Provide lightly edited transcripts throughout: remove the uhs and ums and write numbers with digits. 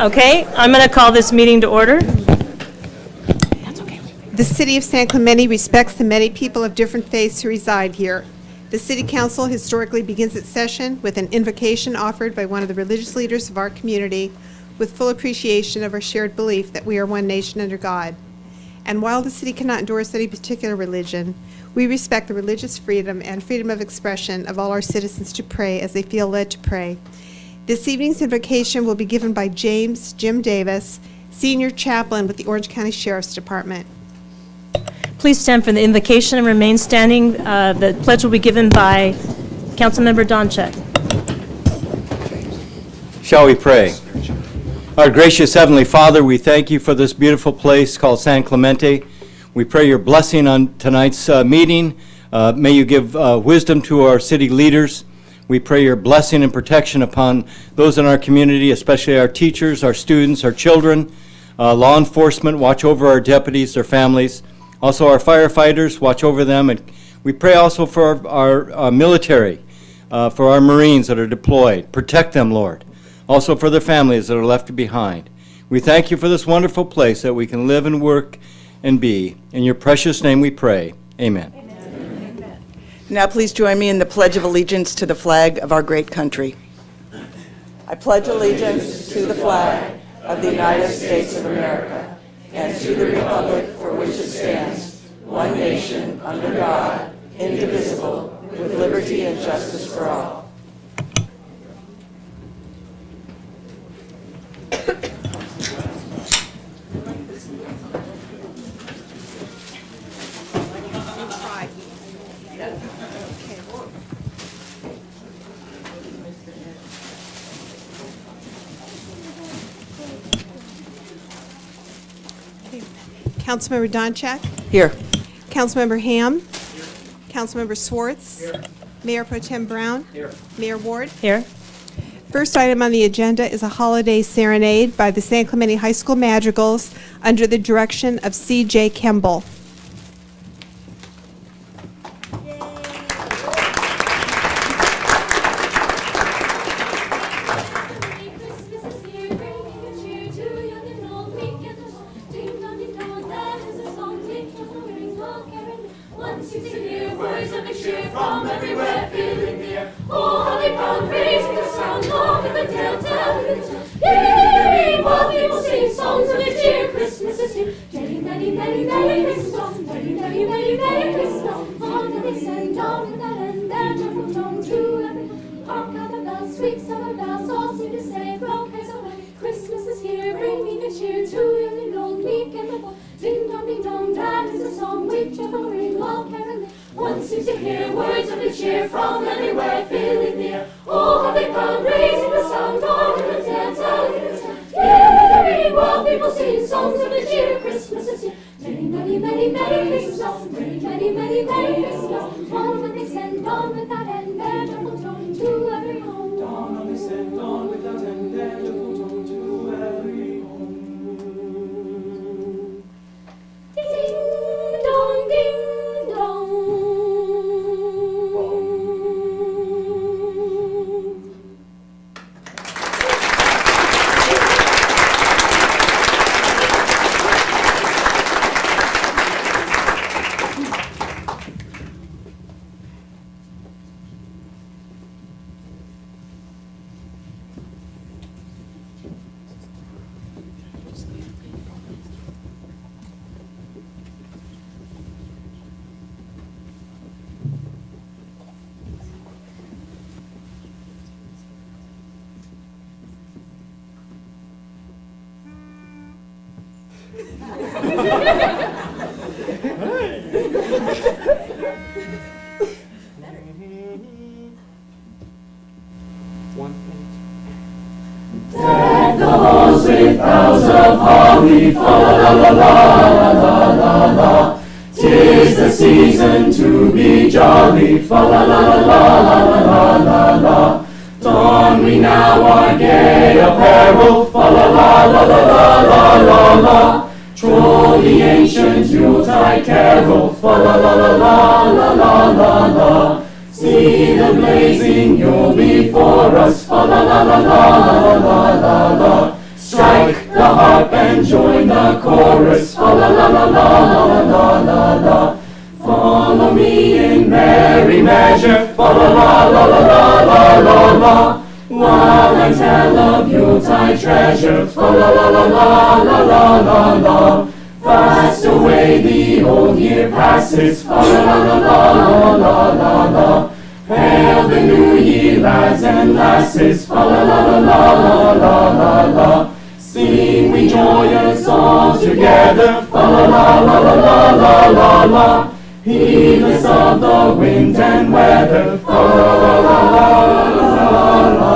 Okay, I'm going to call this meeting to order. The City of San Clemente respects the many people of different faiths who reside here. The City Council historically begins its session with an invocation offered by one of the religious leaders of our community with full appreciation of our shared belief that we are one nation under God. And while the city cannot endorse any particular religion, we respect the religious freedom and freedom of expression of all our citizens to pray as they feel led to pray. This evening's invocation will be given by James Jim Davis, Senior Chaplain with the Orange County Sheriff's Department. Please stand for the invocation and remain standing. The pledge will be given by Councilmember Donchek. Shall we pray? Our gracious Heavenly Father, we thank you for this beautiful place called San Clemente. We pray your blessing on tonight's meeting. May you give wisdom to our city leaders. We pray your blessing and protection upon those in our community, especially our teachers, our students, our children, law enforcement. Watch over our deputies, their families. Also our firefighters, watch over them. And we pray also for our military, for our Marines that are deployed. Protect them, Lord. Also for their families that are left behind. We thank you for this wonderful place that we can live and work and be. In your precious name we pray. Amen. Now please join me in the Pledge of Allegiance to the flag of our great country. I pledge allegiance to the flag of the United States of America and to the republic for which it stands, one nation, under God, indivisible, with liberty and justice for all. Councilmember Donchak? Here. Councilmember Ham? Councilmember Swartz? Here. Mayor Pro Tem Brown? Here. Mayor Ward? Here. First item on the agenda is a holiday serenade by the San Clemente High School Madrigals under the direction of C.J. Kemble. Deck the halls with boughs of holly, fa la la la la la la la. 'Tis the season to be jolly, fa la la la la la la la la. Don we now our gay apparel, fa la la la la la la la la. Troll the ancient Yuletide carol, fa la la la la la la la la. See the blazing Yule before us, fa la la la la la la la la. Strike the chorus, fa la la la la la la la la. Follow me in merry measure, fa la la la la la la la la. While I tell of Yuletide treasure, fa la la la la la la la la. Fast away the old year passes, fa la la la la la la la. Hail the new year, lads and lasses, fa la la la la la la la. Sing we joyous all together, fa la la la la la la la la. Heedless of the wind and weather, fa la la la la la la la.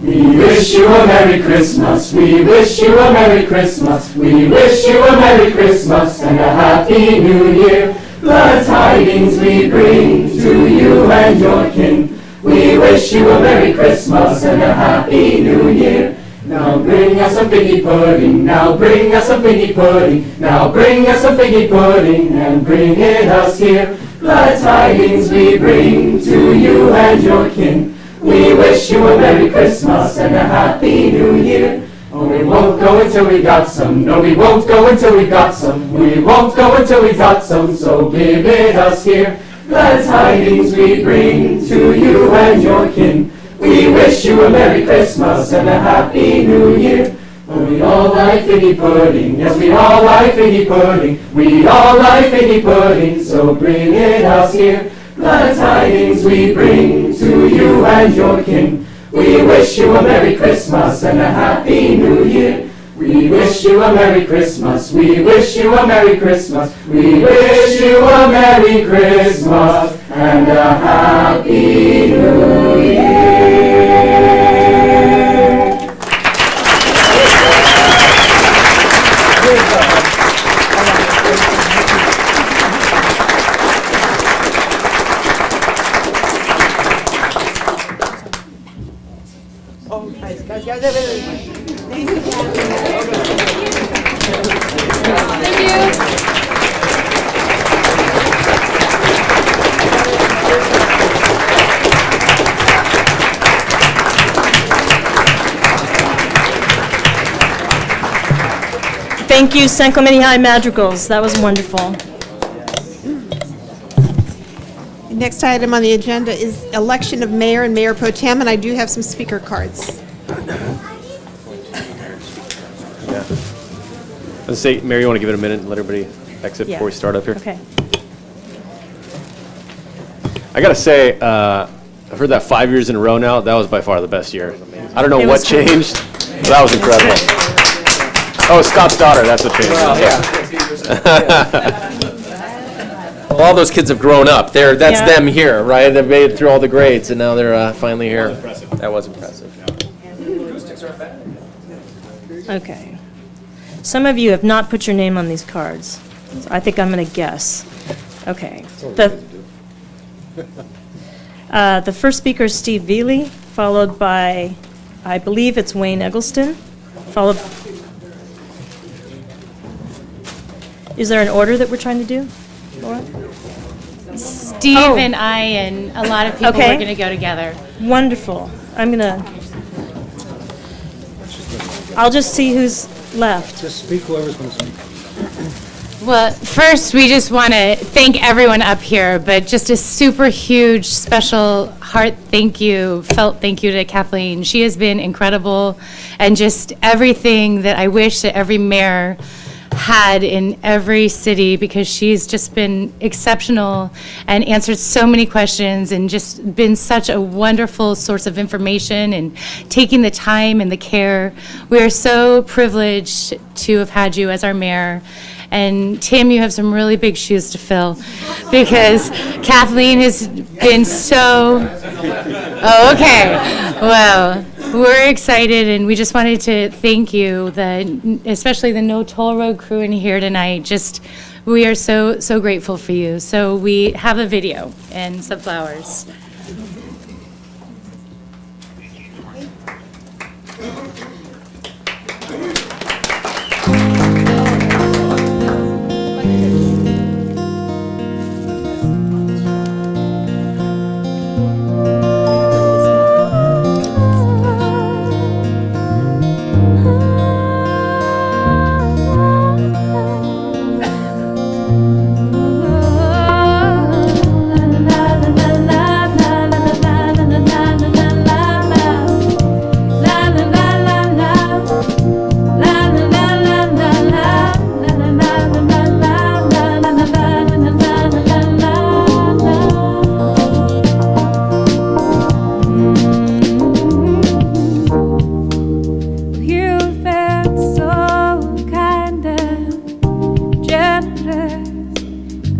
We wish you a Merry Christmas, we wish you a Merry Christmas, we wish you a Merry Christmas and a Happy New Year. The tidings we bring to you and your kin. We wish you a Merry Christmas and a Happy New Year. Now bring us some figgy pudding, now bring us some figgy pudding, now bring us some figgy pudding, and bring it us here. Glad tidings we bring to you and your kin. We wish you a Merry Christmas and a Happy New Year. Oh, we won't go until we got some, no, we won't go until we got some, we won't go until we got some, so give it us here. Glad tidings we bring to you and your kin. We wish you a Merry Christmas and a Happy New Year. Oh, we all like figgy pudding, yes, we all like figgy pudding. We all like figgy pudding, so bring it us here. Glad tidings we bring to you and your kin. We wish you a Merry Christmas and a Happy New Year. We wish you a Merry Christmas, we wish you a Merry Christmas, we wish you a Merry Christmas and a Happy New Year. Thank you, San Clemente High Madrigals. That was wonderful. The next item on the agenda is election of mayor and mayor pro tem, and I do have some speaker cards. Let's say, Mary, you want to give it a minute and let everybody exit before we start up here? Okay. I got to say, I've heard that 5 years in a row now. That was by far the best year. I don't know It what was good. changed, but that was incredible. Oh, Scott's daughter, that's what changed. Yeah. Well, all those kids have grown up. That's Yeah. them here, right? They've made it through all the grades, and now they're finally here. That was impressive. Okay. Some of you have not put your name on these cards. So I think I'm going to guess. Okay. The first speaker is Steve Veely, followed by, I believe it's Wayne Eggleston, followed. Is there an order that we're trying to do, Laura? Steve Oh. and I and a lot of people Okay. are going to go together. Wonderful. I'll just see who's left. Just speak whoever's going to speak. Well, first, we just want to thank everyone up here, but just a super huge, special heart felt thank you to Kathleen. She has been incredible, and just everything that I wish that every mayor had in every city, because she's just been exceptional and answered so many questions and just been such a wonderful source of information and taking the time and the care. We are so privileged to have had you as our mayor. And Tim, you have some really big shoes to fill, because Kathleen has been so, oh, okay. Well, we're excited, and we just wanted to thank you, especially the No Toll Road crew in here tonight. We are so, so grateful for you. So we have a video and some flowers.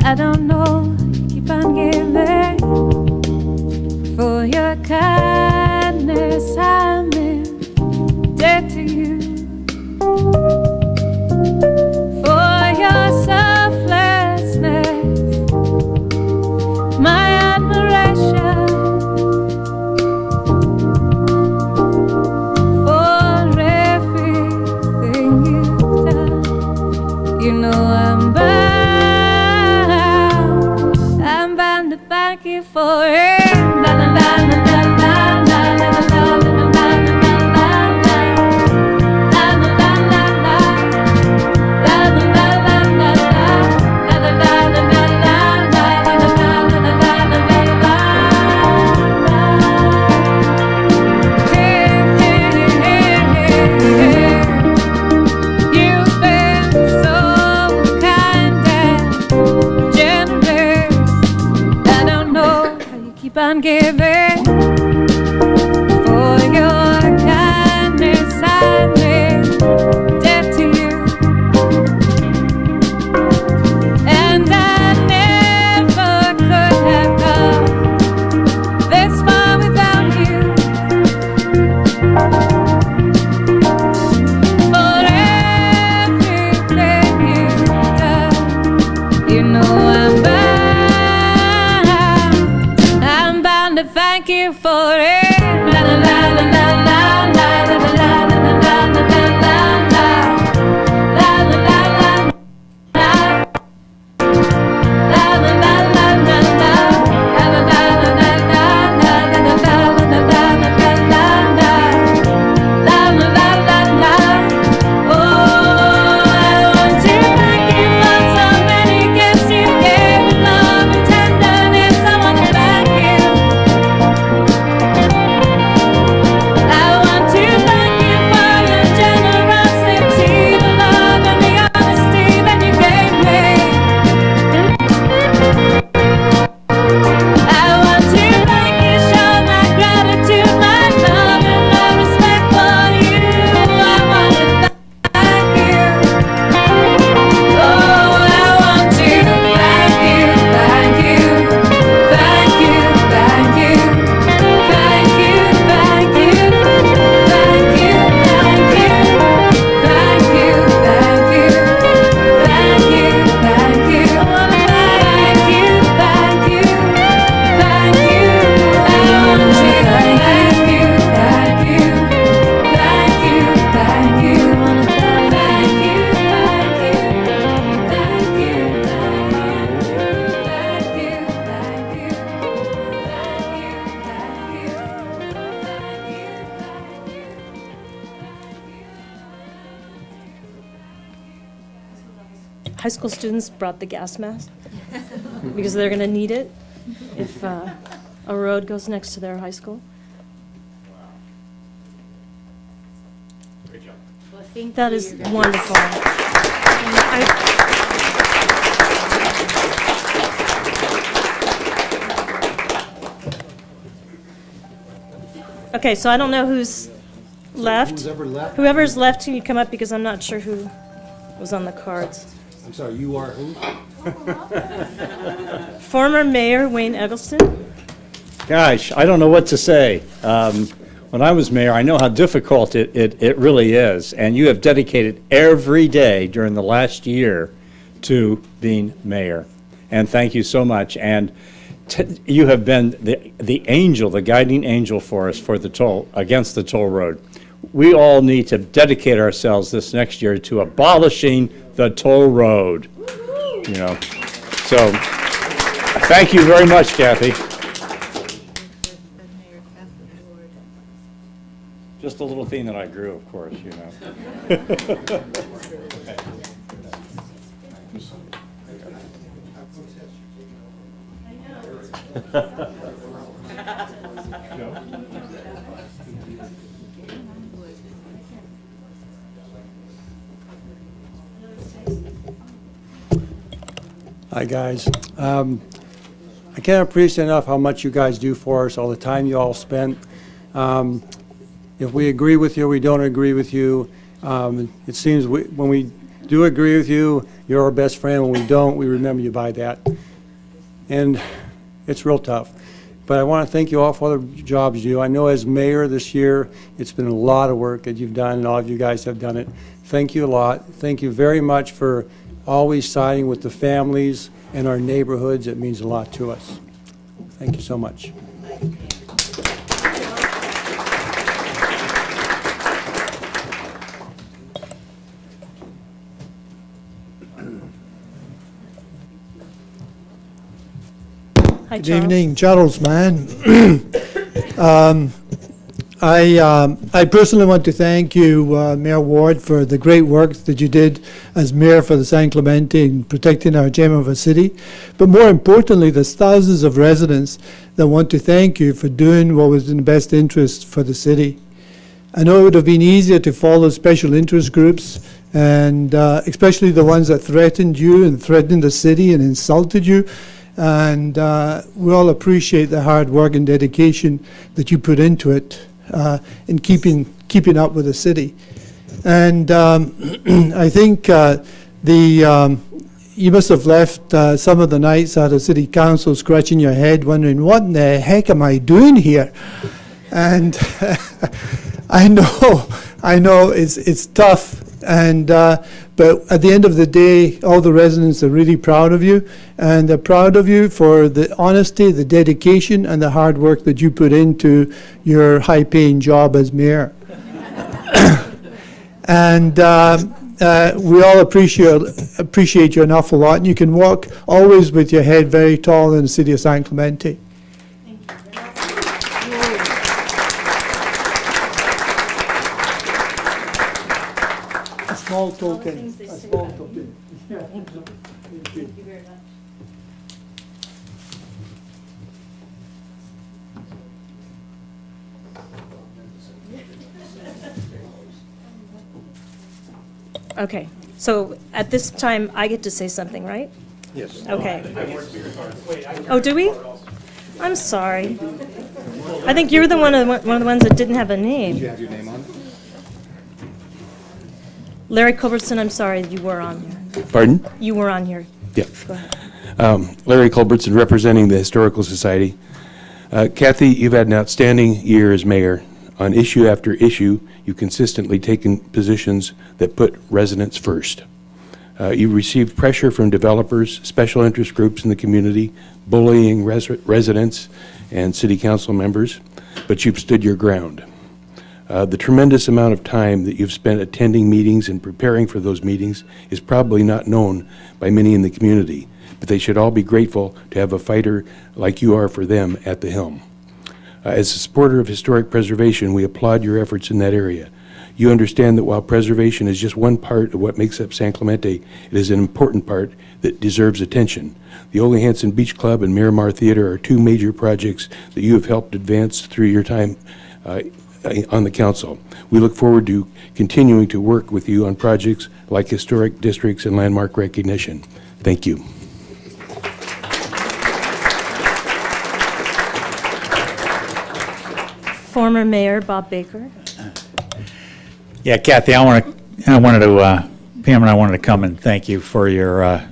I don't know, keep on giving. For your kindness, I'm in debt to you. For your selflessness, my admiration. For it. For your kindness, I made debt to you. And I never could have come this far without you. For everything you've done, you know I'm bound to thank you for it. La la la la la la la la la la la la la High school students brought the gas mask because they're going to need it if a road goes next to their high school. Well, thank That you. is wonderful. Okay, so I don't know who's left. Whoever's left, can you come up because I'm not sure who was on the cards. I'm sorry, you are who? Former Mayor Wayne Eggleston. Gosh, I don't know what to say. When I was mayor, I know how difficult it really is, and you have dedicated every day during the last year to being mayor. And thank you so much. And you have been the angel, the guiding angel for us for the toll, against the toll road. We all need to dedicate ourselves this next year to abolishing the toll road. You know, so thank you very much, Kathy. Just a little thing that I grew, of course, you know. Hi, guys. I can't appreciate enough how much you guys do for us, all the time you all spent. If we agree with you, we don't agree with you. It seems when we do agree with you, you're our best friend. When we don't, we remember you by that. And it's real tough. But I want to thank you all for all the jobs you do. I know as mayor this year, it's been a lot of work that you've done, and all of you guys have done it. Thank you a lot. Thank you very much for always siding with the families and our neighborhoods. It means a lot to us. Thank you so much. Hi, Good Charles. evening, Charles, man. I personally want to thank you, Mayor Ward, for the great work that you did as mayor for the San Clemente in protecting our gem of a city. But more importantly, there's thousands of residents that want to thank you for doing what was in the best interest for the city. I know it would have been easier to follow special interest groups, and especially the ones that threatened you and threatened the city and insulted you. And we all appreciate the hard work and dedication that you put into it in keeping up with the city. And I think you must have left some of the nights at the city council scratching your head, wondering, what in the heck am I doing here? And I know it's tough, and but at the end of the day, all the residents are really proud of you, and they're proud of you for the honesty, the dedication, and the hard work that you put into your high-paying job as mayor. And we all appreciate you an awful lot, and you can walk always with your head very tall in the city of San Clemente. A small token. A small token. Thank you. Thank you very much. Okay, so at this time, I get to say something, right? Yes. Okay. Oh, do we? I'm sorry. I think you're one of the ones that didn't have a name. Did you have your name on? Larry Culbertson, I'm sorry, you were on here. Pardon? You were on here. Yeah. Go ahead. Larry Culbertson, representing the Historical Society. Kathy, you've had an outstanding year as mayor. On issue after issue, you've consistently taken positions that put residents first. You received pressure from developers, special interest groups in the community, bullying residents and city council members, but you've stood your ground. The tremendous amount of time that you've spent attending meetings and preparing for those meetings is probably not known by many in the community, but they should all be grateful to have a fighter like you are for them at the helm. As a supporter of historic preservation, we applaud your efforts in that area. You understand that while preservation is just one part of what makes up San Clemente, it is an important part that deserves attention. The Ole Hansen Beach Club and Miramar Theater are two major projects that you have helped advance through your time on the council. We look forward to continuing to work with you on projects like historic districts and landmark recognition. Thank you. Former Mayor Bob Baker. Yeah, Kathy, Pam and I wanted to come and thank you for your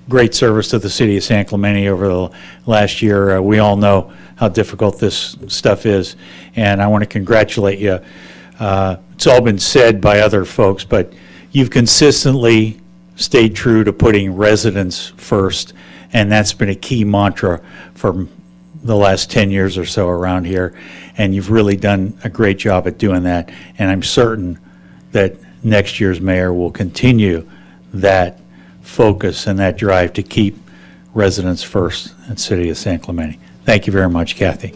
great service to the city of San Clemente over the last year. We all know how difficult this stuff is, and I want to congratulate you. It's all been said by other folks, but you've consistently stayed true to putting residents first, and that's been a key mantra for the last 10 years or so around here, and you've really done a great job at doing that, and I'm certain that next year's mayor will continue that focus and that drive to keep residents first in the city of San Clemente. Thank you very much, Kathy.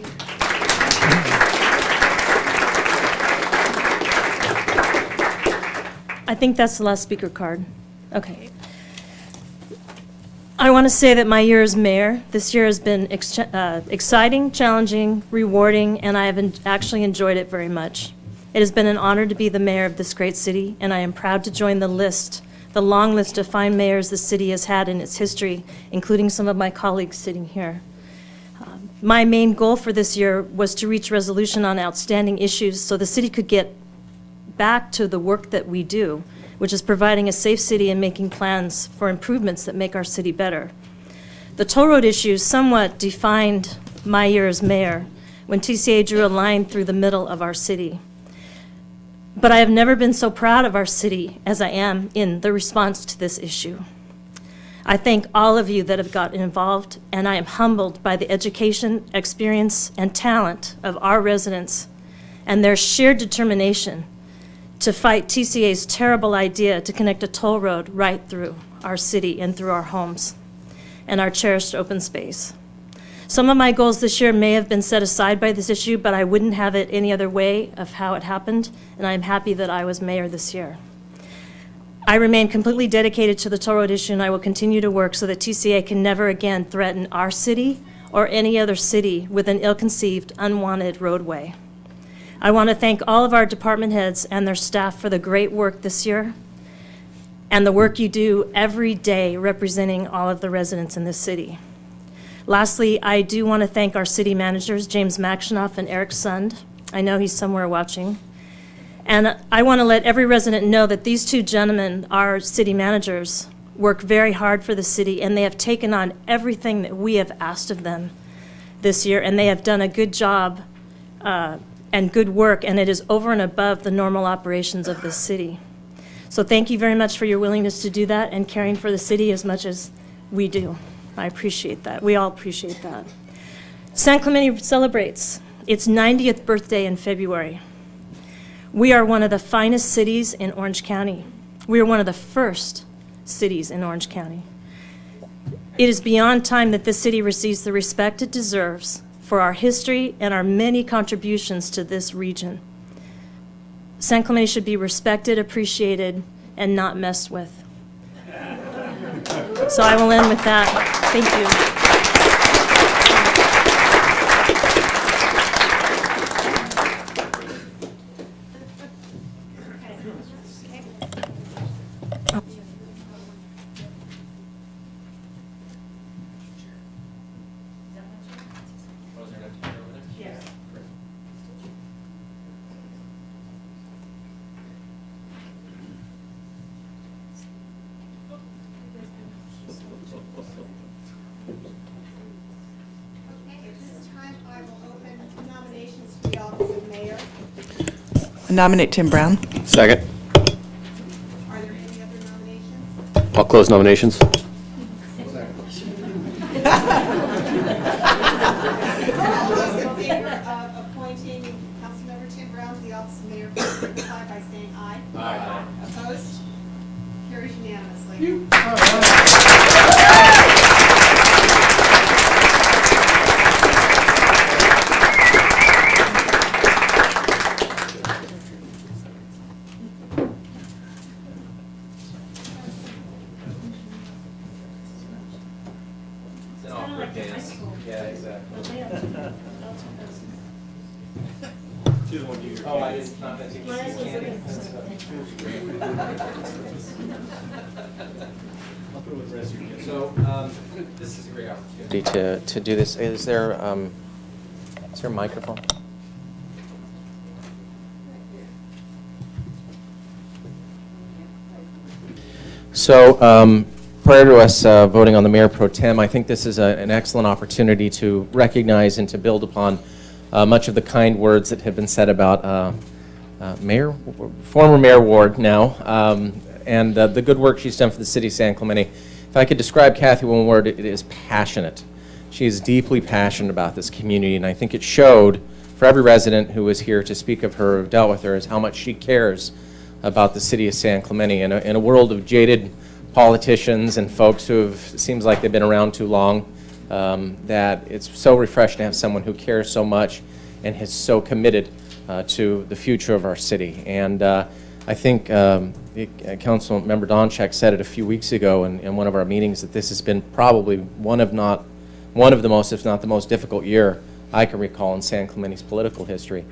I think that's the last speaker card. Okay. I want to say that my year as mayor, this year has been exciting, challenging, rewarding, and I have actually enjoyed it very much. It has been an honor to be the mayor of this great city, and I am proud to join the long list of fine mayors the city has had in its history, including some of my colleagues sitting here. My main goal for this year was to reach resolution on outstanding issues so the city could get back to the work that we do, which is providing a safe city and making plans for improvements that make our city better. The toll road issue somewhat defined my year as mayor when TCA drew a line through the middle of our city. But I have never been so proud of our city as I am in the response to this issue. I thank all of you that have gotten involved, and I am humbled by the education, experience, and talent of our residents and their sheer determination to fight TCA's terrible idea to connect a toll road right through our city and through our homes and our cherished open space. Some of my goals this year may have been set aside by this issue, but I wouldn't have it any other way of how it happened, and I'm happy that I was mayor this year. I remain completely dedicated to the toll road issue, and I will continue to work so that TCA can never again threaten our city or any other city with an ill-conceived, unwanted roadway. I want to thank all of our department heads and their staff for the great work this year and the work you do every day representing all of the residents in this city. Lastly, I do want to thank our city managers, James Maxinoff and Eric Sund. I know he's somewhere watching. And I want to let every resident know that these two gentlemen, our city managers, work very hard for the city, and they have taken on everything that we have asked of them this year, and they have done a good job and good work, and it is over and above the normal operations of this city. So thank you very much for your willingness to do that and caring for the city as much as we do. I appreciate that. We all appreciate that. San Clemente celebrates its 90th birthday in February. We are one of the finest cities in Orange County. We are one of the first cities in Orange County. It is beyond time that this city receives the respect it deserves for our history and our many contributions to this region. San Clemente should be respected, appreciated, and not messed with. So I will end with that. Thank you. Nominate Tim Brown. Second. Are there any other nominations? I'll close nominations. All those in favor of appointing Councilmember Tim Brown to the office of mayor, please signify by saying aye. Aye. Opposed? Carries unanimously. This is a great opportunity to do this. Is there a microphone? So prior to us voting on the Mayor Pro Tem, I think this is an excellent opportunity to recognize and to build upon much of the kind words that have been said about former Mayor Ward now, and the good work she's done for the city of San Clemente. If I could describe Kathy one word, it is passionate. She is deeply passionate about this community, and I think it showed for every resident who was here to speak of her, dealt with her, is how much she cares about the city of San Clemente. In a world of jaded politicians and folks who seems like they've been around too long, that it's so refreshing to have someone who cares so much and is so committed to the future of our city. And I think Council Member Donchak said it a few weeks ago in one of our meetings that this has been probably one of the most, if not the most difficult year I can recall in San Clemente's political history.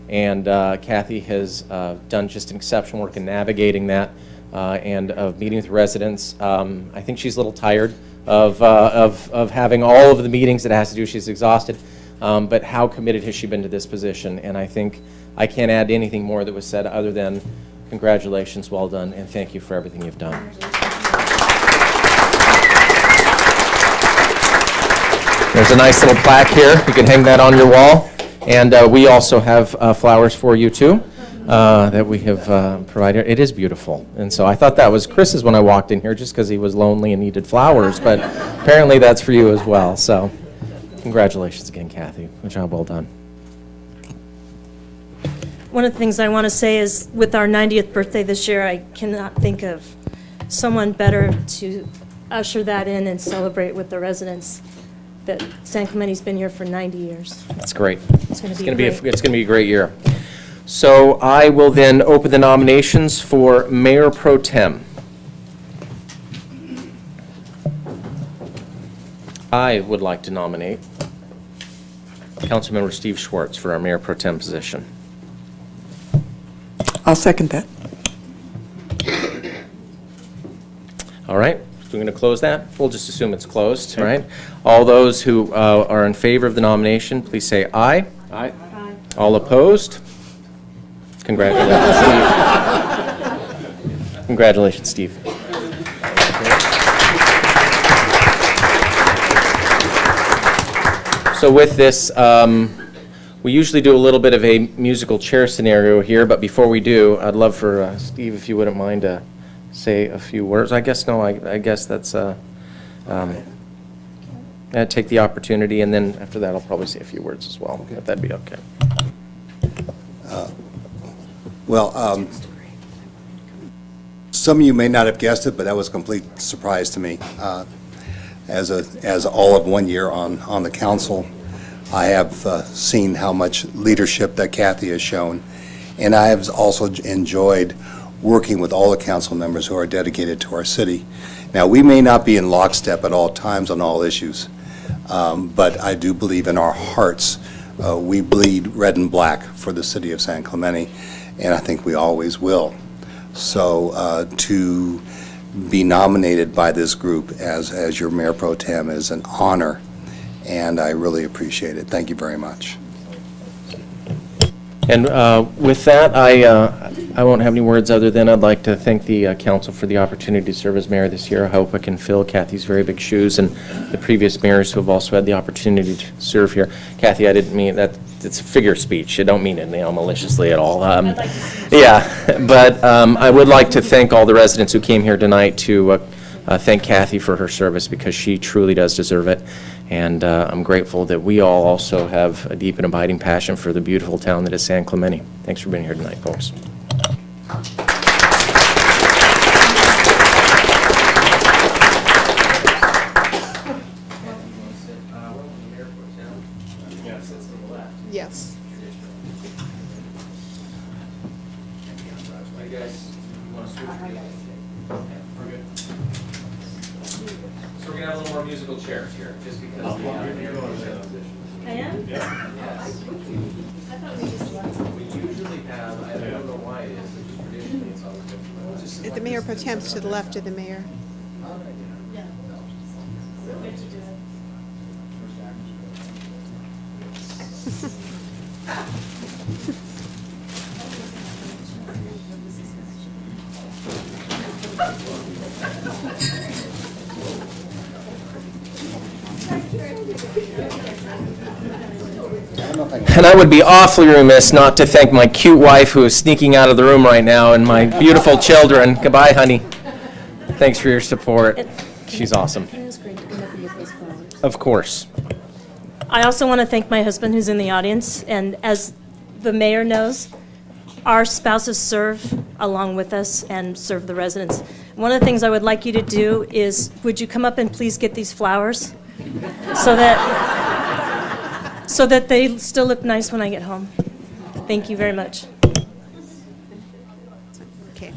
And Kathy has done just an exceptional work in navigating that and of meeting with residents. I think she's a little tired of having all of the meetings that has to do. She's exhausted, but how committed has she been to this position? And I think I can't add anything more that was said other than congratulations, well done, and thank you for everything you've done. There's a nice little plaque here. You can hang that on your wall. And we also have flowers for you too that we have provided. It is beautiful. And so I thought that was Chris's when I walked in here just because he was lonely and needed flowers. But apparently that's for you as well. So congratulations again, Kathy. Good job, well done. One of the things I want to say is with our 90th birthday this year, I cannot think of someone better to usher that in and celebrate with the residents that San Clemente's been here for 90 years. That's great. It's going to It's going to be a great year. So I will then open the nominations for Mayor Pro Tem. I would like to nominate Councilmember Steve Schwartz for our Mayor Pro Tem position. I'll second that. All right. we're going to close that. We'll just assume it's closed, right? All those who are in favor of the nomination, please say aye. Aye. All opposed? Congratulations, Steve. Congratulations, Steve. So with this, we usually do a little bit of a musical chair scenario here, but before we do, I'd love for Steve, if you wouldn't mind, to say a few words. I guess that's, take the opportunity, and then after that, I'll probably say a few words as well, if that'd be okay. Some of you may not have guessed it, but that was a complete surprise to me. As all of 1 year on the council, I have seen how much leadership that Kathy has shown, and I have also enjoyed working with all the council members who are dedicated to our city. Now, we may not be in lockstep at all times on all issues, but I do believe in our hearts we bleed red and black for the city of San Clemente, and I think we always will. So to be nominated by this group as your Mayor Pro Tem is an honor, and I really appreciate it. Thank you very much. And with that, I won't have any words other than I'd like to thank the council for the opportunity to serve as mayor this year. I hope I can fill Kathy's very big shoes and the previous mayors who have also had the opportunity to serve here. Kathy, I didn't mean that. It's a figure of speech. I don't mean it maliciously at all. Yeah, but I would like to thank all the residents who came here tonight to thank Kathy for her service, because she truly does deserve it. And I'm grateful that we all also have a deep and abiding passion for the beautiful town that is San Clemente. Thanks for being here tonight, folks. Yes. So we're going to have a little more musical chairs here, just because of the mayor position. I am? Yeah. Yes. I thought we just left. We usually have, I don't know why it is, but just traditionally it's always been. The Mayor Pro Tem's to the left of the mayor. And I would be awfully remiss not to thank my cute wife who is sneaking out of the room right now, and my beautiful children. Goodbye, honey. Thanks for your support. She's awesome. Of course. I also want to thank my husband who's in the audience, and as the mayor knows, our spouses serve along with us and serve the residents. One of the things I would like you to do is, would you come up and please get these flowers so that they still look nice when I get home. Thank you very much. Okay.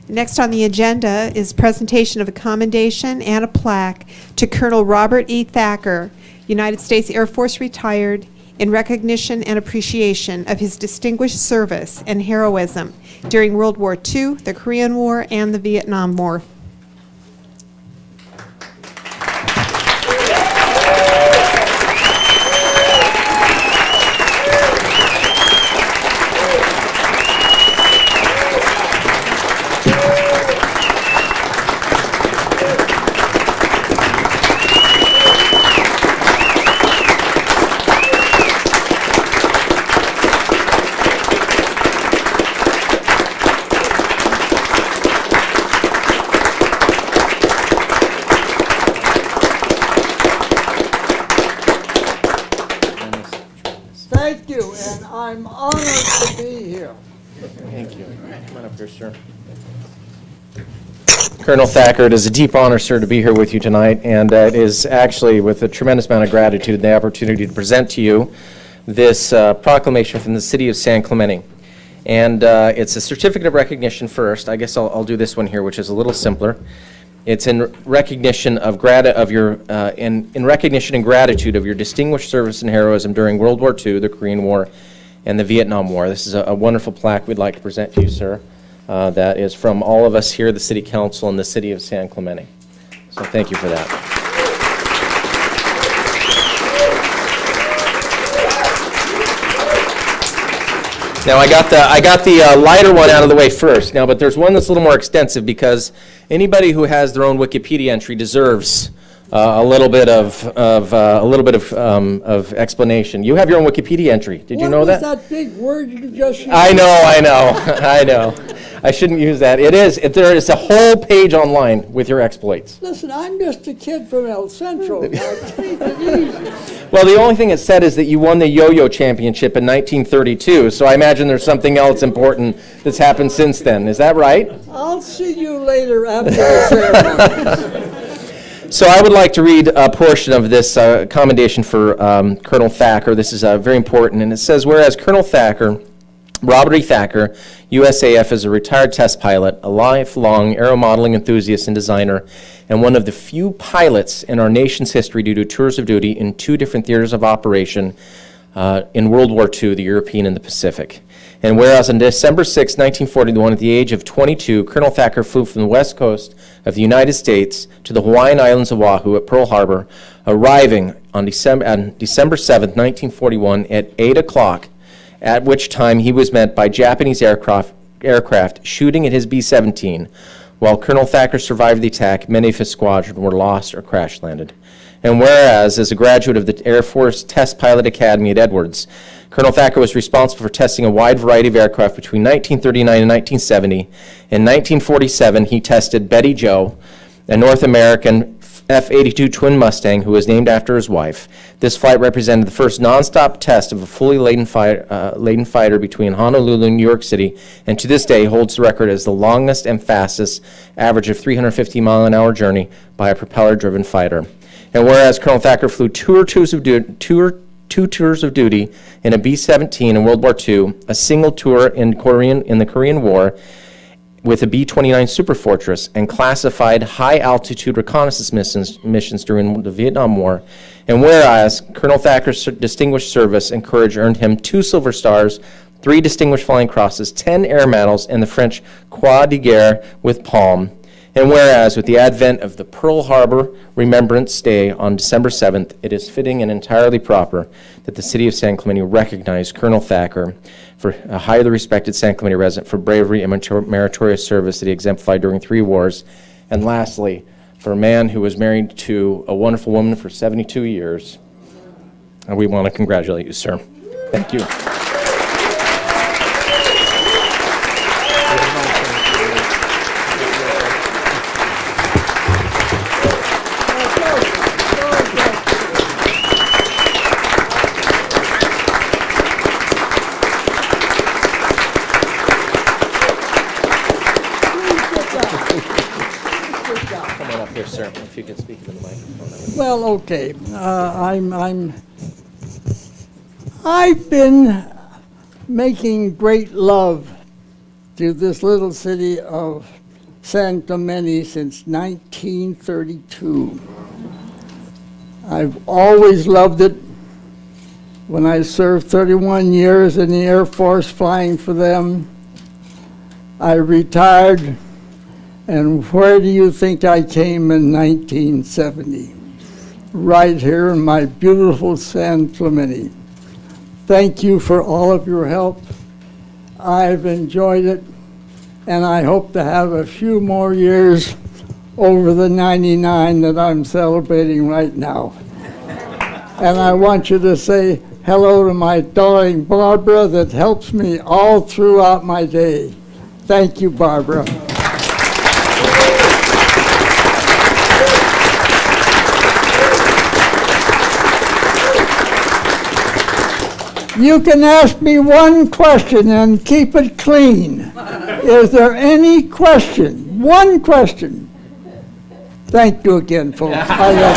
Next on the agenda is presentation of a commendation and a plaque to Colonel Robert E. Thacker, United States Air Force retired, in recognition and appreciation of his distinguished service and heroism during World War II, the Korean War, and the Vietnam War. Thank you, and I'm honored to be here. Thank you. Come on up here, sir. Colonel Thacker, it is a deep honor, sir, to be here with you tonight, and it is actually with a tremendous amount of gratitude the opportunity to present to you this proclamation from the city of San Clemente. And it's a certificate of recognition first. I guess I'll do this one here, which is a little simpler. It's in recognition of in recognition and gratitude of your distinguished service and heroism during World War II, the Korean War, and the Vietnam War. This is a wonderful plaque we'd like to present to you, sir. that is from all of us here, the City Council and the City of San Clemente. So thank you for that. Now, I got the lighter one out of the way first. Now, but there's one that's a little more extensive because anybody who has their own Wikipedia entry deserves a little bit of explanation. You have your own Wikipedia entry. Did you know that? What was that big word you just used? I know. I shouldn't use that. There is a whole page online with your exploits. Listen, I'm just a kid from El Centro. Now, take it easy. Well, the only thing it said is that you won the yo-yo championship in 1932, so I imagine there's something else important that's happened since then. Is that right? I'll see you later after the ceremony. So I would like to read a portion of this commendation for Colonel Thacker. This is very important, and it says, whereas Colonel Thacker, Robert E. Thacker, USAF, is a retired test pilot, a lifelong aeromodeling enthusiast and designer, and one of the few pilots in our nation's history to do tours of duty in 2 different theaters of operation in World War II, the European and the Pacific. And whereas on December 6, 1941, at the age of 22, Colonel Thacker flew from the west coast of the United States to the Hawaiian islands of Oahu at Pearl Harbor, arriving on December 7, 1941 at 8 o'clock, at which time he was met by Japanese aircraft shooting at his B-17. While Colonel Thacker survived the attack, many of his squadron were lost or crash landed. And whereas, as a graduate of the Air Force Test Pilot Academy at Edwards, Colonel Thacker was responsible for testing a wide variety of aircraft between 1939 and 1970. In 1947, he tested Betty Jo, a North American F-82 twin Mustang who was named after his wife. This flight represented the first nonstop test of a fully laden fighter between Honolulu and New York City, and to this day holds the record as the longest and fastest average of 350-mile-an-hour journey by a propeller-driven fighter. And whereas Colonel Thacker flew two tours of duty in a B-17 in World War II, a single tour in the Korean War with a B-29 Superfortress, and classified high-altitude reconnaissance missions during the Vietnam War. And whereas Colonel Thacker's distinguished service and courage earned him 2 Silver Stars, 3 Distinguished Flying Crosses, 10 Air Medals, and the French Croix de Guerre with Palm. And whereas with the advent of the Pearl Harbor Remembrance Day on December 7th, it is fitting and entirely proper that the City of San Clemente recognize Colonel Thacker, for a highly respected San Clemente resident, for bravery and meritorious service that he exemplified during 3 wars. And lastly, for a man who was married to a wonderful woman for 72 years. And we want to congratulate you, sir. Thank you. If you could speak into the microphone. Well, okay. I've been making great love to this little city of San Clemente since 1932. I've always loved it. When I served 31 years in the Air Force flying for them, I retired. And where do you think I came in 1970? Right here in my beautiful San Clemente. Thank you for all of your help. I've enjoyed it, and I hope to have a few more years over the 99 that I'm celebrating right now. And I want you to say hello to my darling Barbara that helps me all throughout my day. Thank you, Barbara. You can ask me one question and keep it clean. Is there any question? One question. Thank you again, folks. I love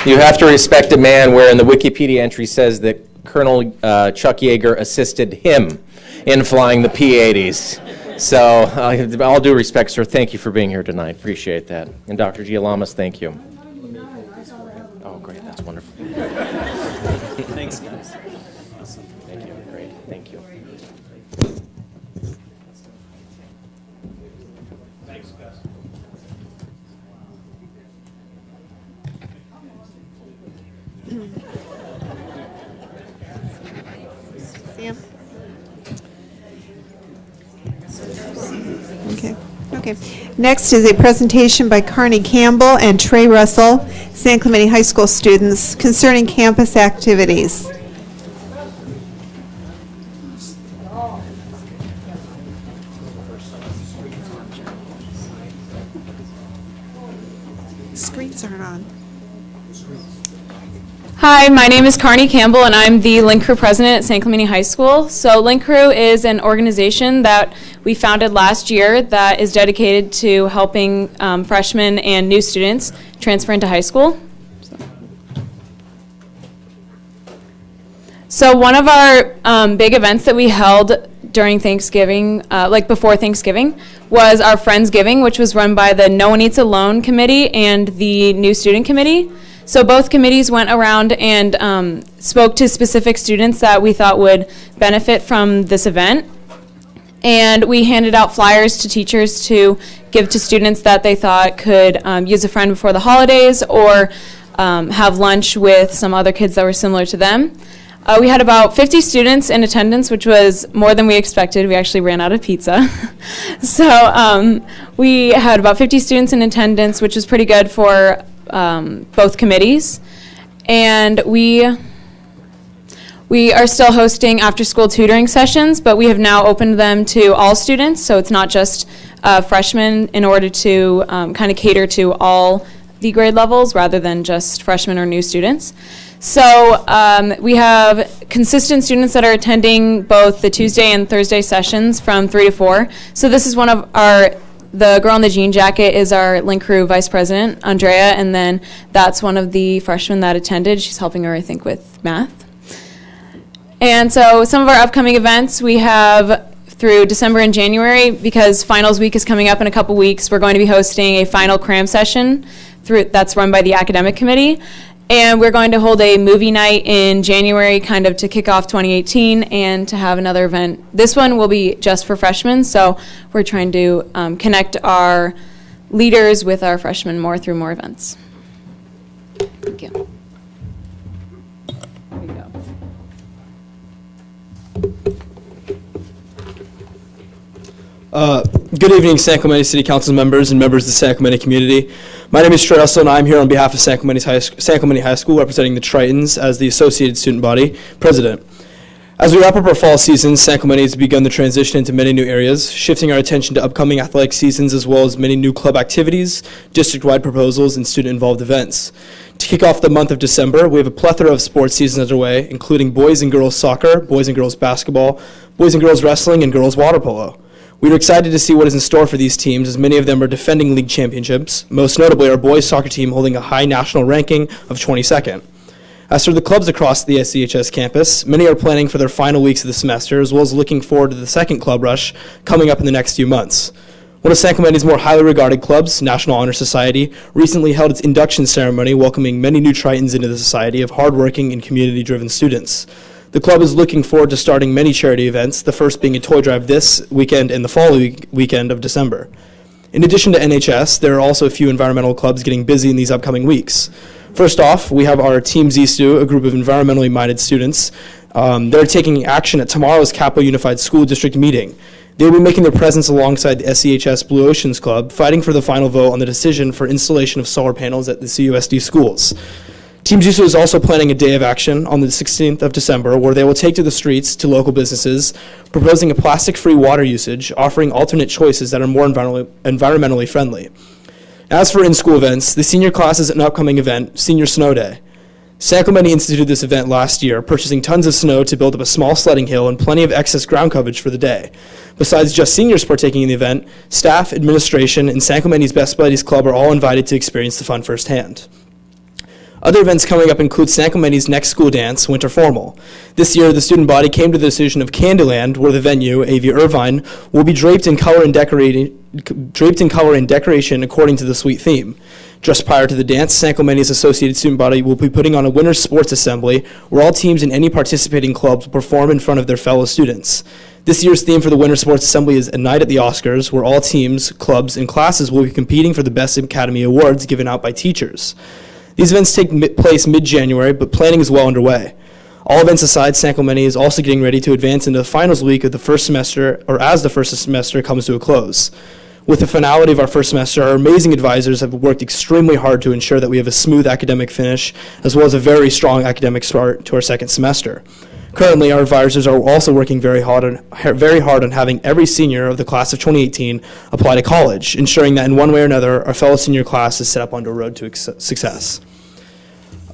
you. You have to respect a man wherein the Wikipedia entry says that Colonel Chuck Yeager assisted him in flying the P-80s. So, all due respect, sir, thank you for being here tonight. Appreciate that. And Dr. Gialamas, thank you. Oh, great. That's wonderful. Thank you. Great. Thank you. Sam? Okay. Next is a presentation by Carney Campbell and Trey Russell, San Clemente High School students, concerning campus activities. Screens aren't on. Hi, my name is Carney Campbell, and I'm the Link Crew president at San Clemente High School. So Link Crew is an organization that we founded last year that is dedicated to helping freshmen and new students transfer into high school. So one of our big events that we held during Thanksgiving, before Thanksgiving, was our Friendsgiving, which was run by the No One Eats Alone committee and the New Student Committee. So both committees went around and spoke to specific students that we thought would benefit from this event. And we handed out flyers to teachers to give to students that they thought could use a friend before the holidays or have lunch with some other kids that were similar to them. We had about 50 students in attendance, which was more than we expected. We actually ran out of pizza. So we had about 50 students in attendance, which was pretty good for both committees. And we are still hosting after-school tutoring sessions, but we have now opened them to all students, so it's not just freshmen, in order to kind of cater to all the grade levels rather than just freshmen or new students. So we have consistent students that are attending both the Tuesday and Thursday sessions from 3 to 4. So this is one of the girl in the jean jacket is our Link Crew vice president, Andrea, and then that's one of the freshmen that attended. She's helping her, I think, with math. And so some of our upcoming events we have through December and January, because finals week is coming up in a couple weeks. We're going to be hosting a final cram session that's run by the academic committee. And we're going to hold a movie night in January, kind of to kick off 2018, and to have another event. This one will be just for freshmen, so we're trying to connect our leaders with our freshmen more through more events. Thank you. There you go. Good evening, San Clemente City Council members and members of the San Clemente community. My name is Trey Russell, and I'm here on behalf of San Clemente High School, representing the Tritons as the Associated Student Body President. As we wrap up our fall season, San Clemente has begun the transition into many new areas, shifting our attention to upcoming athletic seasons as well as many new club activities, district-wide proposals, and student-involved events. To kick off the month of December, we have a plethora of sports seasons underway, including boys and girls soccer, boys and girls basketball, boys and girls wrestling, and girls water polo. We are excited to see what is in store for these teams, as many of them are defending league championships, most notably our boys soccer team holding a high national ranking of 22nd. As for the clubs across the SCHS campus, many are planning for their final weeks of the semester, as well as looking forward to the second club rush coming up in the next few months. One of San Clemente's more highly regarded clubs, National Honor Society, recently held its induction ceremony, welcoming many new Tritons into the society of hardworking and community-driven students. The club is looking forward to starting many charity events, the first being a toy drive this weekend and the following weekend of December. In addition to NHS, there are also a few environmental clubs getting busy in these upcoming weeks. First off, we have our Team Zistu, a group of environmentally minded students. They're taking action at tomorrow's Capo Unified School District meeting. They will be making their presence alongside the SCHS Blue Oceans Club, fighting for the final vote on the decision for installation of solar panels at the CUSD schools. Team Zistu is also planning a day of action on the 16th of December, where they will take to the streets to local businesses, proposing a plastic-free water usage, offering alternate choices that are more environmentally friendly. As for in-school events, the senior class is an upcoming event, Senior Snow Day. San Clemente instituted this event last year, purchasing tons of snow to build up a small sledding hill and plenty of excess ground coverage for the day. Besides just seniors partaking in the event, staff, administration, and San Clemente's Best Buddies Club are all invited to experience the fun firsthand. Other events coming up include San Clemente's next school dance, Winter Formal. This year, the student body came to the decision of Candyland, where the venue, A.V. Irvine, will be draped in color and decoration according to the suite theme. Just prior to the dance, San Clemente's Associated Student Body will be putting on a winter sports assembly where all teams in any participating clubs will perform in front of their fellow students. This year's theme for the winter sports assembly is A Night at the Oscars, where all teams, clubs, and classes will be competing for the Best Academy Awards given out by teachers. These events take place mid-January, but planning is well underway. All events aside, San Clemente is also getting ready to advance into the finals week of the first semester, or as the first semester comes to a close. With the finality of our first semester, our amazing advisors have worked extremely hard to ensure that we have a smooth academic finish, as well as a very strong academic start to our second semester. Currently, our advisors are also working very hard on having every senior of the class of 2018 apply to college, ensuring that in one way or another, our fellow senior class is set up on the road to success.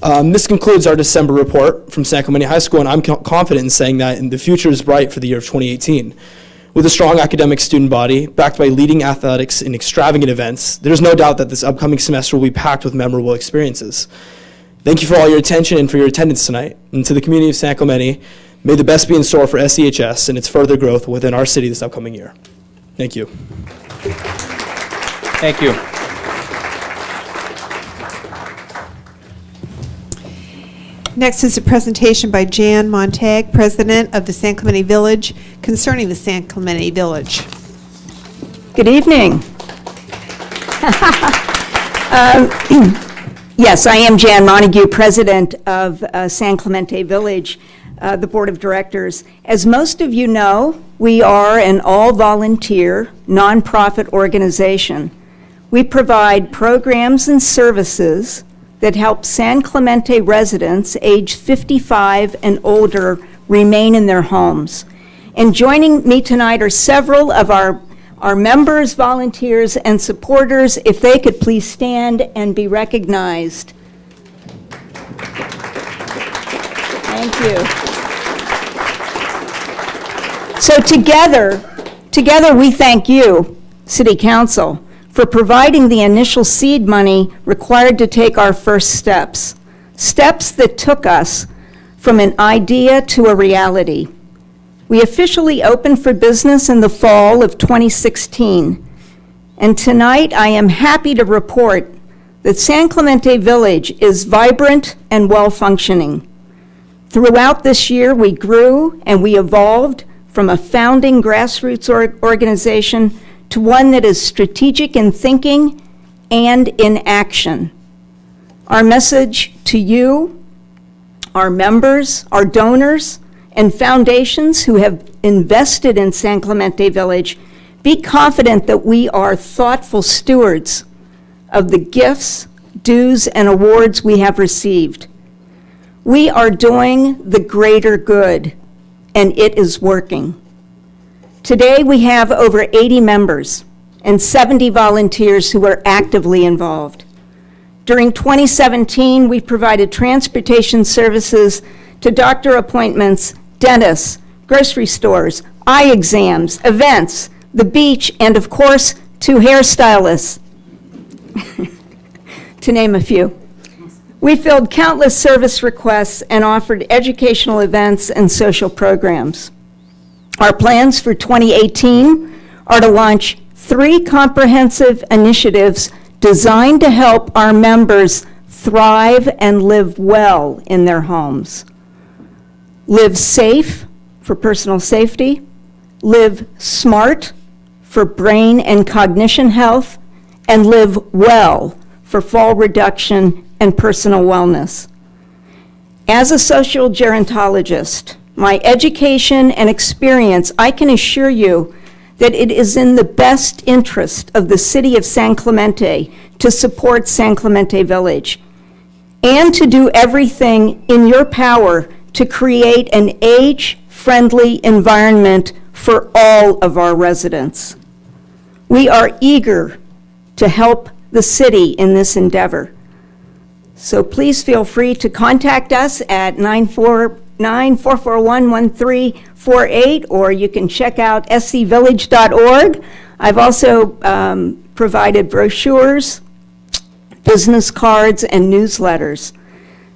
This concludes our December report from San Clemente High School, and I'm confident in saying that the future is bright for the year of 2018. With a strong academic student body, backed by leading athletics and extravagant events, there's no doubt that this upcoming semester will be packed with memorable experiences. Thank you for all your attention and for your attendance tonight. And to the community of San Clemente, may the best be in store for SCHS and its further growth within our city this upcoming year. Thank you. Thank you. Next is a presentation by Jan Montag, President of the San Clemente Village, concerning the San Clemente Village. Good evening. Yes, I am Jan Montague, President of San Clemente Village, the Board of Directors. As most of you know, we are an all-volunteer, nonprofit organization. We provide programs and services that help San Clemente residents age 55 and older remain in their homes. And joining me tonight are several of our members, volunteers, and supporters. If they could please stand and be recognized. Thank you. So together we thank you, City Council, for providing the initial seed money required to take our first steps that took us from an idea to a reality. We officially opened for business in the fall of 2016, and tonight I am happy to report that San Clemente Village is vibrant and well-functioning. Throughout this year, we grew and we evolved from a founding grassroots organization to one that is strategic in thinking and in action. Our message to you, our members, our donors, and foundations who have invested in San Clemente Village, be confident that we are thoughtful stewards of the gifts, dues, and awards we have received. We are doing the greater good, and it is working. Today, we have over 80 members and 70 volunteers who are actively involved. During 2017, we provided transportation services to doctor appointments, dentists, grocery stores, eye exams, events, the beach, and of course, to hairstylists, to name a few. We filled countless service requests and offered educational events and social programs. Our plans for 2018 are to launch 3 comprehensive initiatives designed to help our members thrive and live well in their homes. Live safe for personal safety, live smart for brain and cognition health, and live well for fall reduction and personal wellness. As a social gerontologist, my education and experience, I can assure you that it is in the best interest of the city of San Clemente to support San Clemente Village and to do everything in your power to create an age-friendly environment for all of our residents. We are eager to help the city in this endeavor. So please feel free to contact us at 949-441-1348, or you can check out scvillage.org. I've also provided brochures, business cards, and newsletters.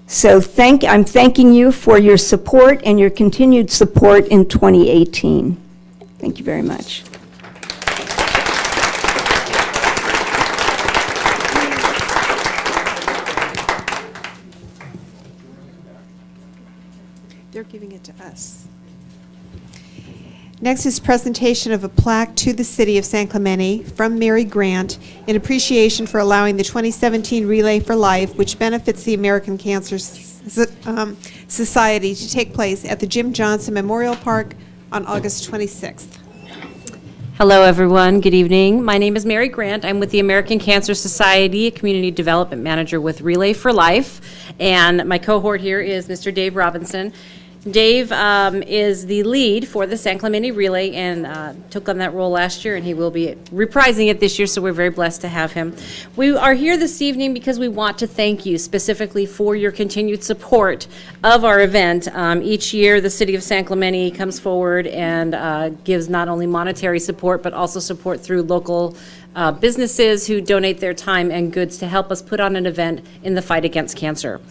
So I'm thanking you for your support and your continued support in 2018. Thank you very much. They're giving it to us. Next is presentation of a plaque to the City of San Clemente from Mary Grant in appreciation for allowing the 2017 Relay for Life, which benefits the American Cancer Society, to take place at the Jim Johnson Memorial Park on August 26th. Hello, everyone. Good evening. My name is Mary Grant. I'm with the American Cancer Society, a community development manager with Relay for Life. And my cohort here is Mr. Dave Robinson. Dave is the lead for the San Clemente Relay and took on that role last year, and he will be reprising it this year, so we're very blessed to have him. We are here this evening because we want to thank you specifically for your continued support of our event. Each year, the City of San Clemente comes forward and gives not only monetary support, but also support through local businesses who donate their time and goods to help us put on an event in the fight against cancer.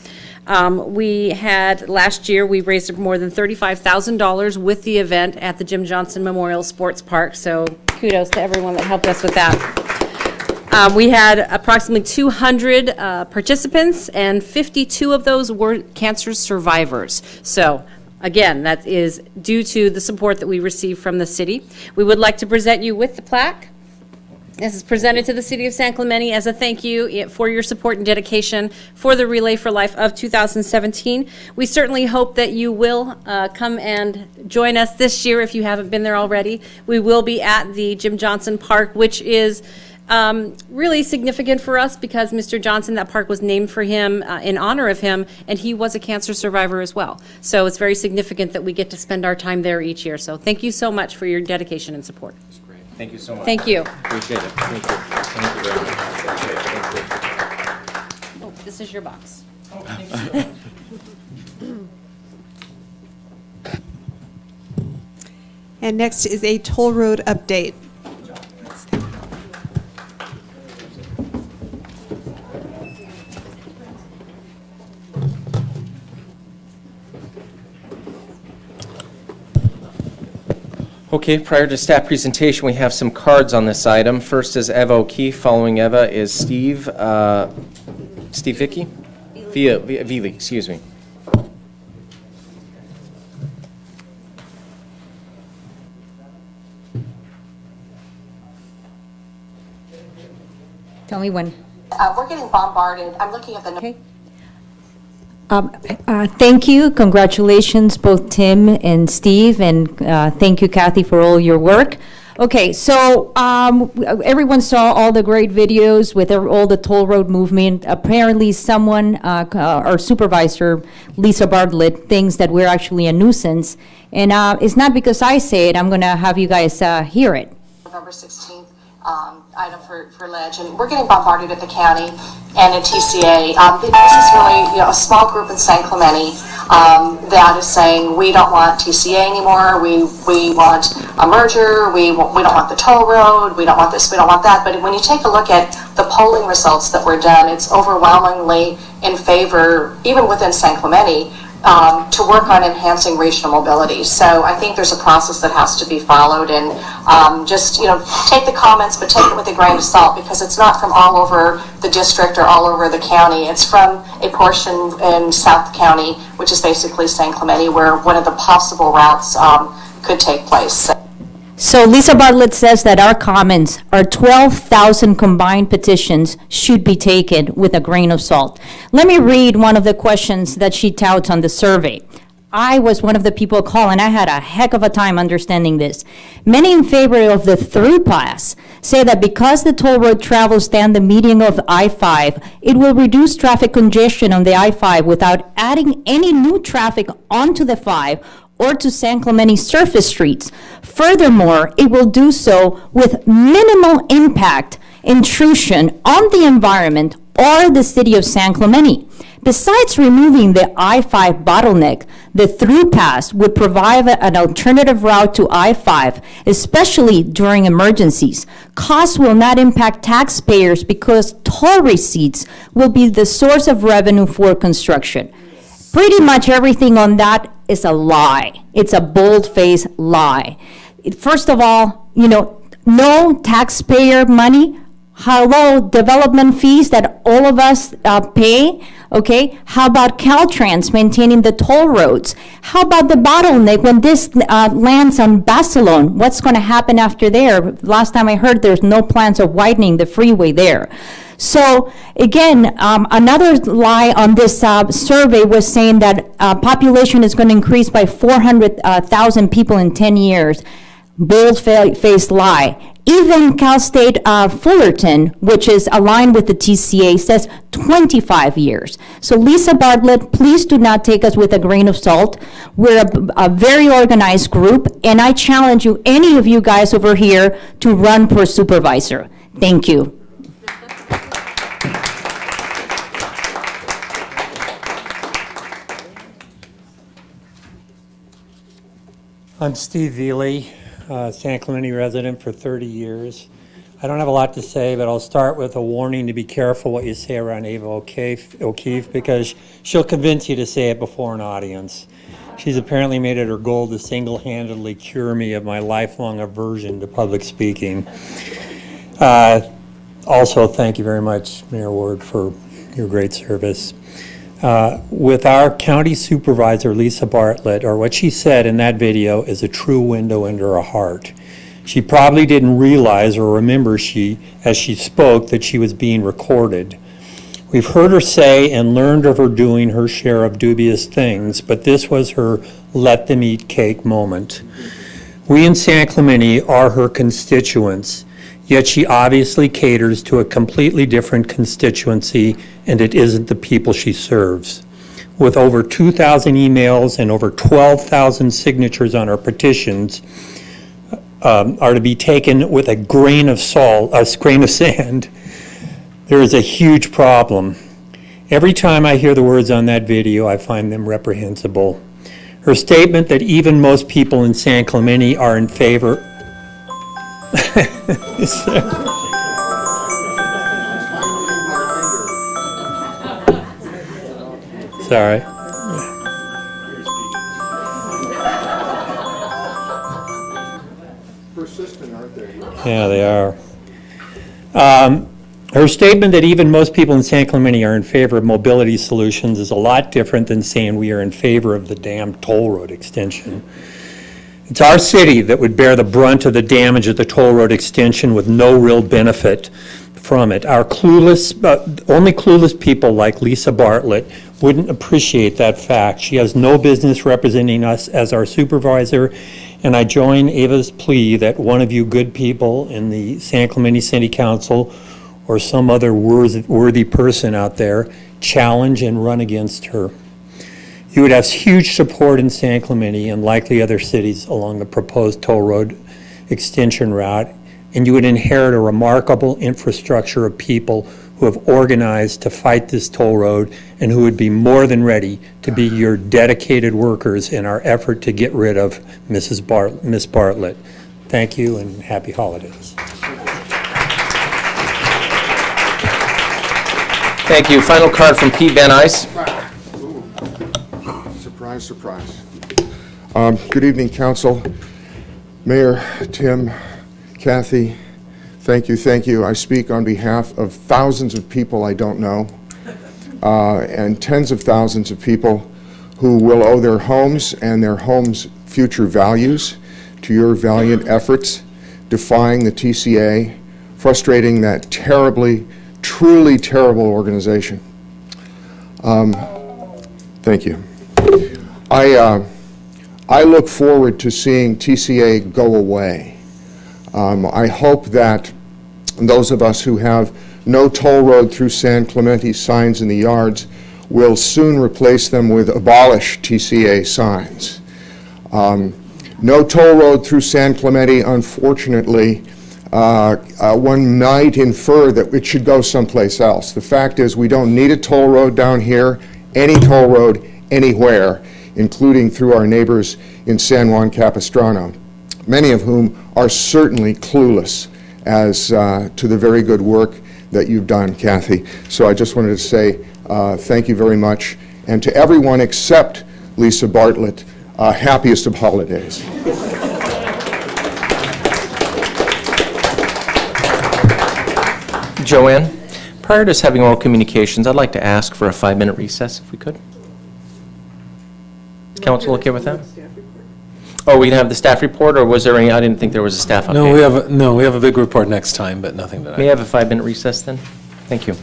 We had, last year, we raised more than $35,000 with the event at the Jim Johnson Memorial Sports Park, so kudos to everyone that helped us with that. We had approximately 200 participants, and 52 of those were cancer survivors. So, again, that is due to the support that we received from the city. We would like to present you with the plaque. This is presented to the City of San Clemente as a thank you for your support and dedication for the Relay for Life of 2017. We certainly hope that you will come and join us this year if you haven't been there already. We will be at the Jim Johnson Park, which is really significant for us because Mr. Johnson, that park was named for him in honor of him, and he was a cancer survivor as well. So it's very significant that we get to spend our time there each year. So thank you so much for your dedication and support. Thank you so much. Thank you. Appreciate it. Thank you. Thank you very much. Appreciate it. Thank you. Oh, this is your box. Oh, thank you. And next is a toll road update. Okay, prior to staff presentation, we have some cards on this item. First is Eva O'Keefe. Following Eva is Steve Vicky? Vili, excuse me. Tell me when. We're getting bombarded. I'm looking at the. Okay. Thank you. Congratulations, both Tim and Steve, and thank you, Kathy, for all your work. Okay, so everyone saw all the great videos with all the toll road movement. Apparently, someone, our supervisor, Lisa Bartlett, thinks that we're actually a nuisance. And it's not because I say it. I'm going to have you guys hear it. November 16th. Item for ledge, and we're getting bombarded at the county and at TCA. This is really a small group in San Clemente that is saying we don't want TCA anymore. We want a merger. We don't want the toll road. We don't want this. We don't want that. But when you take a look at the polling results that were done, it's overwhelmingly in favor, even within San Clemente, to work on enhancing regional mobility. So I think there's a process that has to be followed, and just take the comments, but take it with a grain of salt, because it's not from all over the district or all over the county. It's from a portion in South County, which is basically San Clemente, where one of the possible routes could take place. So Lisa Bartlett says that our comments, our 12,000 combined petitions, should be taken with a grain of salt. Let me read one of the questions that she touts on the survey. I was one of the people calling. I had a heck of a time understanding this. Many in favor of the through pass say that because the toll road travels down the median of I-5, it will reduce traffic congestion on the I-5 without adding any new traffic onto the 5 or to San Clemente surface streets. Furthermore, it will do so with minimal impact, intrusion on the environment or the city of San Clemente. Besides removing the I-5 bottleneck, the through pass would provide an alternative route to I-5, especially during emergencies. Costs will not impact taxpayers because toll receipts will be the source of revenue for construction. Pretty much everything on that is a lie. It's a bold-faced lie. First of all, no taxpayer money Hello, development fees that all of us pay, okay? How about Caltrans maintaining the toll roads? How about the bottleneck when this lands on Barcelona? What's going to happen after there? Last time I heard, there's no plans of widening the freeway there. So again, another lie on this survey was saying that population is going to increase by 400,000 people in 10 years. Bold-faced lie. Even Cal State Fullerton, which is aligned with the TCA, says 25 years. So Lisa Bartlett, please do not take us with a grain of salt. We're a very organized group, and I challenge you, any of you guys over here, to run for supervisor. Thank you. I'm Steve Veely, San Clemente resident for 30 years. I don't have a lot to say, but I'll start with a warning to be careful what you say around Ava O'Keefe because she'll convince you to say it before an audience. She's apparently made it her goal to single-handedly cure me of my lifelong aversion to public speaking. Also, thank you very much, Mayor Ward, for your great service. With our county supervisor, Lisa Bartlett, or what she said in that video is a true window into her heart. She probably didn't realize or remember as she spoke that she was being recorded. We've heard her say and learned of her doing her share of dubious things, but this was her let them eat cake moment. We in San Clemente are her constituents, yet she obviously caters to a completely different constituency, and it isn't the people she serves. With over 2,000 emails and over 12,000 signatures on our petitions, are to be taken with a grain of salt, a grain of sand, there is a huge problem. Every time I hear the words on that video, I find them reprehensible. Her statement that even most people in San Clemente are in favor. Sorry. Persistent, aren't they? Yeah, they are. Her statement that even most people in San Clemente are in favor of mobility solutions is a lot different than saying we are in favor of the damn toll road extension. It's our city that would bear the brunt of the damage of the toll road extension with no real benefit from it. Our clueless, only clueless people like Lisa Bartlett wouldn't appreciate that fact. She has no business representing us as our supervisor, and I join Ava's plea that one of you good people in the San Clemente City Council or some other worthy person out there challenge and run against her. You would have huge support in San Clemente and likely other cities along the proposed toll road extension route, and you would inherit a remarkable infrastructure of people who have organized to fight this toll road and who would be more than ready to be your dedicated workers in our effort to get rid of Miss Bartlett. Thank you and happy holidays. Thank you. Final card from Pete Van Ice. Surprise, surprise. Good evening, Council. Mayor, Tim, Kathy, thank you, thank you. I speak on behalf of thousands of people I don't know, and tens of thousands of people who will owe their homes and their homes' future values to your valiant efforts, defying the TCA, frustrating that terribly, truly terrible organization. Thank you. I look forward to seeing TCA go away. I hope that those of us who have no toll road through San Clemente signs in the yards will soon replace them with abolish TCA signs. No toll road through San Clemente, unfortunately, one might infer that it should go someplace else. The fact is we don't need a toll road down here, any toll road anywhere, including through our neighbors in San Juan Capistrano, many of whom are certainly clueless as to the very good work that you've done, Kathy. So I just wanted to say thank you very much. And to everyone except Lisa Bartlett, happiest of holidays. Joanne. Prior to us having oral communications, I'd like to ask for a 5-minute recess if we could. Is council okay with that? Oh, we can have the staff report, or was there any, I didn't think there was a staff update. No, we have a big report next time, but nothing tonight. May I have a 5-minute recess then? Thank you.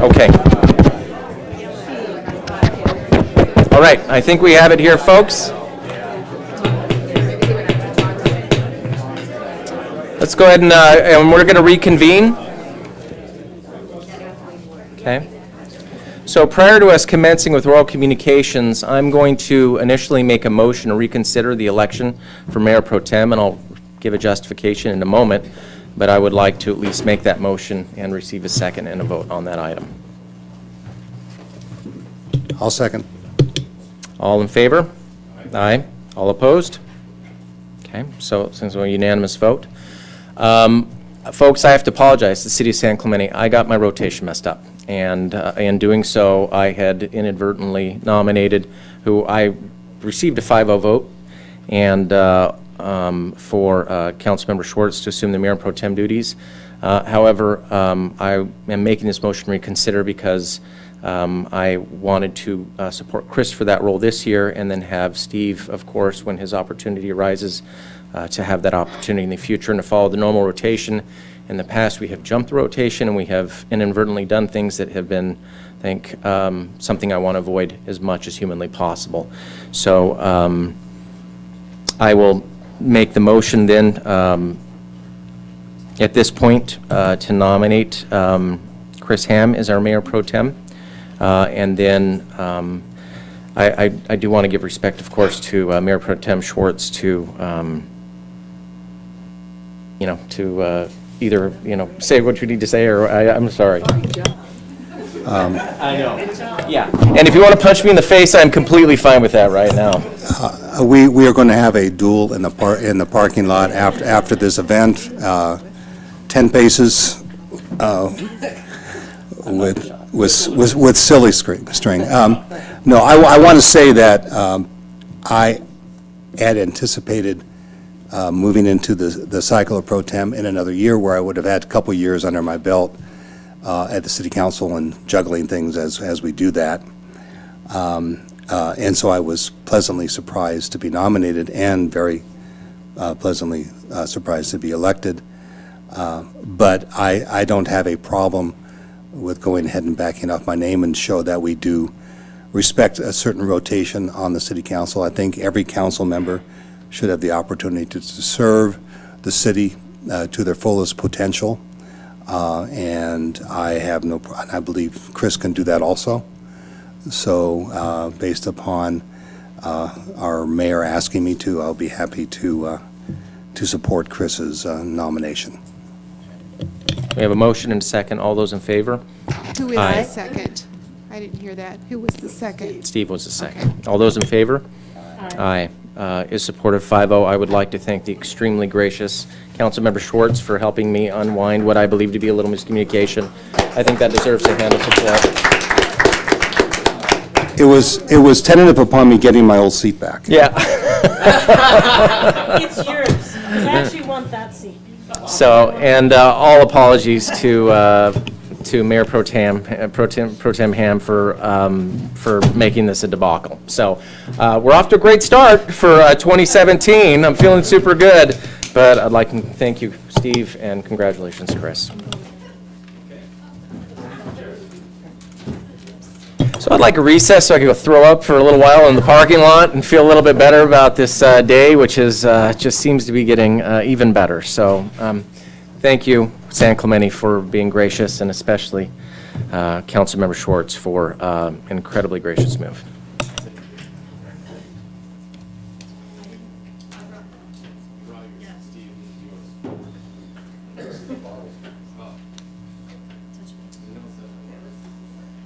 Okay. All right, I think we have it here, folks. Let's go ahead and we're going to reconvene. Okay. So prior to us commencing with oral communications, I'm going to initially make a motion to reconsider the election for Mayor Pro Tem, and I'll give a justification in a moment, but I would like to at least make that motion and receive a second and a vote on that item. I'll second. All in favor? Aye. All opposed? Okay, so since we're a unanimous vote. Folks, I have to apologize to the City of San Clemente. I got my rotation messed up. And in doing so, I had inadvertently nominated who I received a 5-0 vote, and for Councilmember Schwartz to assume the Mayor Pro Tem duties. However, I am making this motion reconsider because I wanted to support Chris for that role this year, and then have Steve, of course, when his opportunity arises, to have that opportunity in the future and to follow the normal rotation. In the past, we have jumped the rotation, and we have inadvertently done things that have been, I think, something I want to avoid as much as humanly possible. So I will make the motion then at this point to nominate Chris Ham as our Mayor Pro Tem. And then I do want to give respect, of course, to Mayor Pro Tem Schwartz to, either, say what you need to say, or I'm sorry. I know. Yeah. And if you want to punch me in the face, I'm completely fine with that right now. We are going to have a duel in the parking lot after this event, 10 paces with silly string. No, I want to say that I had anticipated moving into the cycle of pro tem in another year, where I would have had a couple years under my belt at the city council and juggling things as we do that. And so I was pleasantly surprised to be nominated, and very pleasantly surprised to be elected. But I don't have a problem with going ahead and backing off my name and show that we do respect a certain rotation on the city council. I think every council member should have the opportunity to serve the city to their fullest potential. And I believe Chris can do that also. So based upon our mayor asking me to, I'll be happy to support Chris's nomination. We have a motion and a second. All those in favor? Who is the second? I didn't hear that. Who was the second? Steve was the second. Okay. All those in favor? Aye. Is supported 5-0. I would like to thank the extremely gracious Councilmember Schwartz for helping me unwind what I believe to be a little miscommunication. I think that deserves a hand of support. It was tentative upon me getting my old seat back. Yeah. It's yours, because I actually want that seat. So, and all apologies to Mayor Pro Tem Ham for making this a debacle. So, we're off to a great start for 2017. I'm feeling super good, but I'd like to thank you, Steve, and congratulations, Chris. So I'd like a recess so I can go throw up for a little while in the parking lot and feel a little bit better about this day, which is just seems to be getting even better. So thank you, San Clemente, for being gracious, and especially Councilmember Schwartz for an incredibly gracious move.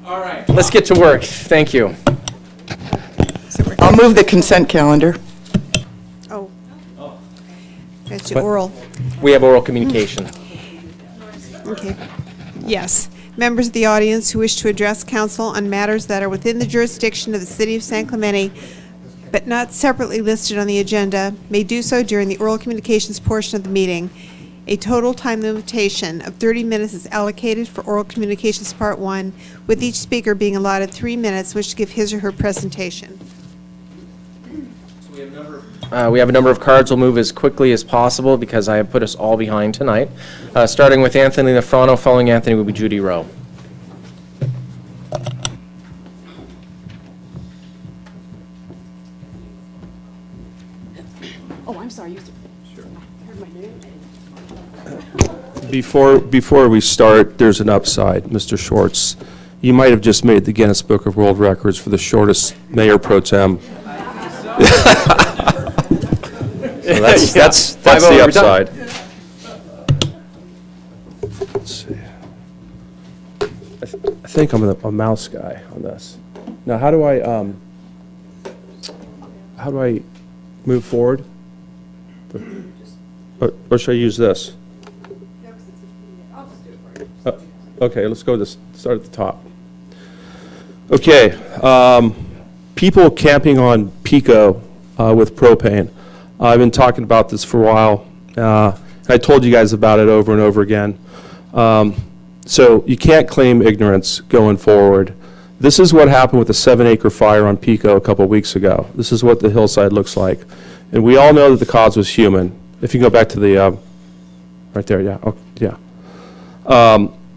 All right, let's get to work. Thank you. I'll move the consent calendar. Oh. That's your oral. We have oral communication. Okay. Yes. Members of the audience who wish to address council on matters that are within the jurisdiction of the City of San Clemente, but not separately listed on the agenda, may do so during the oral communications portion of the meeting. A total time limitation of 30 minutes is allocated for oral communications part 1, with each speaker being allotted 3 minutes, which to give his or her presentation. We have a number of cards. We'll move as quickly as possible because I have put us all behind tonight. Starting with Anthony Lafrano, following Anthony will be Judy Rowe. sorry, you heard my name. Before we start, there's an upside, Mr. Schwartz. You might have just made the Guinness Book of World Records for the shortest mayor pro tem. So that's the upside. Let's see. I think I'm a mouse guy on this. Now, how do I move forward? Or should I use this? Okay, let's go start at the top. Okay, people camping on Pico with propane. I've been talking about this for a while. I told you guys about it over and over again. So you can't claim ignorance going forward. This is what happened with the 7-acre fire on Pico a couple weeks ago. This is what the hillside looks like. And we all know that the cause was human. If you go back to the, right there, yeah, oh, yeah.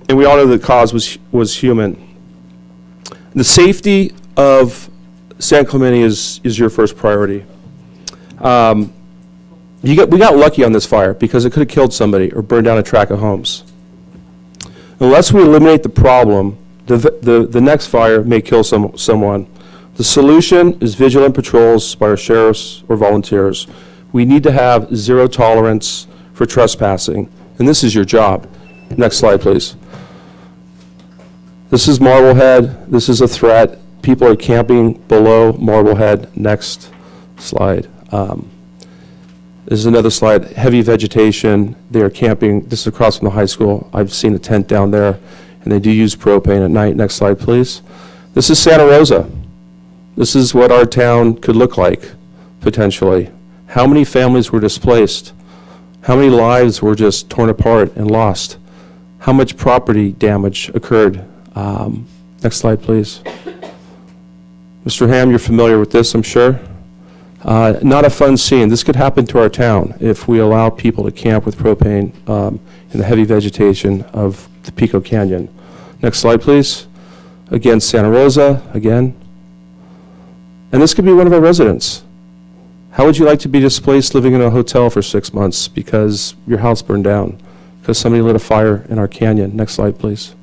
And we all know the cause was human. The safety of San Clemente is your first priority. We got lucky on this fire because it could have killed somebody or burned down a tract of homes. Unless we eliminate the problem, the next fire may kill someone. The solution is vigilant patrols by our sheriffs or volunteers. We need to have zero tolerance for trespassing, and this is your job. Next slide, please. This is Marblehead. This is a threat. People are camping below Marblehead. Next slide. This is another slide. Heavy vegetation. They are camping. This is across from the high school. I've seen a tent down there, and they do use propane at night. Next slide, please. This is Santa Rosa. This is what our town could look like, potentially. How many families were displaced? How many lives were just torn apart and lost? How much property damage occurred? Next slide, please. Mr. Ham, you're familiar with this, I'm sure. Not a fun scene. This could happen to our town if we allow people to camp with propane in the heavy vegetation of the Pico Canyon. Next slide, please. Again, Santa Rosa, again. And this could be one of our residents. How would you like to be displaced living in a hotel for 6 months because your house burned down, because somebody lit a fire in our canyon? Next slide, please.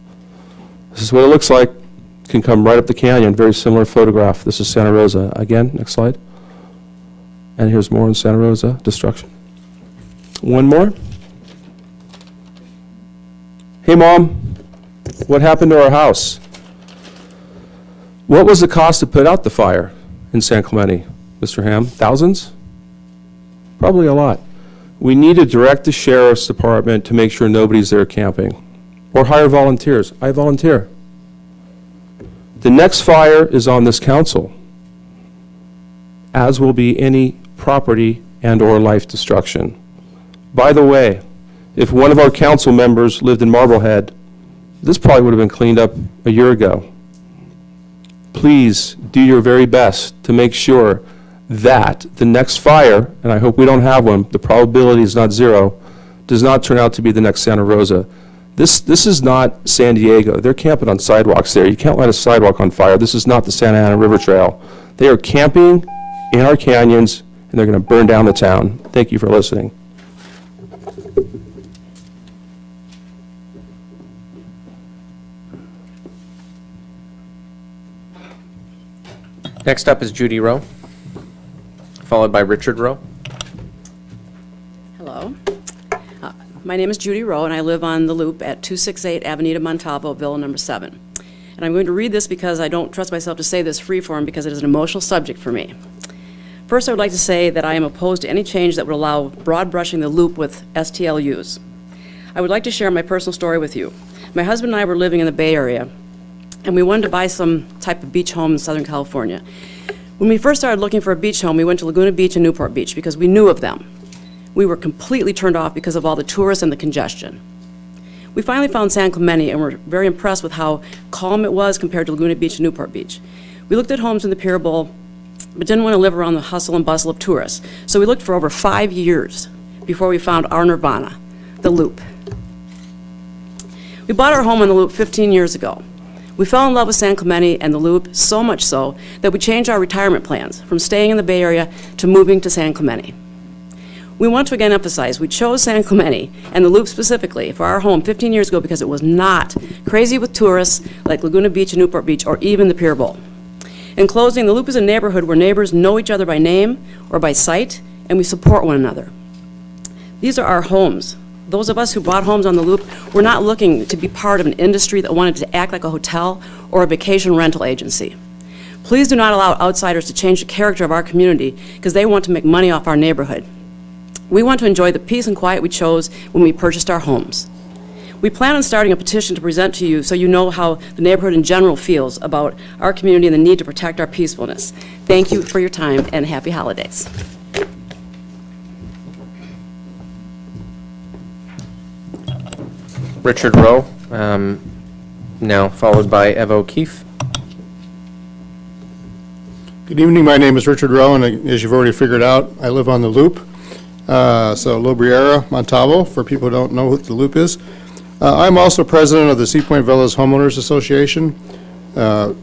This is what it looks like. Can come right up the canyon. Very similar photograph. This is Santa Rosa. Again, next slide. And here's more in Santa Rosa, destruction. One more. Hey, Mom, what happened to our house? What was the cost to put out the fire in San Clemente, Mr. Ham? Thousands? Probably a lot. We need to direct the sheriff's department to make sure nobody's there camping. Or hire volunteers. I volunteer. The next fire is on this council, as will be any property and or life destruction. By the way, if one of our council members lived in Marblehead, this probably would have been cleaned up a year ago. Please do your very best to make sure that the next fire, and I hope we don't have one, the probability is not zero, does not turn out to be the next Santa Rosa. This is not San Diego. They're camping on sidewalks there. You can't light a sidewalk on fire. This is not the Santa Ana River Trail. They are camping in our canyons, and they're going to burn down the town. Thank you for listening. Next up is Judy Rowe, followed by Richard Rowe. Hello. My name is Judy Rowe, and I live on the Loop at 268 Avenida, Montalvo, Villa number 7. And I'm going to read this because I don't trust myself to say this free form because it is an emotional subject for me. First, I would like to say that I am opposed to any change that would allow broad brushing the Loop with STLUs. I would like to share my personal story with you. My husband and I were living in the Bay Area, and we wanted to buy some type of beach home in Southern California. When we first started looking for a beach home, we went to Laguna Beach and Newport Beach because we knew of them. We were completely turned off because of all the tourists and the congestion. We finally found San Clemente and were very impressed with how calm it was compared to Laguna Beach and Newport Beach. We looked at homes in the Pier Bowl, but didn't want to live around the hustle and bustle of tourists. So we looked for over 5 years before we found our nirvana, the Loop. We bought our home on the Loop 15 years ago. We fell in love with San Clemente and the Loop, so much so that we changed our retirement plans from staying in the Bay Area to moving to San Clemente. We want to again emphasize, we chose San Clemente and the Loop specifically for our home 15 years ago because it was not crazy with tourists like Laguna Beach and Newport Beach or even the Pier Bowl. In closing, the Loop is a neighborhood where neighbors know each other by name or by sight, and we support one another. These are our homes. Those of us who bought homes on the Loop were not looking to be part of an industry that wanted to act like a hotel or a vacation rental agency. Please do not allow outsiders to change the character of our community because they want to make money off our neighborhood. We want to enjoy the peace and quiet we chose when we purchased our homes. We plan on starting a petition to present to you so you know how the neighborhood in general feels about our community and the need to protect our peacefulness. Thank you for your time and happy holidays. Richard Rowe, now followed by Ev O'Keefe. Good evening, my name is Richard Rowe, and as you've already figured out, I live on the Loop. So La Briera, Montalvo, for people who don't know what the Loop is. I'm also president of the Sea Point Villas Homeowners Association. It's an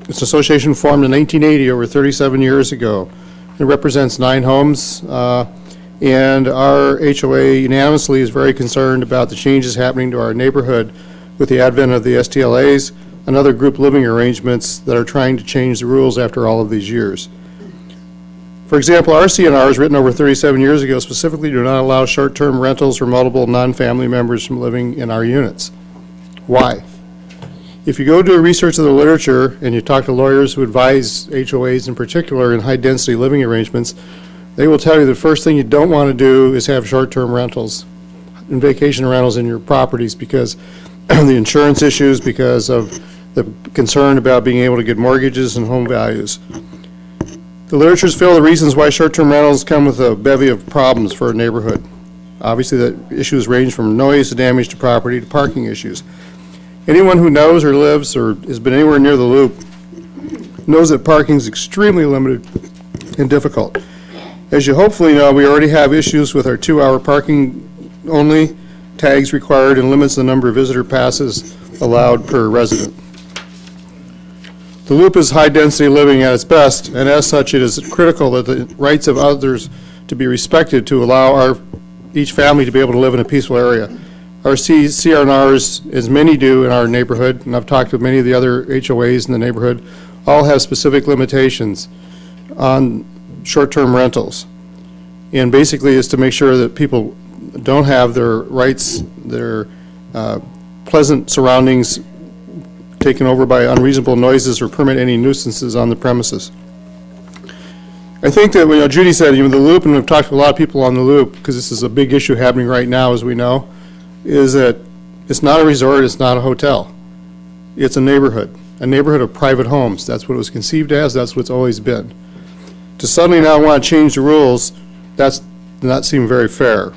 association formed in 1980, over 37 years ago. It represents 9 homes, and our HOA unanimously is very concerned about the changes happening to our neighborhood with the advent of the STLAs and other group living arrangements that are trying to change the rules after all of these years. For example, our CNRs, written over 37 years ago, specifically do not allow short-term rentals or multiple non-family members from living in our units. Why? If you go do a research of the literature and you talk to lawyers who advise HOAs in particular in high-density living arrangements, they will tell you the first thing you don't want to do is have short-term rentals and vacation rentals in your properties because of the insurance issues, because of the concern about being able to get mortgages and home values. The literature's filled the reasons why short-term rentals come with a bevy of problems for a neighborhood. Obviously, the issues range from noise to damage to property to parking issues. Anyone who knows or lives or has been anywhere near the Loop knows that parking is extremely limited and difficult. As you hopefully know, we already have issues with our 2-hour parking only, tags required, and limits the number of visitor passes allowed per resident. The Loop is high-density living at its best, and as such, it is critical that the rights of others to be respected to allow each family to be able to live in a peaceful area. Our CRNRs, as many do in our neighborhood, and I've talked to many of the other HOAs in the neighborhood, all have specific limitations on short-term rentals. And basically is to make sure that people don't have their rights, their pleasant surroundings taken over by unreasonable noises or permit any nuisances on the premises. I think that, Judy said, the Loop, and we've talked to a lot of people on the Loop, because this is a big issue happening right now, as we know, is that it's not a resort, it's not a hotel. It's a neighborhood of private homes. That's what it was conceived as, that's what it's always been. To suddenly now want to change the rules, that's not seem very fair.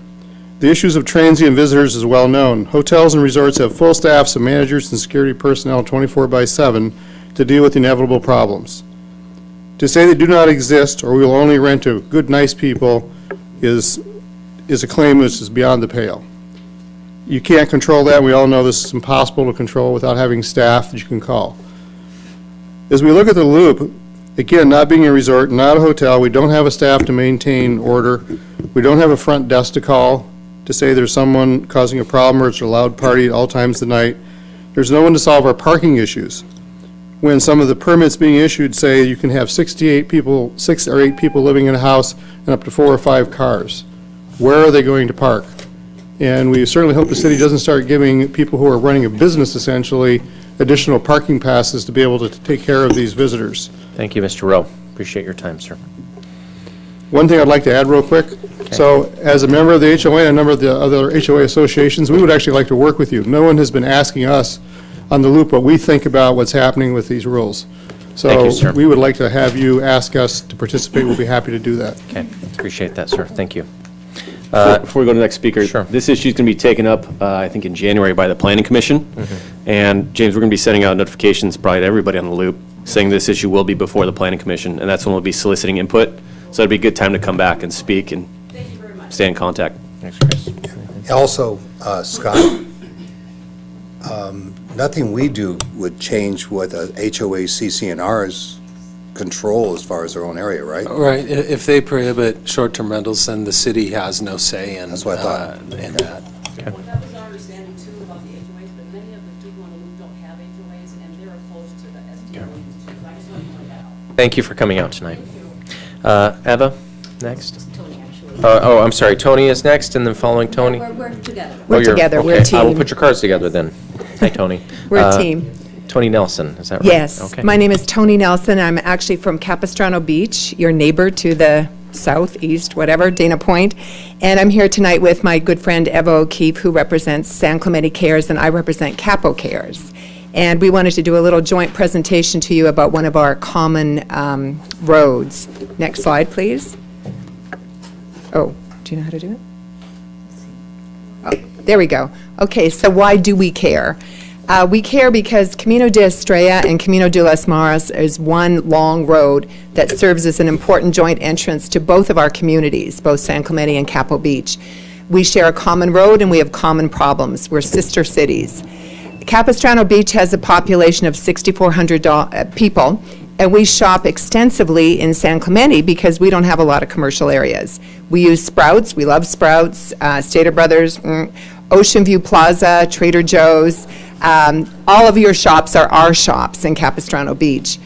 The issues of transient visitors is well known. Hotels and resorts have full staffs of managers and security personnel 24/7 to deal with inevitable problems. To say they do not exist or we will only rent to good, nice people is a claim which is beyond the pale. You can't control that. We all know this is impossible to control without having staff that you can call. As we look at the Loop, again, not being a resort, not a hotel, we don't have a staff to maintain order. We don't have a front desk to call to say there's someone causing a problem or it's a loud party at all times of the night. There's no one to solve our parking issues. When some of the permits being issued say you can have 6 or 8 people living in a house and up to 4 or 5 cars, where are they going to park? And we certainly hope the city doesn't start giving people who are running a business essentially additional parking passes to be able to take care of these visitors. Thank you, Mr. Rowe. Appreciate your time, sir. One thing I'd like to add real quick. Okay. So as a member of the HOA and a member of the other HOA associations, we would actually like to work with you. No one has been asking us on the Loop what we think about what's happening with these rules. So thank you, sir. We would like to have you ask us to participate. We'll be happy to do that. Okay, appreciate that, sir. Thank you. Before we go to the next speaker, sure. This issue is going to be taken up, I think, in January by the Planning Commission. Mm-hmm. And James, we're going to be sending out notifications probably to everybody on the Loop saying this issue will be before the Planning Commission, and that's when we'll be soliciting input. So it'd be a good time to come back and speak and stay in contact. Thanks, Chris. Also, Scott, nothing we do would change what a HOA CCNR's control as far as their own area, right? Right, if they prohibit short-term rentals, then the city has no say in, That's what I thought. In that. That was our understanding too about the HOAs, but many of the people on the loop don't have HOAs and they're opposed to the SDOs too. So I just want to point that out. Thank you for coming out tonight. Eva, next? Oh, I'm sorry, Tony is next, and then following Tony? We're together. Oh, you're- together. We're a okay. I will team. put your cards together then. Hi, Tony. We're a team. Tony Nelson, is that right? Yes. Okay. My name is Tony Nelson. I'm actually from Capistrano Beach, your neighbor to the southeast, whatever, Dana Point. And I'm here tonight with my good friend Eva O'Keefe, who represents San Clemente Cares, and I represent Capo Cares. And we wanted to do a little joint presentation to you about one of our common roads. Next slide, please. Oh, do you know how to do it? Oh, there we go. Okay, so why do we care? We care because Camino de Estrella and Camino de las Maras is one long road that serves as an important joint entrance to both of our communities, both San Clemente and Capo Beach. We share a common road and we have common problems. We're sister cities. Capistrano Beach has a population of 6,400 people, and we shop extensively in San Clemente because we don't have a lot of commercial areas. We use Sprouts, we love Sprouts, Stater Brothers, Ocean View Plaza, Trader Joe's. All of your shops are our shops in Capistrano Beach.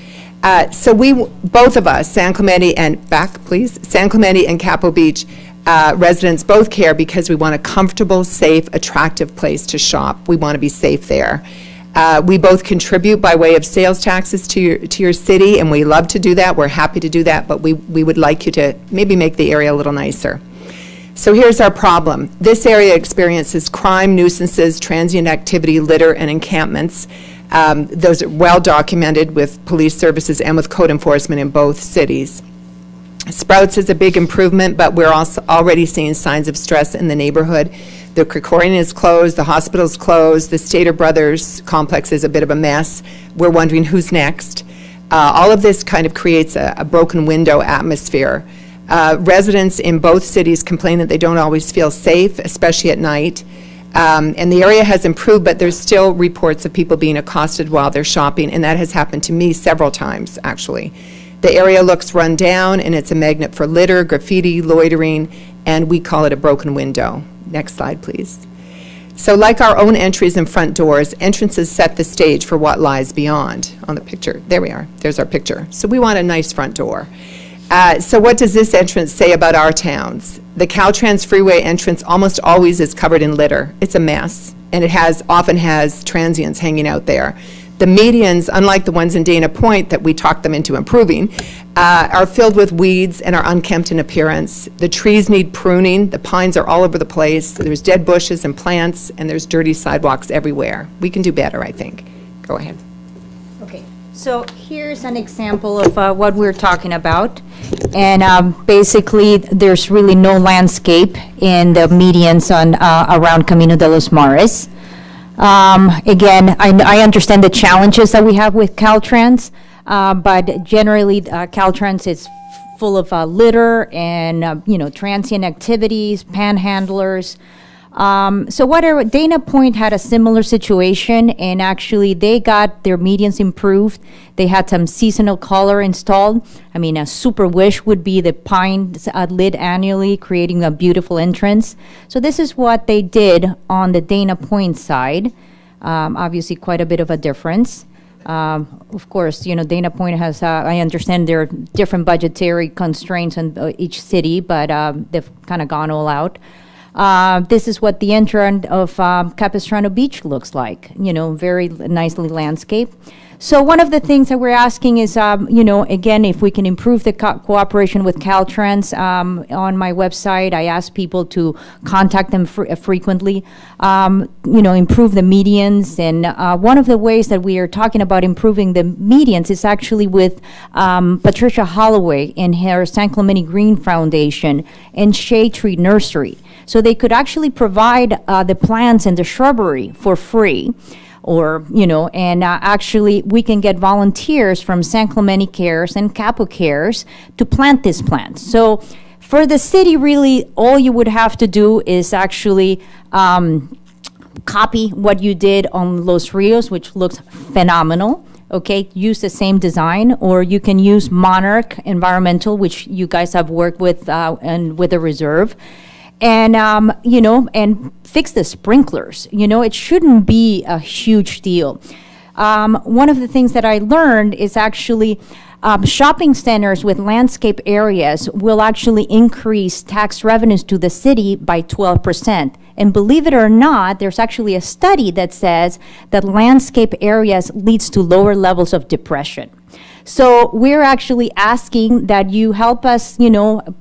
So we, both of us, San Clemente and, back please, San Clemente and Capo Beach residents both care because we want a comfortable, safe, attractive place to shop. We want to be safe there. We both contribute by way of sales taxes to your city, and we love to do that. We're happy to do that, but we would like you to maybe make the area a little nicer. So here's our problem. This area experiences crime, nuisances, transient activity, litter, and encampments. Those are well documented with police services and with code enforcement in both cities. Sprouts is a big improvement, but we're also already seeing signs of stress in the neighborhood. The Krikorian is closed, the hospital's closed, the Stater Brothers complex is a bit of a mess. We're wondering who's next. All of this kind of creates a broken window atmosphere. Residents in both cities complain that they don't always feel safe, especially at night. And the area has improved, but there's still reports of people being accosted while they're shopping, and that has happened to me several times, actually. The area looks run down, and it's a magnet for litter, graffiti, loitering, and we call it a broken window. Next slide, please. So like our own entries and front doors, entrances set the stage for what lies beyond. On the picture, there we are, there's our picture. So we want a nice front door. So what does this entrance say about our towns? The Caltrans freeway entrance almost always is covered in litter. It's a mess, and it often has transients hanging out there. The medians, unlike the ones in Dana Point that we talked them into improving, are filled with weeds and are unkempt in appearance. The trees need pruning. The pines are all over the place. There's dead bushes and plants, and there's dirty sidewalks everywhere. We can do better, I think. Go ahead. Okay, so here's an example of what we're talking about. And basically, there's really no landscape in the medians around Camino de los Mares. Again, I understand the challenges that we have with Caltrans, but generally, Caltrans is full of litter and, transient activities, panhandlers. So Dana Point had a similar situation, and actually they got their medians improved. They had some seasonal color installed. I mean, a super wish would be the pine lit annually, creating a beautiful entrance. So this is what they did on the Dana Point side. Obviously, quite a bit of a difference. Of course, Dana Point has, I understand there are different budgetary constraints in each city, but they've kind of gone all out. This is what the entrance of Capistrano Beach looks like, very nicely landscaped. So one of the things that we're asking is, again, if we can improve the cooperation with Caltrans. On my website, I ask people to contact them frequently, improve the medians. And one of the ways that we are talking about improving the medians is actually with Patricia Holloway and her San Clemente Green Foundation and Shade Tree Nursery. So they could actually provide the plants and the shrubbery for free. And actually we can get volunteers from San Clemente Cares and Capo Cares to plant these plants. So for the city, really, all you would have to do is actually copy what you did on Los Rios, which looks phenomenal. okay? Use the same design, or you can use Monarch Environmental, which you guys have worked with, and with the reserve. And, and fix the sprinklers. It shouldn't be a huge deal. One of the things that I learned is actually shopping centers with landscape areas will actually increase tax revenues to the city by 12%. And believe it or not, there's actually a study that says that landscape areas leads to lower levels of depression. So we're actually asking that you help us,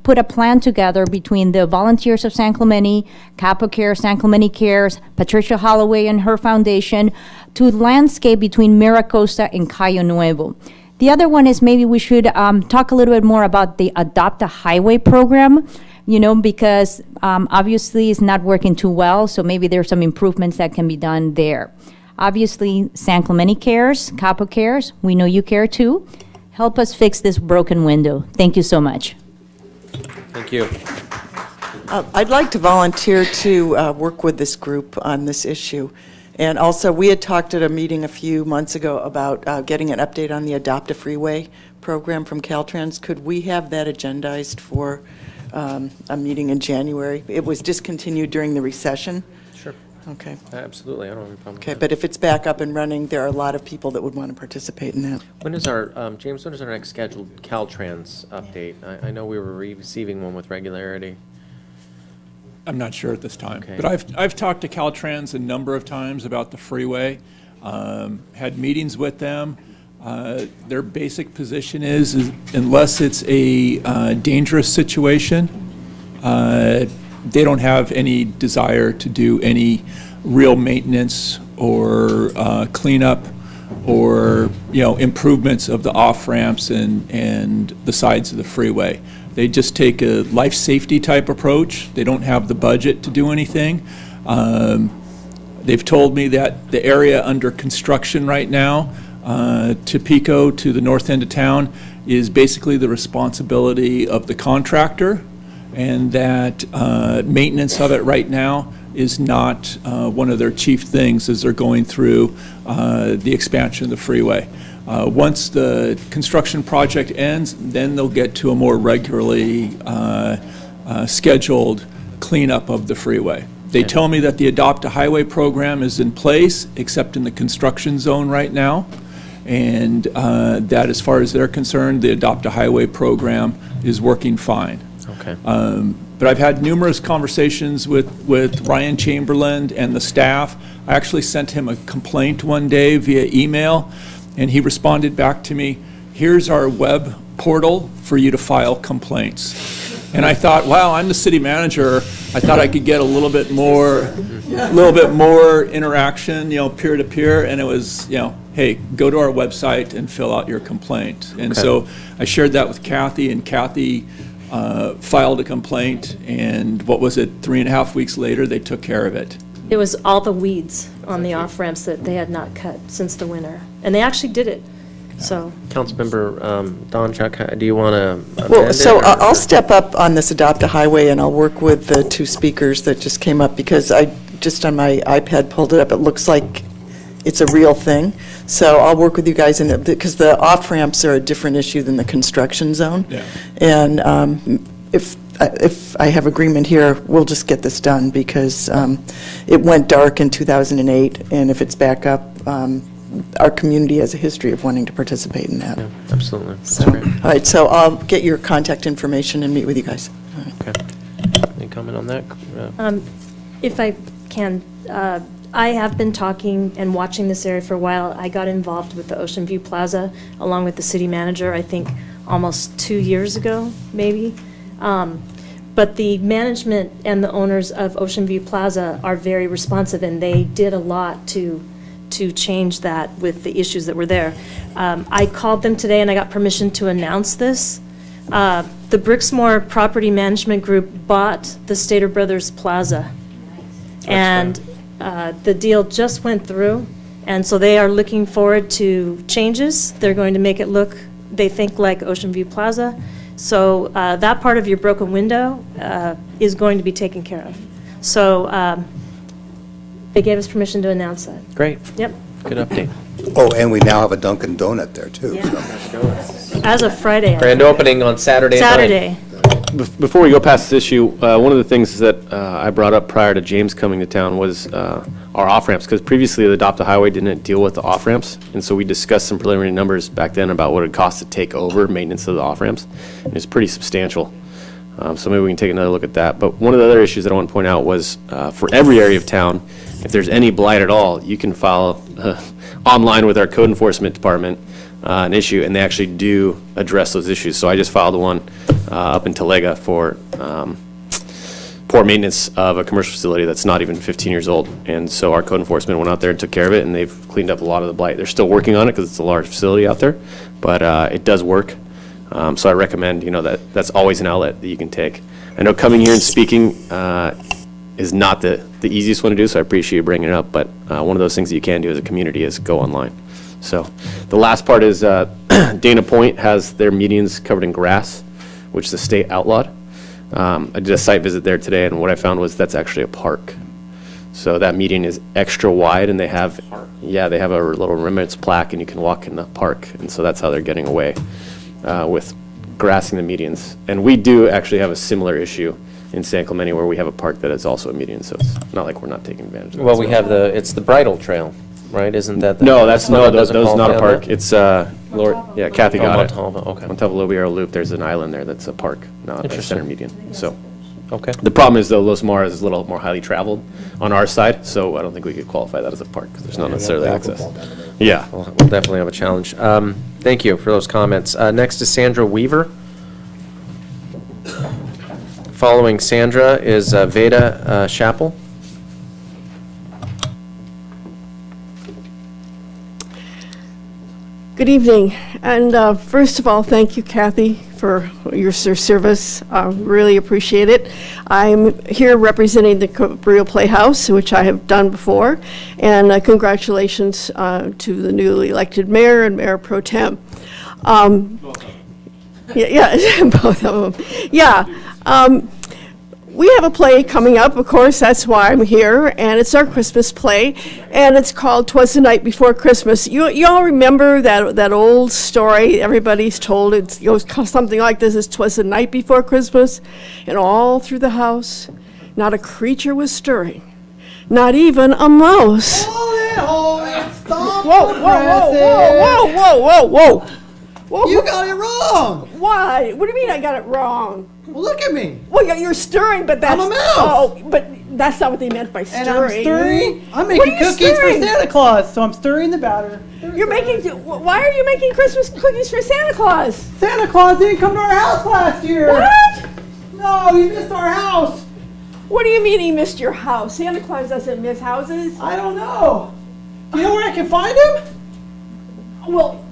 put a plan together between the volunteers of San Clemente, Capo Cares, San Clemente Cares, Patricia Holloway and her foundation, to landscape between Miracosta and Cayo Nuevo. The other one is maybe we should talk a little bit more about the Adopt a Highway program, because obviously it's not working too well, so maybe there's some improvements that can be done there. Obviously, San Clemente cares, Capo cares, we know you care too. Help us fix this broken window. Thank you so much. Thank you. I'd like to volunteer to work with this group on this issue. And also, we had talked at a meeting a few months ago about getting an update on the Adopt a Freeway program from Caltrans. Could we have that agendized for a meeting in January? It was discontinued during the recession. Sure. Okay. Absolutely, I don't have a problem with Okay, that. but if it's back up and running, there are a lot of people that would want to participate in that. When is our, James, when is our next scheduled Caltrans update? I know we were receiving one with regularity. I'm not sure at this time, Okay. but I've talked to Caltrans a number of times about the freeway, had meetings with them. Their basic position is unless it's a dangerous situation, they don't have any desire to do any real maintenance or cleanup or improvements of the off ramps and the sides of the freeway. They just take a life safety type approach. They don't have the budget to do anything. They've told me that the area under construction right now, Topeka to the north end of town, is basically the responsibility of the contractor, and that maintenance of it right now is not one of their chief things as they're going through the expansion of the freeway. Once the construction project ends, then they'll get to a more regularly scheduled cleanup of the freeway. They tell me that the Adopt a Highway program is in place, except in the construction zone right now, and that as far as they're concerned, the Adopt a Highway program is working fine. Okay. But I've had numerous conversations with Ryan Chamberlain and the staff. I actually sent him a complaint one day via email, and he responded back to me, "Here's our web portal for you to file complaints." And I thought, wow, I'm the city manager. I thought I could get a little bit more interaction, peer to peer. And it was, hey, go to our website and fill out your complaint. And Okay. so I shared that with Kathy, and Kathy filed a complaint. And what was it? 3.5 weeks later, they took care of it. It was all the weeds on the off-ramps that they had not cut since the winter. And they actually did it, so. Councilmember Don Chuck, do you want to amend Well, it, so or- I'll step up on this Adopt a Highway, and I'll work with the two speakers that just came up, because I just on my iPad pulled it up. It looks like it's a real thing. So I'll work with you guys, because the off-ramps are a different issue than the construction zone. Yeah. And if I have agreement here, we'll just get this done, because it went dark in 2008, and if it's back up, our community has a history of wanting to participate in that. Yeah, absolutely. That's So, great. all right, so I'll get your contact information and meet with you guys. All right. Okay. Any comment on that? If I can, I have been talking and watching this area for a while. I got involved with the Ocean View Plaza along with the city manager, I think almost 2 years ago, maybe. But the management and the owners of Ocean View Plaza are very responsive, and they did a lot to change that with the issues that were there. I called them today and I got permission to announce this. The Brixmore Property Management Group bought the Stater Brothers Plaza. And the deal just went through, and so they are looking forward to changes. They're going to make it look, they think, like Ocean View Plaza. So that part of your broken window is going to be taken care of. So they gave us permission to announce that. Great. Yep. Good update. Oh, and we now have a Dunkin' Donut there, too. As of Friday. Grand opening on Saturday night. Saturday. Before we go past this issue, one of the things that I brought up prior to James coming to town was our off-ramps, because previously the Adopt a Highway didn't deal with the off-ramps, and so we discussed some preliminary numbers back then about what it cost to take over maintenance of the off-ramps, and it's pretty substantial. So maybe we can take another look at that. But one of the other issues that I want to point out was for every area of town, if there's any blight at all, you can file online with our code enforcement department an issue, and they actually do address those issues. So I just filed one up in Talega for poor maintenance of a commercial facility that's not even 15 years old. And so our code enforcement went out there and took care of it, and they've cleaned up a lot of the blight. They're still working on it because it's a large facility out there, but it does work. So I recommend, that's always an outlet that you can take. I know coming here and speaking is not the easiest one to do, so I appreciate you bringing it up, but one of those things that you can do as a community is go online. So the last part is Dana Point has their medians covered in grass, which the state outlawed. I did a site visit there today, and what I found was that's actually a park. So that median is extra wide, and they have a little remembrance plaque, and you can walk in the park, and so that's how they're getting away with grassing the medians. And we do actually have a similar issue in San Clemente where we have a park that is also a median, so it's not like we're not taking advantage of it. Well, we have it's the bridle trail, right? Isn't that? No, those not a park. It's Kathy got it. Montalvo, okay. Montalvo Lobiero Loop, there's an island there that's a park, not a center median. So, okay. The problem is though, Los Maras is a little more highly traveled on our side, so I don't think we could qualify that as a park because there's not necessarily access. Yeah. We'll definitely have a challenge. Thank you for those comments. Next is Sandra Weaver. Following Sandra is Veda Chappell. Good evening, and first of all, thank you, Kathy, for your service. Really appreciate it. I'm here representing the Cabrillo Playhouse, which I have done before, and congratulations to the newly elected mayor and mayor pro tem. Both of them. Yeah. We have a play coming up, of course, that's why I'm here, and it's our Christmas play, and it's called 'Twas the Night Before Christmas. You all remember that old story everybody's told? It goes something like this: is 'twas the night before Christmas, and all through the house, not a creature was stirring, not even a mouse. Hold it, stop. Whoa. You got it wrong. Why? What do you mean I got it wrong? Well, look at me. Well, you're stirring, but that's... I'm a mouse. Oh, but that's not what they meant by stirring. And I'm stirring. I'm What making are you cookies stirring? for Santa Claus, so I'm stirring the batter. You're making... Why are you making Christmas cookies for Santa Claus? Santa Claus didn't come to our house last year. What? No, he missed our house. What do you mean he missed your house? Santa Claus doesn't miss houses. I don't know. Do you know where I can find him? Well,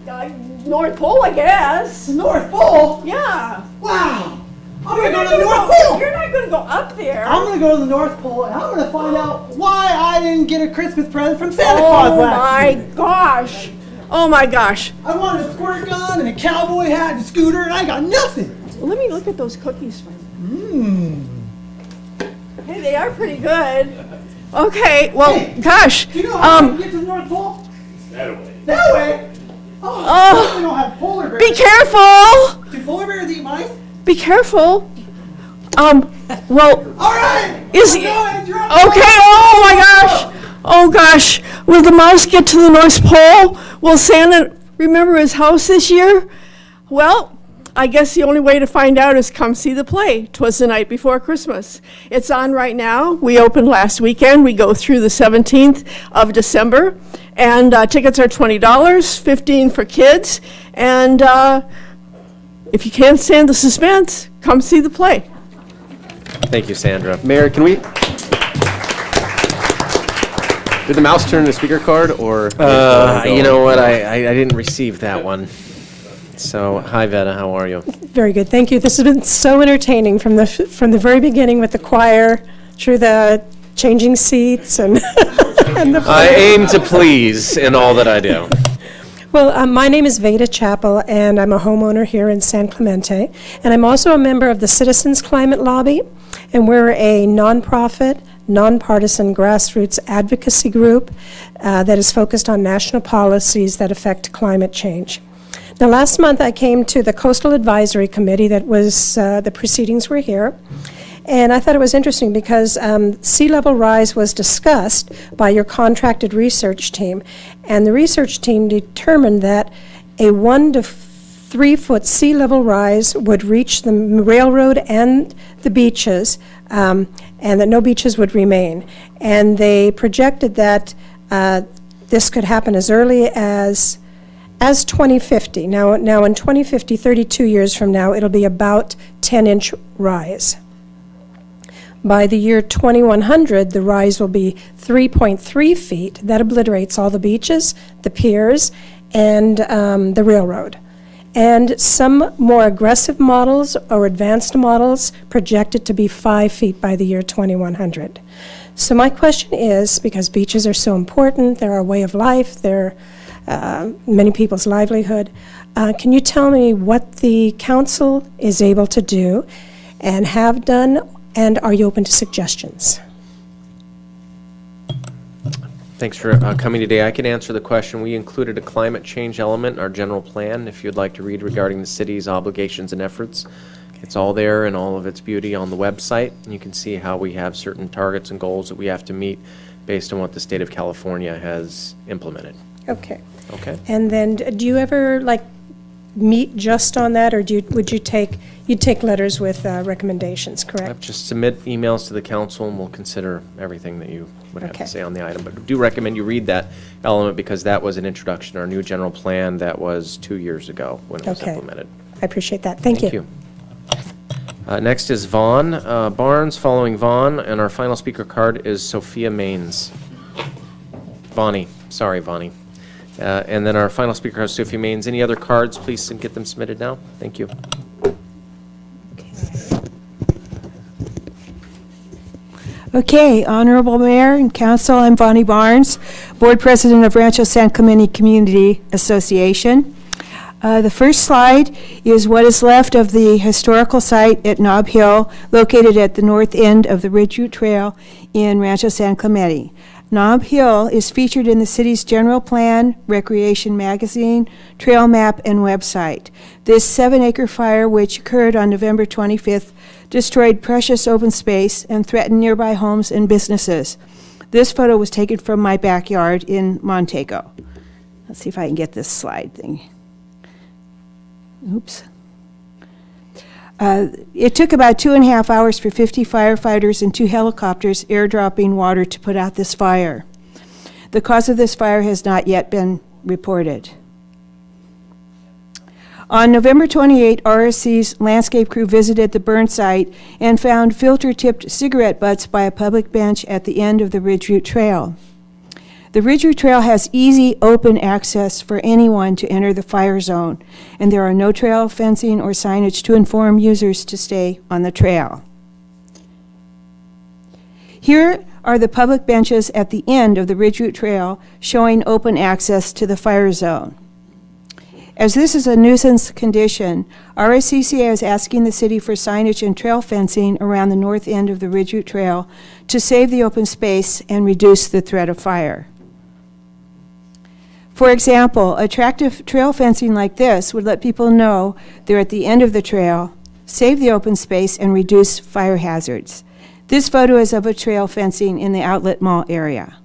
North Pole, I guess. The North Pole? Yeah. Wow. I'm You're going to not go to the gonna North Pole. You're not going to go up there. I'm going to go to the North Pole, and I'm going to find out why I didn't get a Christmas present from Santa Claus last year. Gosh. Oh, my gosh. I wanted a squirt gun and a cowboy hat and a scooter, and I got nothing. Well, let me look at those cookies for you. Hey, they are pretty good. Okay, well, Hey, gosh. Do you know how I get to the North Pole? That way. That way? Oh, we don't have polar bears. Be careful. Do polar bears eat mice? Be careful. Well. All right. Is I'm it? going. You're on Okay. the Oh my gosh. Oh gosh. Will the mouse get to the North Pole? Will Santa remember his house this year? Well, I guess the only way to find out is come see the play. 'Twas the Night Before Christmas. It's on right now. We opened last weekend. We go through the 17th of December. And tickets are $20, $15 for kids. And if you can't stand the suspense, come see the play. Thank you, Sandra. Mayor, can we? Did the mouse turn the speaker card, or? You know what? I didn't receive that one. So, hi, Veda. How are you? Very good, thank you. This has been so entertaining from the very beginning with the choir through the changing seats and and the. I aim to please in all that I do. Well, my name is Veda Chappell, and I'm a homeowner here in San Clemente, and I'm also a member of the Citizens Climate Lobby, and we're a nonprofit, nonpartisan grassroots advocacy group that is focused on national policies that affect climate change. Now, last month I came to the Coastal Advisory Committee that was, the proceedings were here, and I thought it was interesting because sea level rise was discussed by your contracted research team, and the research team determined that a 1 to 3 foot sea level rise would reach the railroad and the beaches, and that no beaches would remain. And they projected that this could happen as early as 2050. Now in 2050, 32 years from now, it'll be about 10-inch rise. By the year 2100, the rise will be 3.3 feet. That obliterates all the beaches, the piers, and the railroad. And some more aggressive models or advanced models project it to be 5 feet by the year 2100. So my question is, because beaches are so important, they're our way of life, they're many people's livelihood, can you tell me what the council is able to do and have done, and are you open to suggestions? Thanks for coming today. I can answer the question. We included a climate change element in our general plan, if you'd like to read regarding the city's obligations and efforts. It's all there in all of its beauty on the website. And you can see how we have certain targets and goals that we have to meet based on what the state of California has implemented. Okay. Okay. And then do you ever meet just on that, or you'd take letters with recommendations, correct? Just submit emails to the council and we'll consider everything that you would have Okay. to say on the item. But I do recommend you read that element because that was an introduction to our new general plan that was 2 years ago when it was Okay. implemented. I appreciate that. Thank you. Next is Vaughn Barnes, following Vaughn, and our final speaker card is Sophia Maines. Vonnie, sorry, Vonnie. And then our final speaker is Sophia Maines. Any other cards, please get them submitted now. Thank you. Okay, Honorable Mayor and Council, I'm Vonnie Barnes, Board President of Rancho San Clemente Community Association. The first slide is what is left of the historical site at Nob Hill, located at the north end of the Ridge Route Trail in Rancho San Clemente. Nob Hill is featured in the city's general plan, recreation magazine, trail map, and website. This 7-acre fire, which occurred on November 25th, destroyed precious open space and threatened nearby homes and businesses. This photo was taken from my backyard in Montego. Let's see if I can get this slide thing. Oops. It took about 2.5 hours for 50 firefighters and 2 helicopters airdropping water to put out this fire. The cause of this fire has not yet been reported. On November 28, RSC's landscape crew visited the burn site and found filter-tipped cigarette butts by a public bench at the end of the Ridge Route Trail. The Ridge Route Trail has easy, open access for anyone to enter the fire zone, and there are no trail fencing or signage to inform users to stay on the trail. Here are the public benches at the end of the Ridge Route Trail showing open access to the fire zone. As this is a nuisance condition, RSCCA is asking the city for signage and trail fencing around the north end of the Ridge Route Trail to save the open space and reduce the threat of fire. For example, attractive trail fencing like this would let people know they're at the end of the trail, save the open space, and reduce fire hazards. This photo is of a trail fencing in the Outlet Mall area.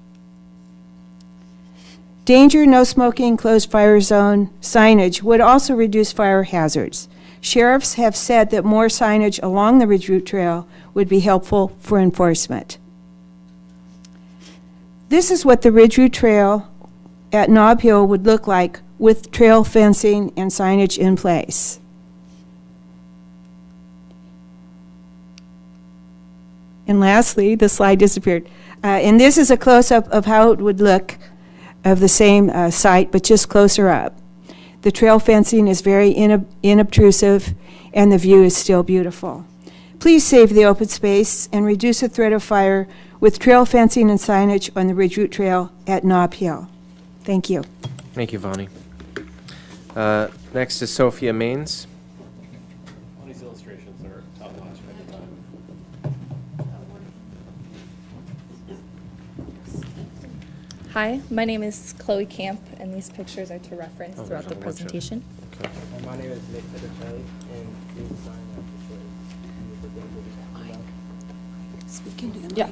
Danger, no smoking, closed fire zone signage would also reduce fire hazards. Sheriffs have said that more signage along the Ridge Route Trail would be helpful for enforcement. This is what the Ridge Route Trail at Nob Hill would look like with trail fencing and signage in place. And lastly, the slide disappeared. And this is a close-up of how it would look of the same site, but just closer up. The trail fencing is very inobtrusive, and the view is still beautiful. Please save the open space and reduce the threat of fire with trail fencing and signage on the Ridge Route Trail at Nob Hill. Thank you. Thank you, Vonnie. Next is Sophia Maines. These illustrations are top notch every time. Hi, my name is Chloe Camp, and these pictures are to reference throughout the presentation. My name is Nick Fettuccine, and these signs Yeah.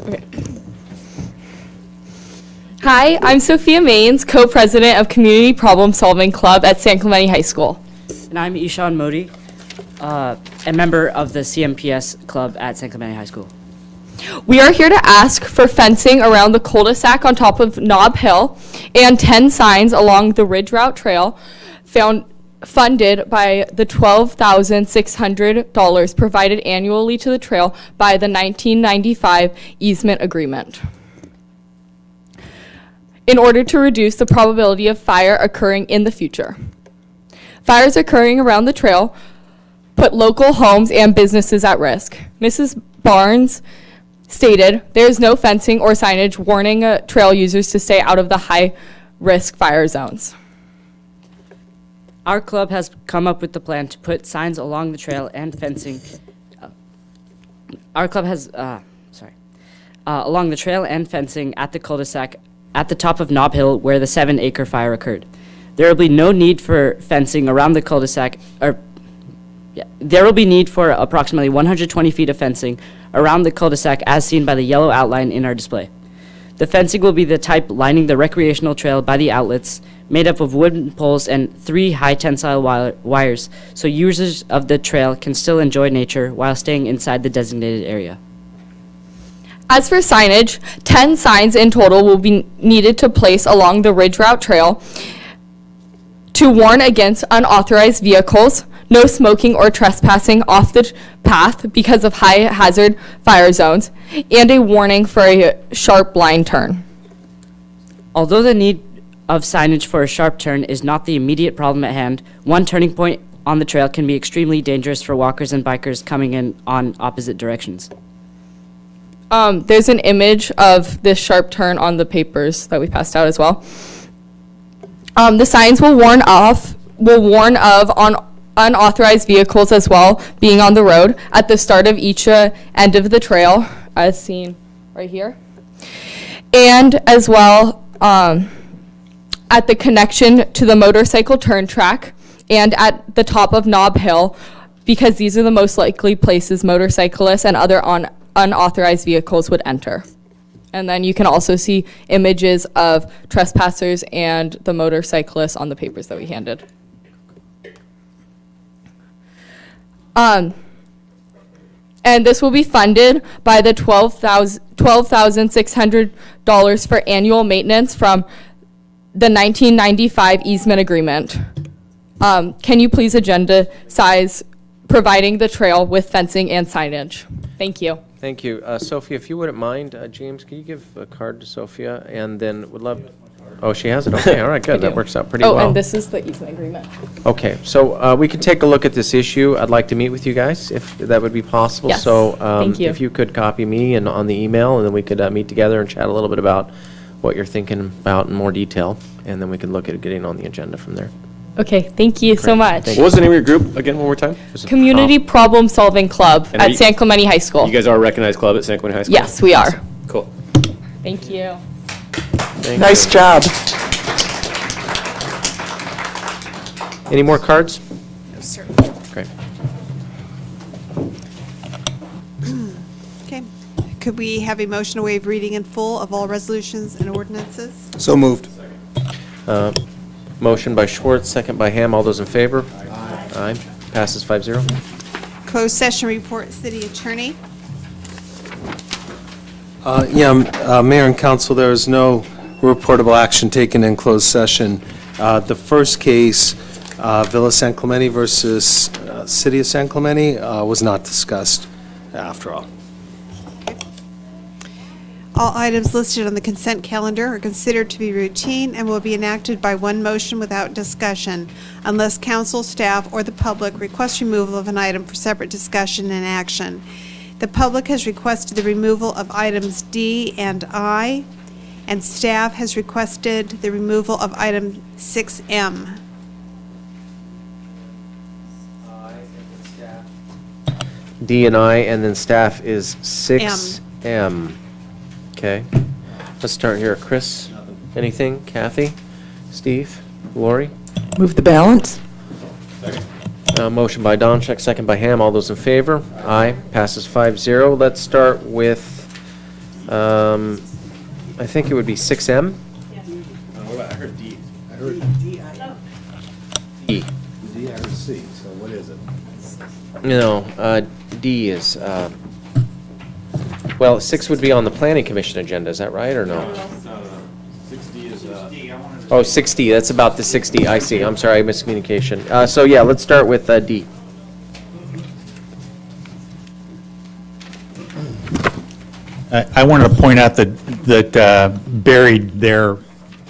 Okay. Hi, I'm Sophia Maines, co-president of Community Problem Solving Club at San Clemente High School. And I'm Ishan Modi, a member of the CMPS club at San Clemente High School. We are here to ask for fencing around the cul-de-sac on top of Nob Hill and 10 signs along the Ridge Route Trail funded by the $12,600 provided annually to the trail by the 1995 easement agreement. In order to reduce the probability of fire occurring in the future. Fires occurring around the trail put local homes and businesses at risk. Mrs. Barnes stated, there is no fencing or signage warning trail users to stay out of the high-risk fire zones. Our club has come up with the plan to put signs along the trail and fencing. Our club has, along the trail and fencing at the cul-de-sac at the top of Nob Hill where the 7-acre fire occurred. There will be no need for fencing around the cul-de-sac, there will be need for approximately 120 feet of fencing around the cul-de-sac as seen by the yellow outline in our display. The fencing will be the type lining the recreational trail by the outlets, made up of wooden poles and 3 high tensile wires, so users of the trail can still enjoy nature while staying inside the designated area. As for signage, 10 signs in total will be needed to place along the Ridge Route Trail to warn against unauthorized vehicles, no smoking or trespassing off the path because of high hazard fire zones, and a warning for a sharp line turn. Although the need of signage for a sharp turn is not the immediate problem at hand, one turning point on the trail can be extremely dangerous for walkers and bikers coming in on opposite directions. There's an image of this sharp turn on the papers that we passed out as well. The signs will warn of unauthorized vehicles as well being on the road at the start of each end of the trail, as seen right here, and as well at the connection to the motorcycle turn track and at the top of Nob Hill, because these are the most likely places motorcyclists and other unauthorized vehicles would enter. And then you can also see images of trespassers and the motorcyclists on the papers that we handed. And this will be funded by the $12,600 for annual maintenance from the 1995 easement agreement. Can you please agenda size providing the trail with fencing and signage? Thank you. Thank you. Sophia, if you wouldn't mind, James, can you give a card to Sophia? And then would love, oh, she has it. Okay, all right, good. That works out pretty well. Oh, and this is the easement agreement. Okay, so we can take a look at this issue. I'd like to meet with you guys, if that would be possible. Yes, so, thank you. If you could copy me and on the email, and then we could meet together and chat a little bit about what you're thinking about in more detail, and then we can look at getting on the agenda from there. Okay, thank you so much. What was the name of your group again, one more time? Community Problem Solving Club at San Clemente High School. You guys are a recognized club at San Clemente High School? Yes, we are. Awesome. Cool. Thank you. Nice job. Any more cards? Yes, sir. Great. Okay. Could we have a motion to waive reading in full of all resolutions and ordinances? So moved. Motion by Schwartz, second by Ham. All those in favor? Aye. Passes 5-0. Closed session report, city attorney. Mayor and council, there is no reportable action taken in closed session. The first case, Villa San Clemente versus City of San Clemente, was not discussed after all. All items listed on the consent calendar are considered to be routine and will be enacted by one motion without discussion, unless council, staff, or the public request removal of an item for separate discussion and action. The public has requested the removal of items D and I, and staff has requested the removal of item 6M. D and I, and then staff is 6M. Okay. Let's start here. Chris, anything? Kathy? Steve? Lori? Move the balance. Motion by Doncheck, second by Ham. All those in favor? Aye. Passes 5-0. Let's start with, I think it would be 6M? I heard D. I heard E. D, I heard C, so what is it? No, D is, well, 6 would be on the planning commission agenda, is that right, or no? No. 6D is, Oh, 6D, that's about the 6D, I see, I'm sorry, miscommunication. So yeah, let's start with D. I wanted to point out that buried there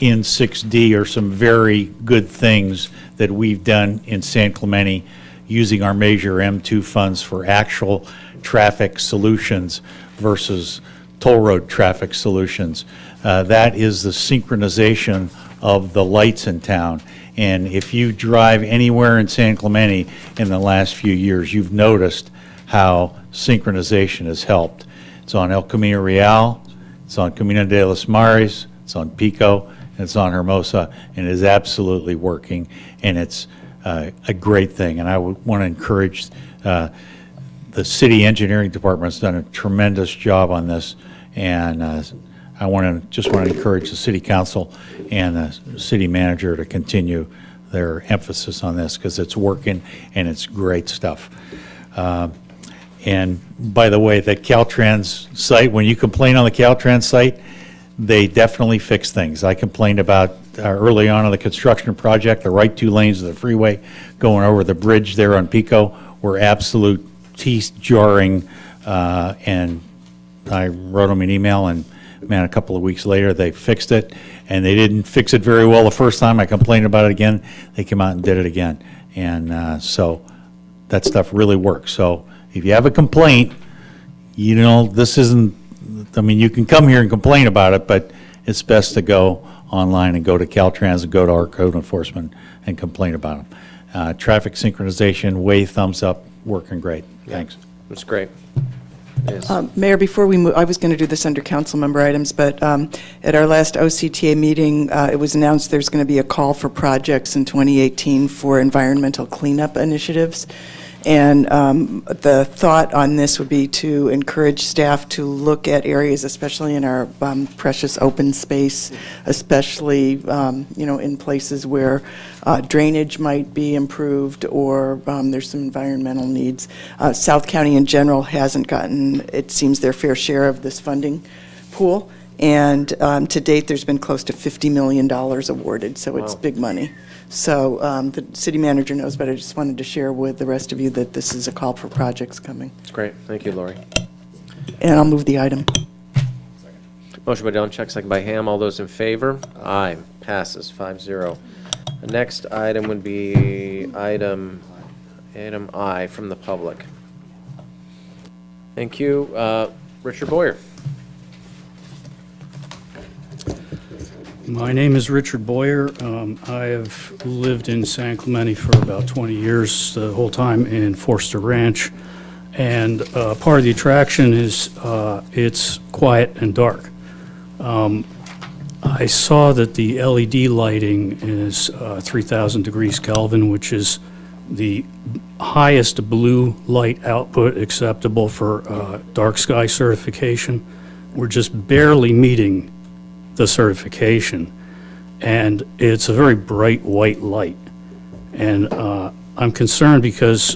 in 6D are some very good things that we've done in San Clemente using our Measure M2 funds for actual traffic solutions versus toll road traffic solutions. That is the synchronization of the lights in town. And if you drive anywhere in San Clemente in the last few years, you've noticed how synchronization has helped. It's on El Camino Real, it's on Camino de los Mares, it's on Pico, and it's on Hermosa, and it is absolutely working, and it's a great thing. And I would want to encourage the city engineering department has done a tremendous job on this, and I just want to encourage the city council and the city manager to continue their emphasis on this because it's working and it's great stuff. And by the way, the Caltrans site, when you complain on the Caltrans site, they definitely fix things. I complained about early on in the construction project, the right 2 lanes of the freeway going over the bridge there on Pico were absolute teeth jarring, and I wrote them an email, and man, a couple of weeks later they fixed it, and they didn't fix it very well the first time. I complained about it again. They came out and did it again, and so that stuff really works. So if you have a complaint, you know, this isn't, I mean, you can come here and complain about it, but it's best to go online and go to Caltrans and go to our code enforcement and complain about them. Traffic synchronization, wave thumbs up, working great. Thanks. That's great. Yes. Mayor, before we move, I was going to do this under council member items, but at our last OCTA meeting, it was announced there's going to be a call for projects in 2018 for environmental cleanup initiatives. And the thought on this would be to encourage staff to look at areas, especially in our precious open space, especially in places where drainage might be improved or there's some environmental needs. South County in general hasn't gotten, it seems, their fair share of this funding pool. And to date, there's been close to $50 million awarded, so it's big money. So the city manager knows, but I just wanted to share with the rest of you that this is a call for projects coming. That's great. Thank you, Lori. And I'll move the item. Motion by Doncheck, second by Ham. All those in favor? Aye. Passes 5-0. The next item would be item I from the public. Thank you. Richard Boyer. My name is Richard Boyer. I have lived in San Clemente for about 20 years, the whole time in Forster Ranch. And part of the attraction is it's quiet and dark. I saw that the LED lighting is 3,000 degrees Kelvin, which is the highest blue light output acceptable for dark sky certification. We're just barely meeting the certification, and it's a very bright white light. And I'm concerned because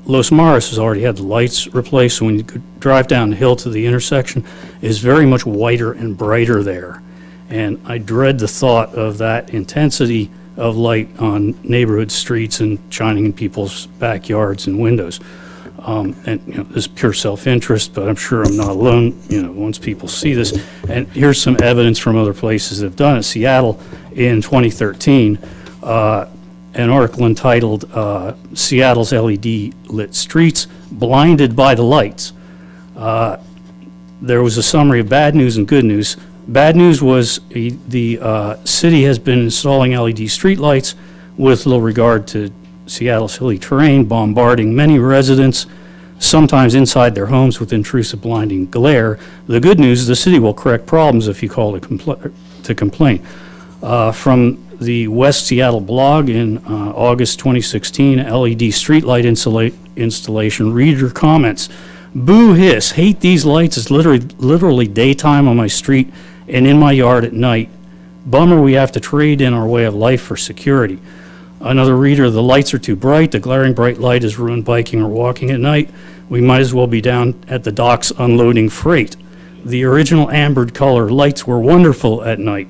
Los Mares has already had the lights replaced, so when you drive down the hill to the intersection, it's very much whiter and brighter there. And I dread the thought of that intensity of light on neighborhood streets and shining in people's backyards and windows. And this is pure self-interest, but I'm sure I'm not alone, once people see this. And here's some evidence from other places that have done it. Seattle in 2013, an article entitled Seattle's LED Lit Streets Blinded by the Lights. There was a summary of bad news and good news. Bad news was the city has been installing LED streetlights with little regard to Seattle's hilly terrain, bombarding many residents sometimes inside their homes with intrusive blinding glare. The good news is the city will correct problems if you call to complain. From the West Seattle blog in August 2016, LED streetlight installation, read your comments. Boo hiss, hate these lights. It's literally daytime on my street and in my yard at night. Bummer we have to trade in our way of life for security. Another reader, the lights are too bright. The glaring bright light has ruined biking or walking at night. We might as well be down at the docks unloading freight. The original ambered color lights were wonderful at night.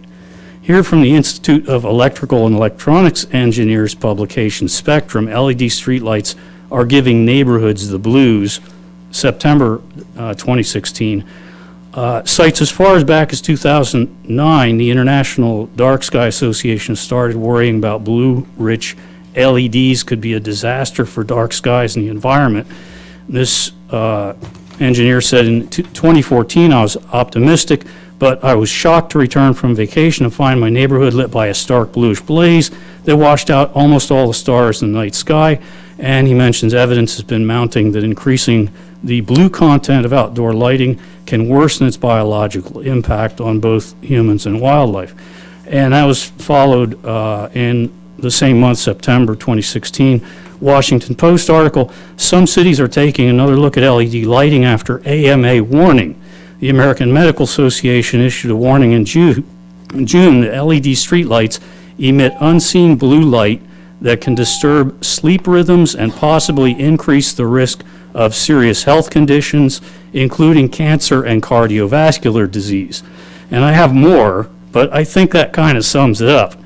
Here from the Institute of Electrical and Electronics Engineers publication, Spectrum, LED streetlights are giving neighborhoods the blues, September 2016. Sites as far as back as 2009, the International Dark Sky Association started worrying about blue-rich LEDs could be a disaster for dark skies and the environment. This engineer said in 2014, I was optimistic, but I was shocked to return from vacation and find my neighborhood lit by a stark bluish blaze that washed out almost all the stars in the night sky. And he mentions evidence has been mounting that increasing the blue content of outdoor lighting can worsen its biological impact on both humans and wildlife. And that was followed in the same month, September 2016, Washington Post article, some cities are taking another look at LED lighting after AMA warning. The American Medical Association issued a warning in June that LED streetlights emit unseen blue light that can disturb sleep rhythms and possibly increase the risk of serious health conditions, including cancer and cardiovascular disease. And I have more, but I think that kind of sums it up.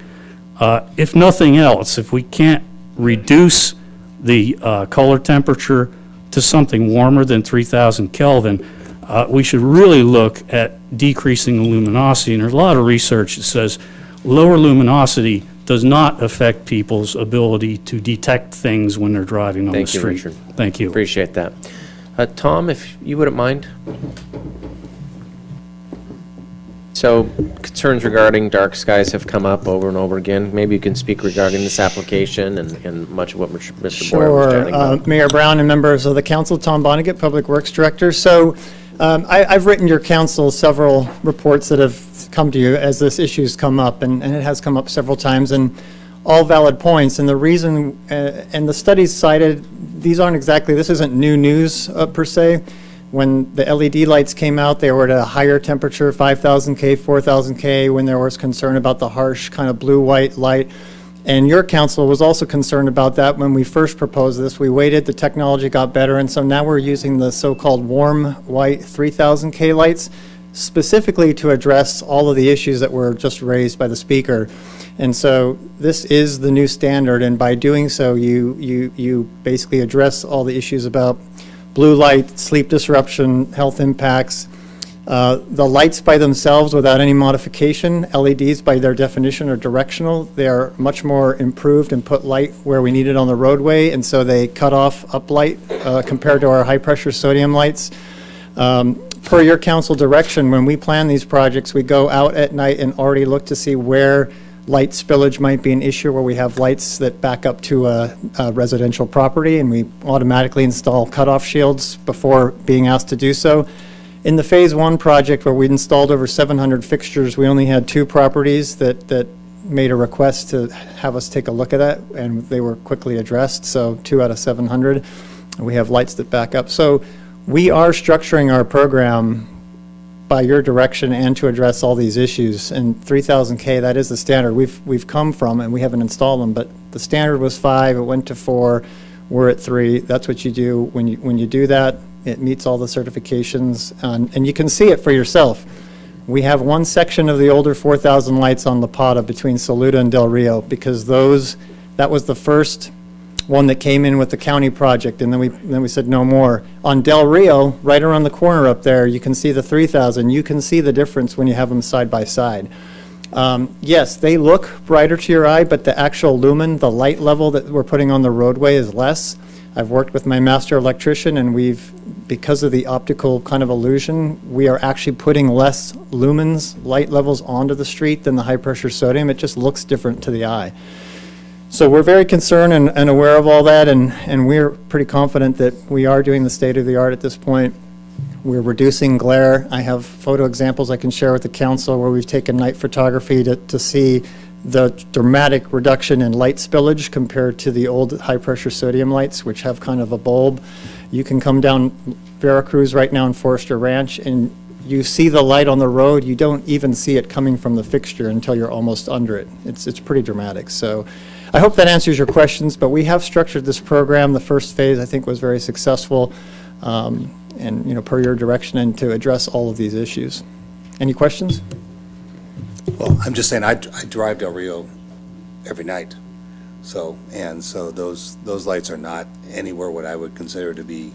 If nothing else, if we can't reduce the color temperature to something warmer than 3,000 Kelvin, we should really look at decreasing the luminosity. And there's a lot of research that says lower luminosity does not affect people's ability to detect things when they're driving on the street. Thank you, Richard. Thank you. Appreciate that. Tom, if you wouldn't mind. So concerns regarding dark skies have come up over and over again. Maybe you can speak regarding this application and much of what Mr. Boyer was chatting about. Mayor Brown and members of the council, Tom Vonnegut, Public Works Director. So I've written your council several reports that have come to you as this issue's come up, and it has come up several times, and all valid points. And the reason, and the studies cited, these aren't exactly, this isn't new news per se. When the LED lights came out, they were at a higher temperature, 5,000 K, 4,000 K, when there was concern about the harsh kind of blue-white light. And your council was also concerned about that when we first proposed this. We waited, the technology got better, and so now we're using the so-called warm white 3,000 K lights specifically to address all of the issues that were just raised by the speaker. And so this is the new standard, and by doing so, you basically address all the issues about blue light, sleep disruption, health impacts. The lights by themselves without any modification, LEDs by their definition are directional. They are much more improved and put light where we need it on the roadway, and so they cut off uplight compared to our high pressure sodium lights. Per your council direction, when we plan these projects, we go out at night and already look to see where light spillage might be an issue, where we have lights that back up to a residential property, and we automatically install cutoff shields before being asked to do so. In the Phase 1 project, where we installed over 700 fixtures, we only had 2 properties that made a request to have us take a look at that, and they were quickly addressed, so 2 out of 700. And we have lights that back up. So we are structuring our program by your direction and to address all these issues. And 3,000 K, that is the standard. We've come from, and we haven't installed them, but the standard was 5, it went to 4, we're at 3. That's what you do. When you do that, it meets all the certifications, and you can see it for yourself. We have one section of the older 4,000 lights on La Pata between Saluda and Del Rio, because that was the first one that came in with the county project, and then we said no more. On Del Rio, right around the corner up there, you can see the 3,000. You can see the difference when you have them side by side. Yes, they look brighter to your eye, but the actual lumen, the light level that we're putting on the roadway is less. I've worked with my master electrician, and because of the optical kind of illusion, we are actually putting less lumens, light levels onto the street than the high pressure sodium. It just looks different to the eye. So we're very concerned and aware of all that, and we're pretty confident that we are doing the state-of-the-art at this point. We're reducing glare. I have photo examples I can share with the council where we've taken night photography to see the dramatic reduction in light spillage compared to the old high-pressure sodium lights, which have kind of a bulb. You can come down Veracruz right now in Forester Ranch, and you see the light on the road. You don't even see it coming from the fixture until you're almost under it. It's pretty dramatic. So I hope that answers your questions, but we have structured this program. The first phase, I think, was very successful, and, you know, per your direction, and to address all of these issues. Any questions? Well, I'm just saying, I drive Del Rio every night, so those lights are not anywhere what I would consider to be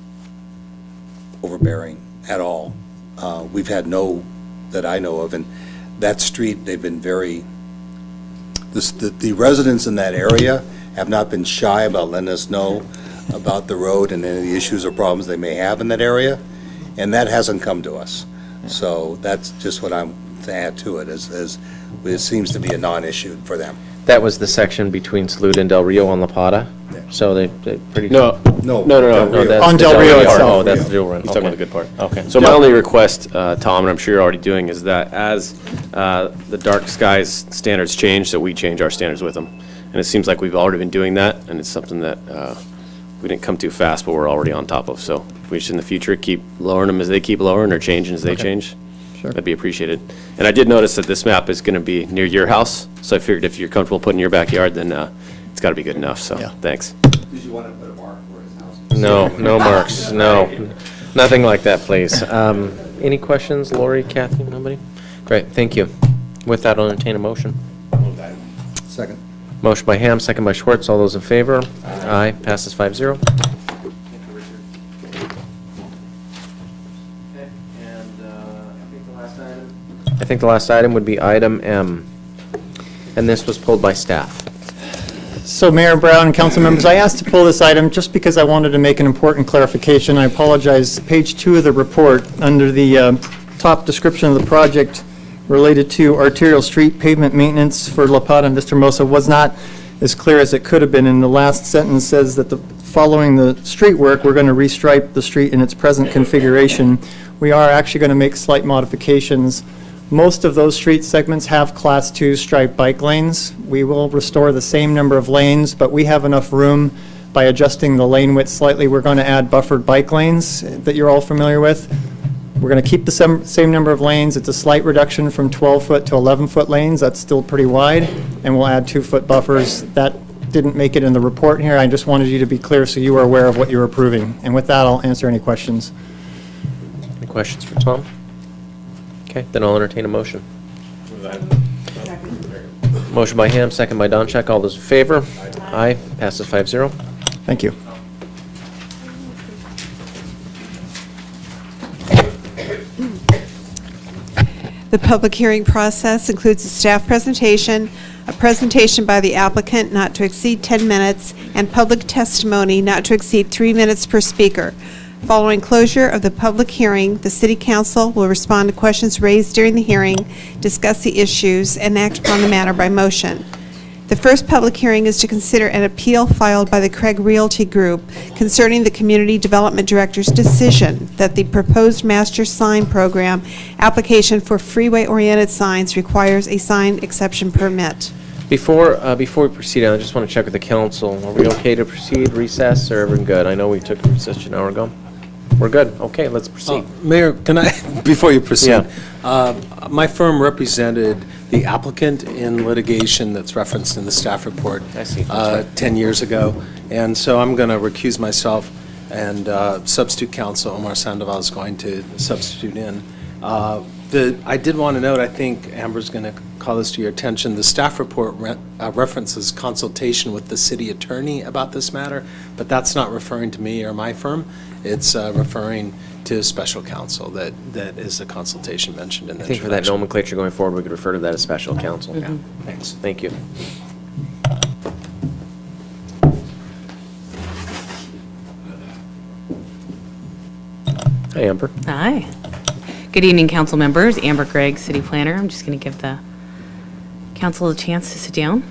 overbearing at all. We've had no that I know of, and that street, they've been very, the residents in that area have not been shy about letting us know about the road and any of the issues or problems they may have in that area, and that hasn't come to us. So that's just what I'm to add to it, as it seems to be a non-issue for them. That was the section between Saluda and Del Rio on La Plata? So they pretty... No, that's on the Del Rio part. itself. Oh, that's the Del Rio. He's talking about the good part. Okay. So my only request, Tom, and I'm sure you're already doing, is that as the dark skies standards change, that we change our standards with them. And it seems like we've already been doing that, and it's something that we didn't come too fast, but we're already on top of. So if we should in the future keep lowering them as they keep lowering, or changing as they change, that'd be appreciated. And I did notice that this map is going to be near your house, so I figured if you're comfortable putting in your backyard, then it's got to be good enough, so thanks. Did you want to put a mark for his house? No, no marks, no. Nothing like that, please. Any questions, Lori, Kathy, nobody? Great, thank you. With that, I'll entertain a motion. Second. Motion by Ham, second by Schwartz. All those in favor? Aye. Passes 5-0. I think the last item would be item M, and this was pulled by staff. So Mayor Brown and council members, I asked to pull this item just because I wanted to make an important clarification. I apologize. Page 2 of the report, under the top description of the project related to arterial street pavement maintenance for La Plata and Vista Hermosa, was not as clear as it could have been. And the last sentence says that following the street work, we're going to restripe the street in its present configuration. We are actually going to make slight modifications. Most of those street segments have Class 2 striped bike lanes. We will restore the same number of lanes, but we have enough room by adjusting the lane width slightly. We're going to add buffered bike lanes that you're all familiar with. We're going to keep the same number of lanes. It's a slight reduction from 12-foot to 11-foot lanes. That's still pretty wide, and we'll add 2-foot buffers. That didn't make it in the report here. I just wanted you to be clear so you were aware of what you're approving. And with that, I'll answer any questions. Any questions for Tom? Okay, then I'll entertain a motion. Motion by Ham, second by Donchak. All those in favor? Aye. Passes 5-0. Thank you. The public hearing process includes a staff presentation, a presentation by the applicant not to exceed 10 minutes, and public testimony not to exceed 3 minutes per speaker. Following closure of the public hearing, the City Council will respond to questions raised during the hearing, discuss the issues, and act upon the matter by motion. The first public hearing is to consider an appeal filed by the Craig Realty Group concerning the Community Development Director's decision that the proposed master sign program application for freeway-oriented signs requires a sign exception permit. Before we proceed, I just want to check with the council. Are we okay to proceed, recess, or everyone good? I know we took a recess an hour ago. We're good. Okay, let's proceed. Mayor, can I, before you proceed, Yeah. My firm represented the applicant in litigation that's referenced in the staff report I see. 10 years ago, and so I'm going to recuse myself, and substitute counsel Omar Sandoval is going to substitute in. I did want to note, I think Amber's going to call this to your attention, the staff report references consultation with the city attorney about this matter, but that's not referring to me or my firm. It's referring to special counsel that is the consultation mentioned in the I think for that nomenclature going forward, we could refer to that as special counsel. Yeah, thanks. Thank you. Hi, Amber. Hi. Good evening, council members. Amber Gregg, city planner. I'm just going to give the council a chance to sit down.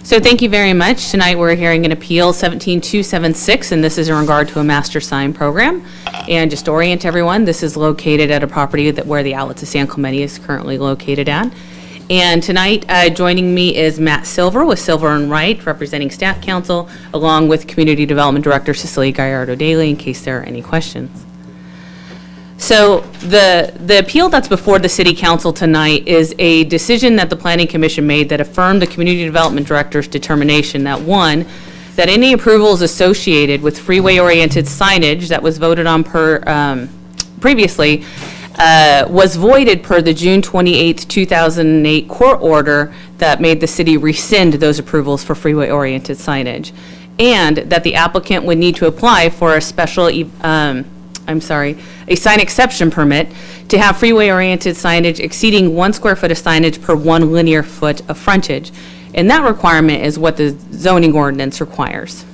So thank you very much. Tonight, we're hearing an appeal 17276, and this is in regard to a master sign program. And just to orient everyone, this is located at a property where the Outlets of San Clemente is currently located at. And tonight, joining me is Matt Silver with Silver and Wright, representing Staff Counsel, along with Community Development Director Cecilia Gallardo-Daly, in case there are any questions. So the appeal that's before the City Council tonight is a decision that the Planning Commission made that affirmed the Community Development Director's determination that, one, that any approvals associated with freeway-oriented signage that was voted on previously was voided per the June 28, 2008 court order that made the city rescind those approvals for freeway-oriented signage, and that the applicant would need to apply for a special a sign exception permit to have freeway-oriented signage exceeding 1 square foot of signage per 1 linear foot of frontage. And that requirement is what the zoning ordinance requires.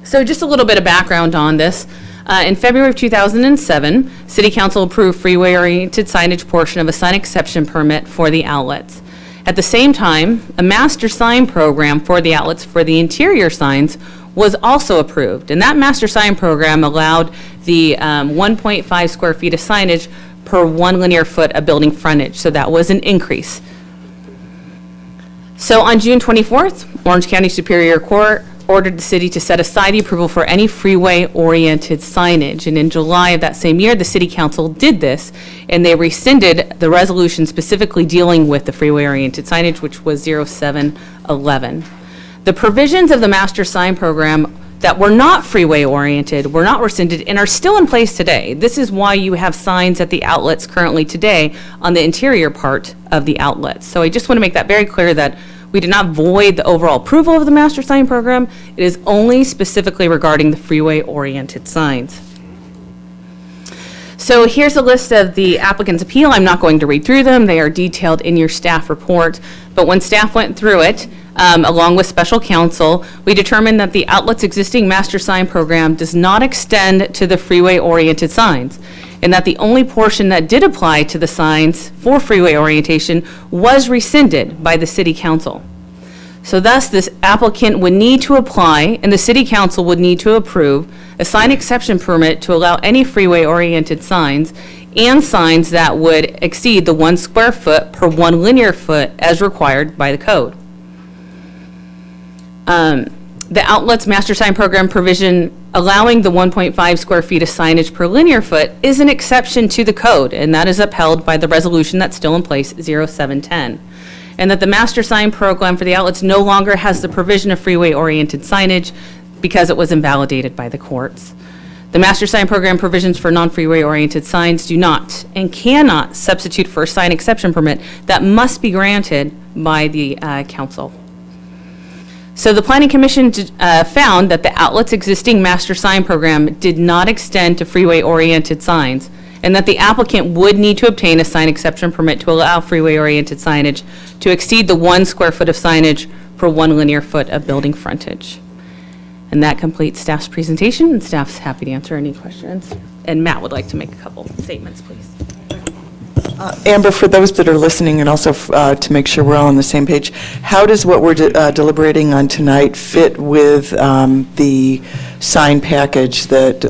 So just a little bit of background on this. In February of 2007, City Council approved freeway-oriented signage portion of a sign exception permit for the outlets. At the same time, a master sign program for the outlets for the interior signs was also approved. And that master sign program allowed the 1.5 square feet of signage per 1 linear foot of building frontage. So that was an increase. So on June 24th, Orange County Superior Court ordered the city to set aside the approval for any freeway-oriented signage. And in July of that same year, the City Council did this, and they rescinded the resolution specifically dealing with the freeway-oriented signage, which was 0711. The provisions of the master sign program that were not freeway-oriented were not rescinded and are still in place today. This is why you have signs at the outlets currently today on the interior part of the outlets. So I just want to make that very clear that we did not void the overall approval of the master sign program. It is only specifically regarding the freeway-oriented signs. So here's a list of the applicant's appeal. I'm not going to read through them. They are detailed in your staff report. But when staff went through it, along with special counsel, we determined that the outlet's existing master sign program does not extend to the freeway-oriented signs, and that the only portion that did apply to the signs for freeway orientation was rescinded by the City Council. So thus, this applicant would need to apply, and the City Council would need to approve a sign exception permit to allow any freeway-oriented signs and signs that would exceed the 1 square foot per 1 linear foot as required by the code. The Outlets Master Sign Program provision allowing the 1.5 square feet of signage per linear foot is an exception to the code, and that is upheld by the resolution that's still in place, 0710. And that the Master Sign Program for the outlets no longer has the provision of freeway-oriented signage because it was invalidated by the courts. The Master Sign Program provisions for non-freeway-oriented signs do not and cannot substitute for a sign exception permit that must be granted by the council. So the Planning Commission found that the outlet's existing master sign program did not extend to freeway-oriented signs, and that the applicant would need to obtain a sign exception permit to allow freeway-oriented signage to exceed the 1 square foot of signage per 1 linear foot of building frontage. And that completes staff's presentation, and staff's happy to answer any questions. And Matt would like to make a couple statements, please. Amber, for those that are listening, and also to make sure we're all on the same page, how does what we're deliberating on tonight fit with the sign package that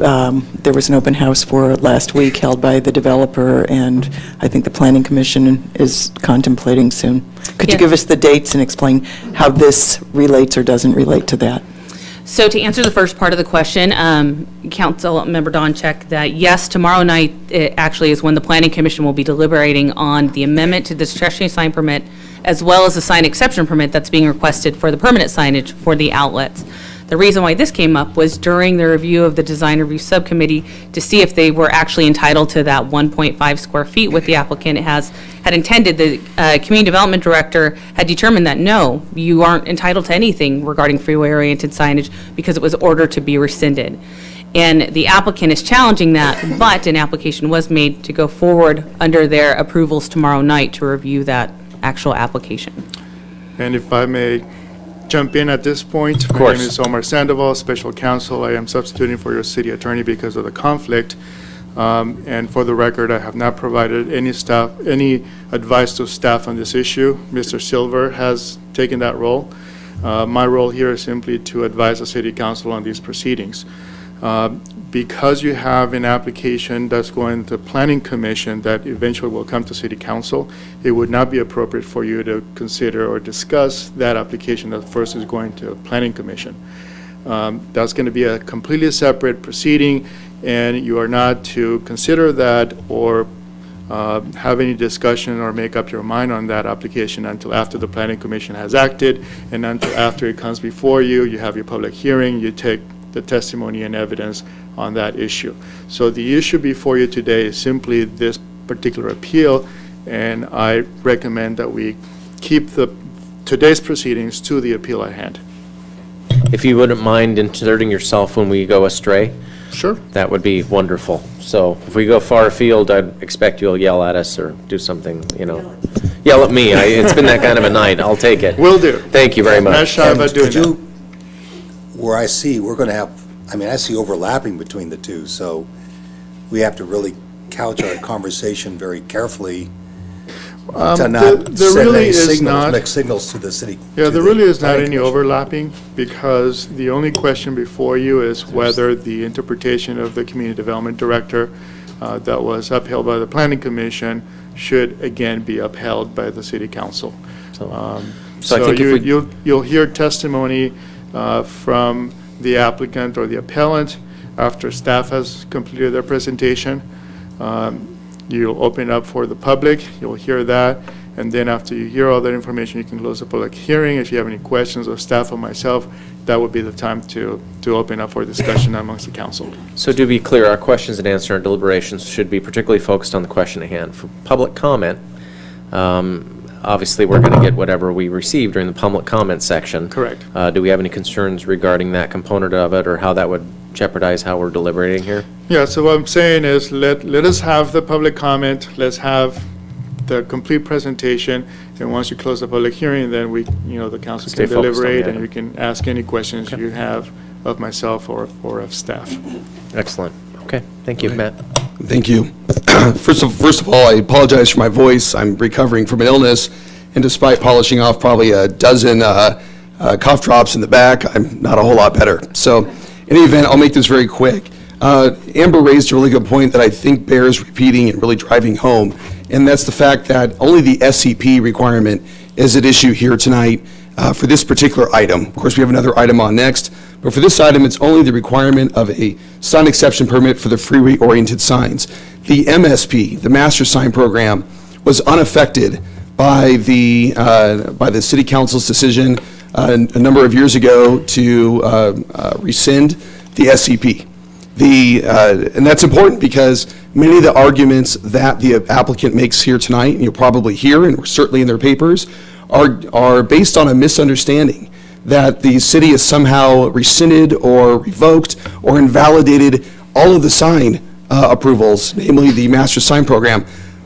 there was an open house for last week held by the developer, and I think the Planning Commission is contemplating soon? Could you give us the dates and explain how this relates or doesn't relate to that? So to answer the first part of the question, Council Member Donchek, that yes, tomorrow night it actually is when the Planning Commission will be deliberating on the amendment to the discretionary sign permit, as well as the sign exception permit that's being requested for the permanent signage for the outlets. The reason why this came up was during the review of the design review subcommittee to see if they were actually entitled to that 1.5 square feet with the applicant had intended. The community development director had determined that no, you aren't entitled to anything regarding freeway-oriented signage because it was ordered to be rescinded. And the applicant is challenging that, but an application was made to go forward under their approvals tomorrow night to review that actual application. And if I may jump in at this point. Of course. My name is Omar Sandoval, Special Counsel. I am substituting for your city attorney because of the conflict. And for the record, I have not provided any advice to staff on this issue. Mr. Silver has taken that role. My role here is simply to advise the City Council on these proceedings. Because you have an application that's going to Planning Commission that eventually will come to City Council, it would not be appropriate for you to consider or discuss that application that first is going to Planning Commission. That's going to be a completely separate proceeding, and you are not to consider that or have any discussion or make up your mind on that application until after the Planning Commission has acted, and until after it comes before you, you have your public hearing, you take the testimony and evidence on that issue. So the issue before you today is simply this particular appeal, and I recommend that we keep today's proceedings to the appeal at hand. If you wouldn't mind inserting yourself when we go astray, sure, that would be wonderful. So if we go far afield, I'd expect you'll yell at us or do something, Yell at me. It's been that kind of a night. I'll take it. Will do. Thank you very much. Not shy about doing that. Where I see, we're going to have, I see overlapping between the two, so we have to really couch our conversation very carefully to not there send really any is signals, not. mixed signals to the city. Yeah, to there the really is not planning any commission. overlapping, because the only question before you is whether the interpretation of the community development director that was upheld by the planning commission should again be upheld by the city council. So I think you'll hear testimony from the applicant or the appellant after staff has completed their presentation. You'll open it up for the public, you'll hear that, and then after you hear all that information, you can close the public hearing. If you have any questions of staff or myself, that would be the time to open up for discussion amongst the council. So to be clear, our questions and answer and deliberations should be particularly focused on the question at hand. For public comment, obviously, we're going to get whatever we receive during the public comment section. Correct. Do we have any concerns regarding that component of it, or how that would jeopardize how we're deliberating here? Yeah, so what I'm saying is let us have the public comment, let's have the complete presentation, and once you close the public hearing, then the council Stay can focused on the deliberate, and item. you can ask any questions you have of myself or of staff. Excellent. Okay, thank you, Matt. Thank you. First of all, I apologize for my voice. I'm recovering from an illness, and despite polishing off probably a dozen cough drops in the back, I'm not a whole lot better. So, in any event, I'll make this very quick. Amber raised a really good point that I think bears repeating and really driving home, and that's the fact that only the SCP requirement is at issue here tonight for this particular item. Of course, we have another item on next, but for this item, it's only the requirement of a sign exception permit for the freeway-oriented signs. The MSP, the Master Sign Program, was unaffected by the City Council's decision a number of years ago to rescind the SCP. And that's important because many of the arguments that the applicant makes here tonight, and you'll probably hear, and certainly in their papers, are based on a misunderstanding that the city has somehow rescinded or revoked or invalidated all of the sign approvals, namely the Master Sign Program.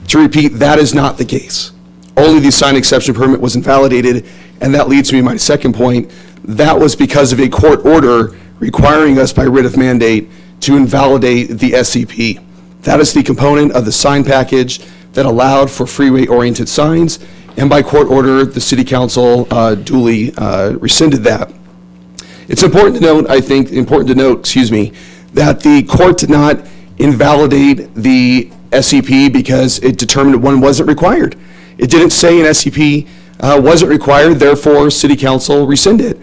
To repeat, that is not the case. Only the sign exception permit was invalidated, and that leads me to my second point. That was because of a court order requiring us by writ of mandate to invalidate the SCP. That is the component of the sign package that allowed for freeway-oriented signs, and by court order, the City Council duly rescinded that. It's important to note, that the court did not invalidate the SCP because it determined one wasn't required. It didn't say an SCP wasn't required, therefore City Council rescinded.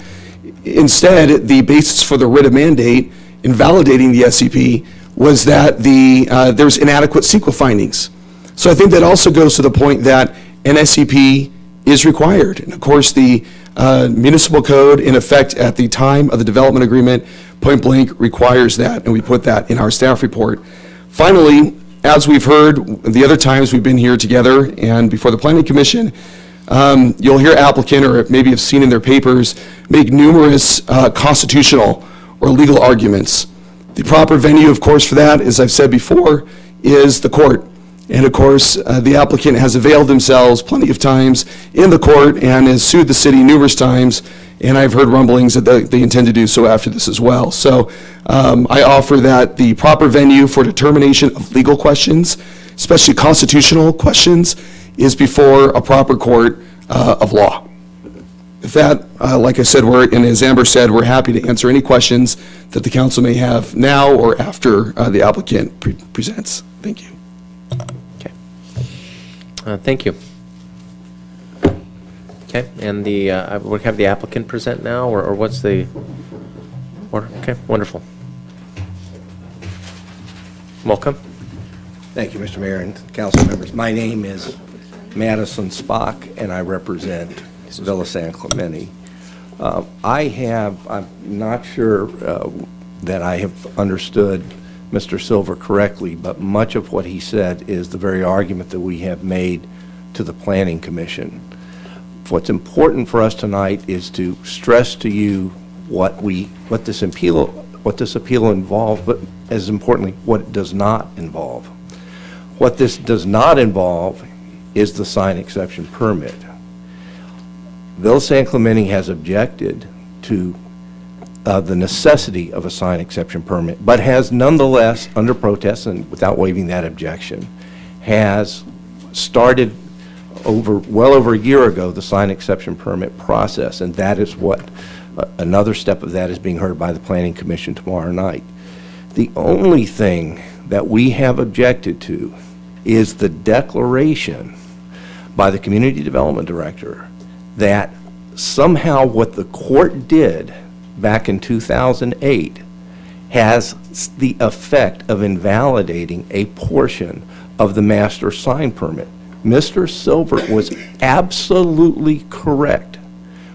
Instead, the basis for the writ of mandate invalidating the SCP was that there was inadequate CEQA findings. So I think that also goes to the point that an SCP is required. And of course, the municipal code in effect at the time of the development agreement point blank requires that, and we put that in our staff report. Finally, as we've heard the other times we've been here together and before the Planning Commission, you'll hear applicant, or maybe have seen in their papers, make numerous constitutional or legal arguments. The proper venue, of course, for that, as I've said before, is the court. And of course, the applicant has availed themselves plenty of times in the court and has sued the city numerous times and I've heard rumblings that they intend to do so after this as well. So I offer that the proper venue for determination of legal questions, especially constitutional questions, is before a proper court of law. With that, like I said, and as Amber said, we're happy to answer any questions that the council may have now or after the applicant presents. Thank you. Thank you. Okay, and we'll have the applicant present now, or what's the order? Okay, wonderful. Welcome. Thank you, Mr. Mayor and council members. My name is Madison Spock, and I represent Villa San Clemente. I'm not sure that I have understood Mr. Silver correctly, but much of what he said is the very argument that we have made to the Planning Commission. What's important for us tonight is to stress to you what this appeal involves, but as importantly, what it does not involve. What this does not involve is the sign exception permit. Villa San Clemente has objected to the necessity of a sign exception permit, but has nonetheless, under protest and without waiving that objection, has started well over a year ago the sign exception permit process, and that is what another step of that is being heard by the Planning Commission tomorrow night. The only thing that we have objected to is the declaration by the Community Development Director that somehow what the court did back in 2008 has the effect of invalidating a portion of the master sign permit. Mr. Silver was absolutely correct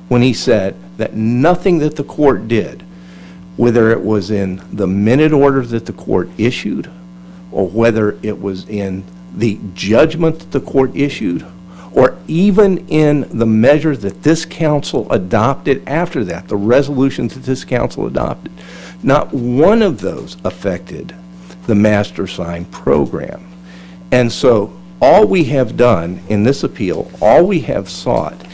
when he said that nothing that the court did, whether it was in the minute order that the court issued or whether it was in the judgment that the court issued, or even in the measure that this council adopted after that, the resolutions that this council adopted, not one of those affected the master sign program. And so all we have done in this appeal, all we have sought,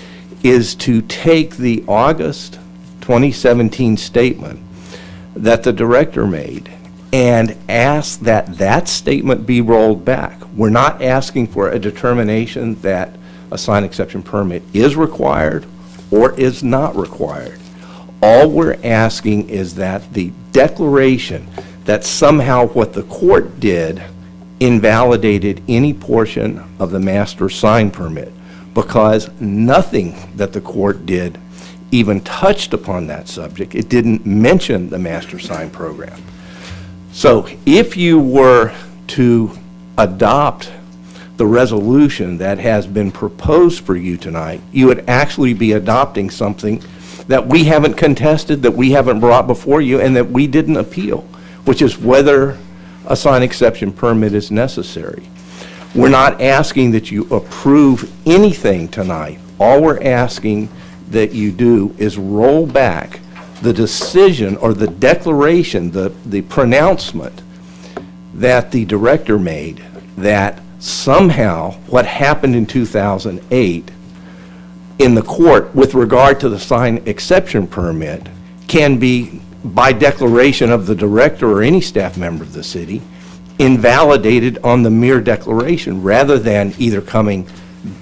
is to take the August 2017 statement that the director made and ask that that statement be rolled back. We're not asking for a determination that a sign exception permit is required or is not required. All we're asking is that the declaration that somehow what the court did invalidated any portion of the master sign permit, because nothing that the court did even touched upon that subject. It didn't mention the master sign program. So if you were to adopt the resolution that has been proposed for you tonight, you would actually be adopting something that we haven't contested, that we haven't brought before you, and that we didn't appeal, which is whether a sign exception permit is necessary. We're not asking that you approve anything tonight. All we're asking that you do is roll back the decision or the declaration, the pronouncement that the director made that somehow what happened in 2008 in the court with regard to the sign exception permit can be, by declaration of the director or any staff member of the city, invalidated on the mere declaration, rather than either coming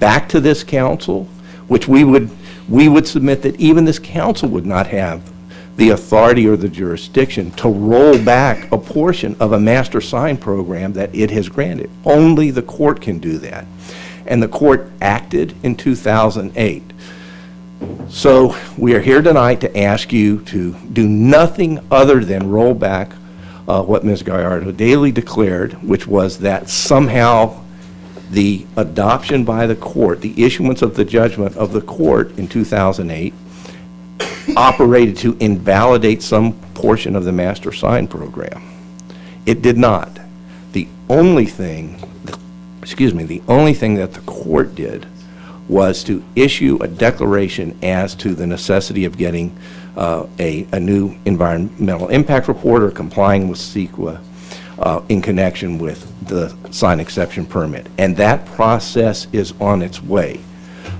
back to this council, which we would submit that even this council would not have the authority or the jurisdiction to roll back a portion of a master sign program that it has granted. Only the court can do that. And the court acted in 2008. So we are here tonight to ask you to do nothing other than roll back what Ms. Gallardo-Daly declared, which was that somehow the adoption by the court, the issuance of the judgment of the court in 2008, operated to invalidate some portion of the master sign program. It did not. The only thing that the court did was to issue a declaration as to the necessity of getting a new environmental impact report or complying with SCHS in connection with the sign exception permit. And that process is on its way.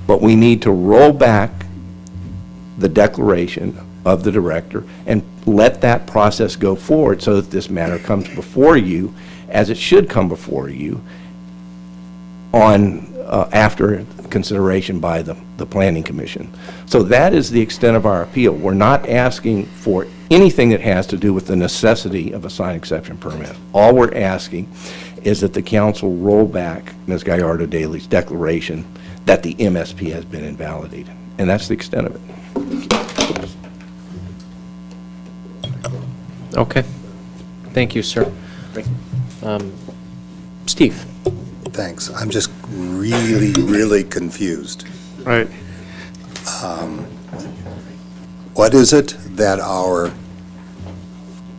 But we need to roll back the declaration of the director and let that process go forward so that this matter comes before you as it should come before you on, after consideration by the Planning Commission. So that is the extent of our appeal. We're not asking for anything that has to do with the necessity of a sign exception permit. All we're asking is that the council roll back Ms. Gallardo-Daly's declaration that the MSP has been invalidated. And that's the extent of it. Okay. Thank you, sir. Steve? Thanks. I'm just really confused. Right. What is it that our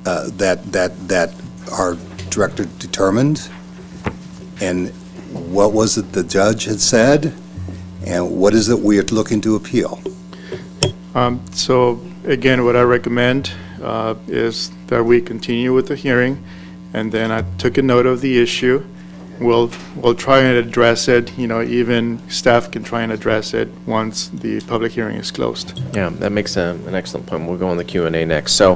that our director determined, and what was it the judge had said, and what is it we are looking to appeal? So again, what I recommend is that we continue with the hearing, and then I took a note of the issue. We'll try and address it, even staff can try and address it once the public hearing is closed. Yeah, that makes an excellent point. We'll go on the Q&A next. So,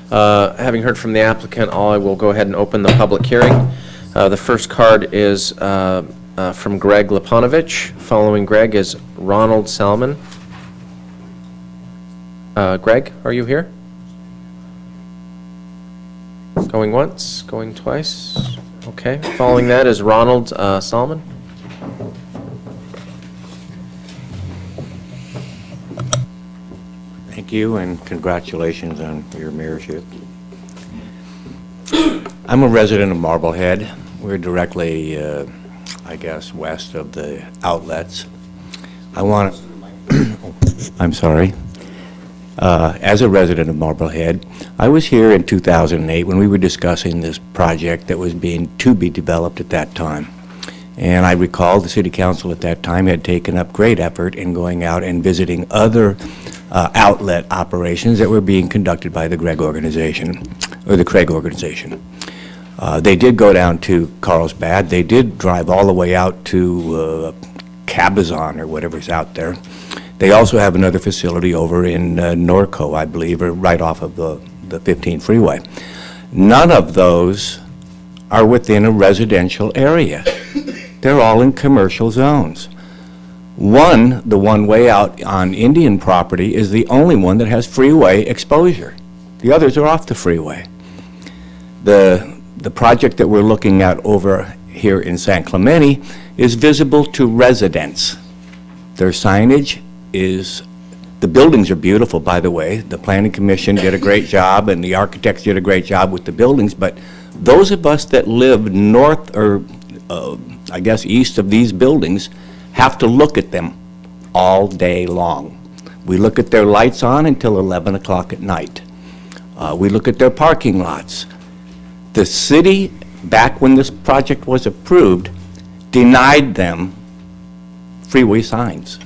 having heard from the applicant, I will go ahead and open the public hearing. The first card is from Greg Liponovich. Following Greg is Ronald Salmon. Greg, are you here? Going once, going twice. Okay. Following that is Ronald Salmon. Thank you, and congratulations on your mayorship. I'm a resident of Marblehead. We're directly, I guess, west of the outlets. I'm sorry. As a resident of Marblehead, I was here in 2008 when we were discussing this project that was to be developed at that time. And I recall the city council at that time had taken up great effort in going out and visiting other outlet operations that were being conducted by the Craig organization. They did go down to Carlsbad. They did drive all the way out to Cabazon or whatever's out there. They also have another facility over in Norco, I believe, or right off of the 15 freeway. None of those are within a residential area. They're all in commercial zones. The one way out on Indian property is the only one that has freeway exposure. The others are off the freeway. The project that we're looking at over here in San Clemente is visible to residents. Their signage the buildings are beautiful, by the way. The Planning Commission did a great job, and the architects did a great job with the buildings, but those of us that live north or, I guess, east of these buildings have to look at them all day long. We look at their lights on until 11 o'clock at night. We look at their parking lots. The city, back when this project was approved, denied them freeway signs.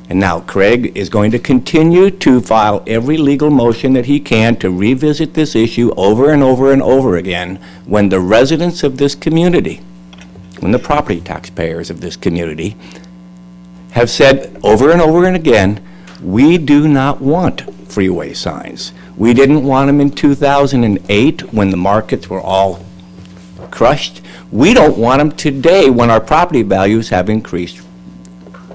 And now Craig is going to continue to file every legal motion that he can to revisit this issue over and over and over again when the residents of this community, when the property taxpayers of this community have said over and over and again, we do not want freeway signs. We didn't want them in 2008 when the markets were all crushed. We don't want them today when our property values have increased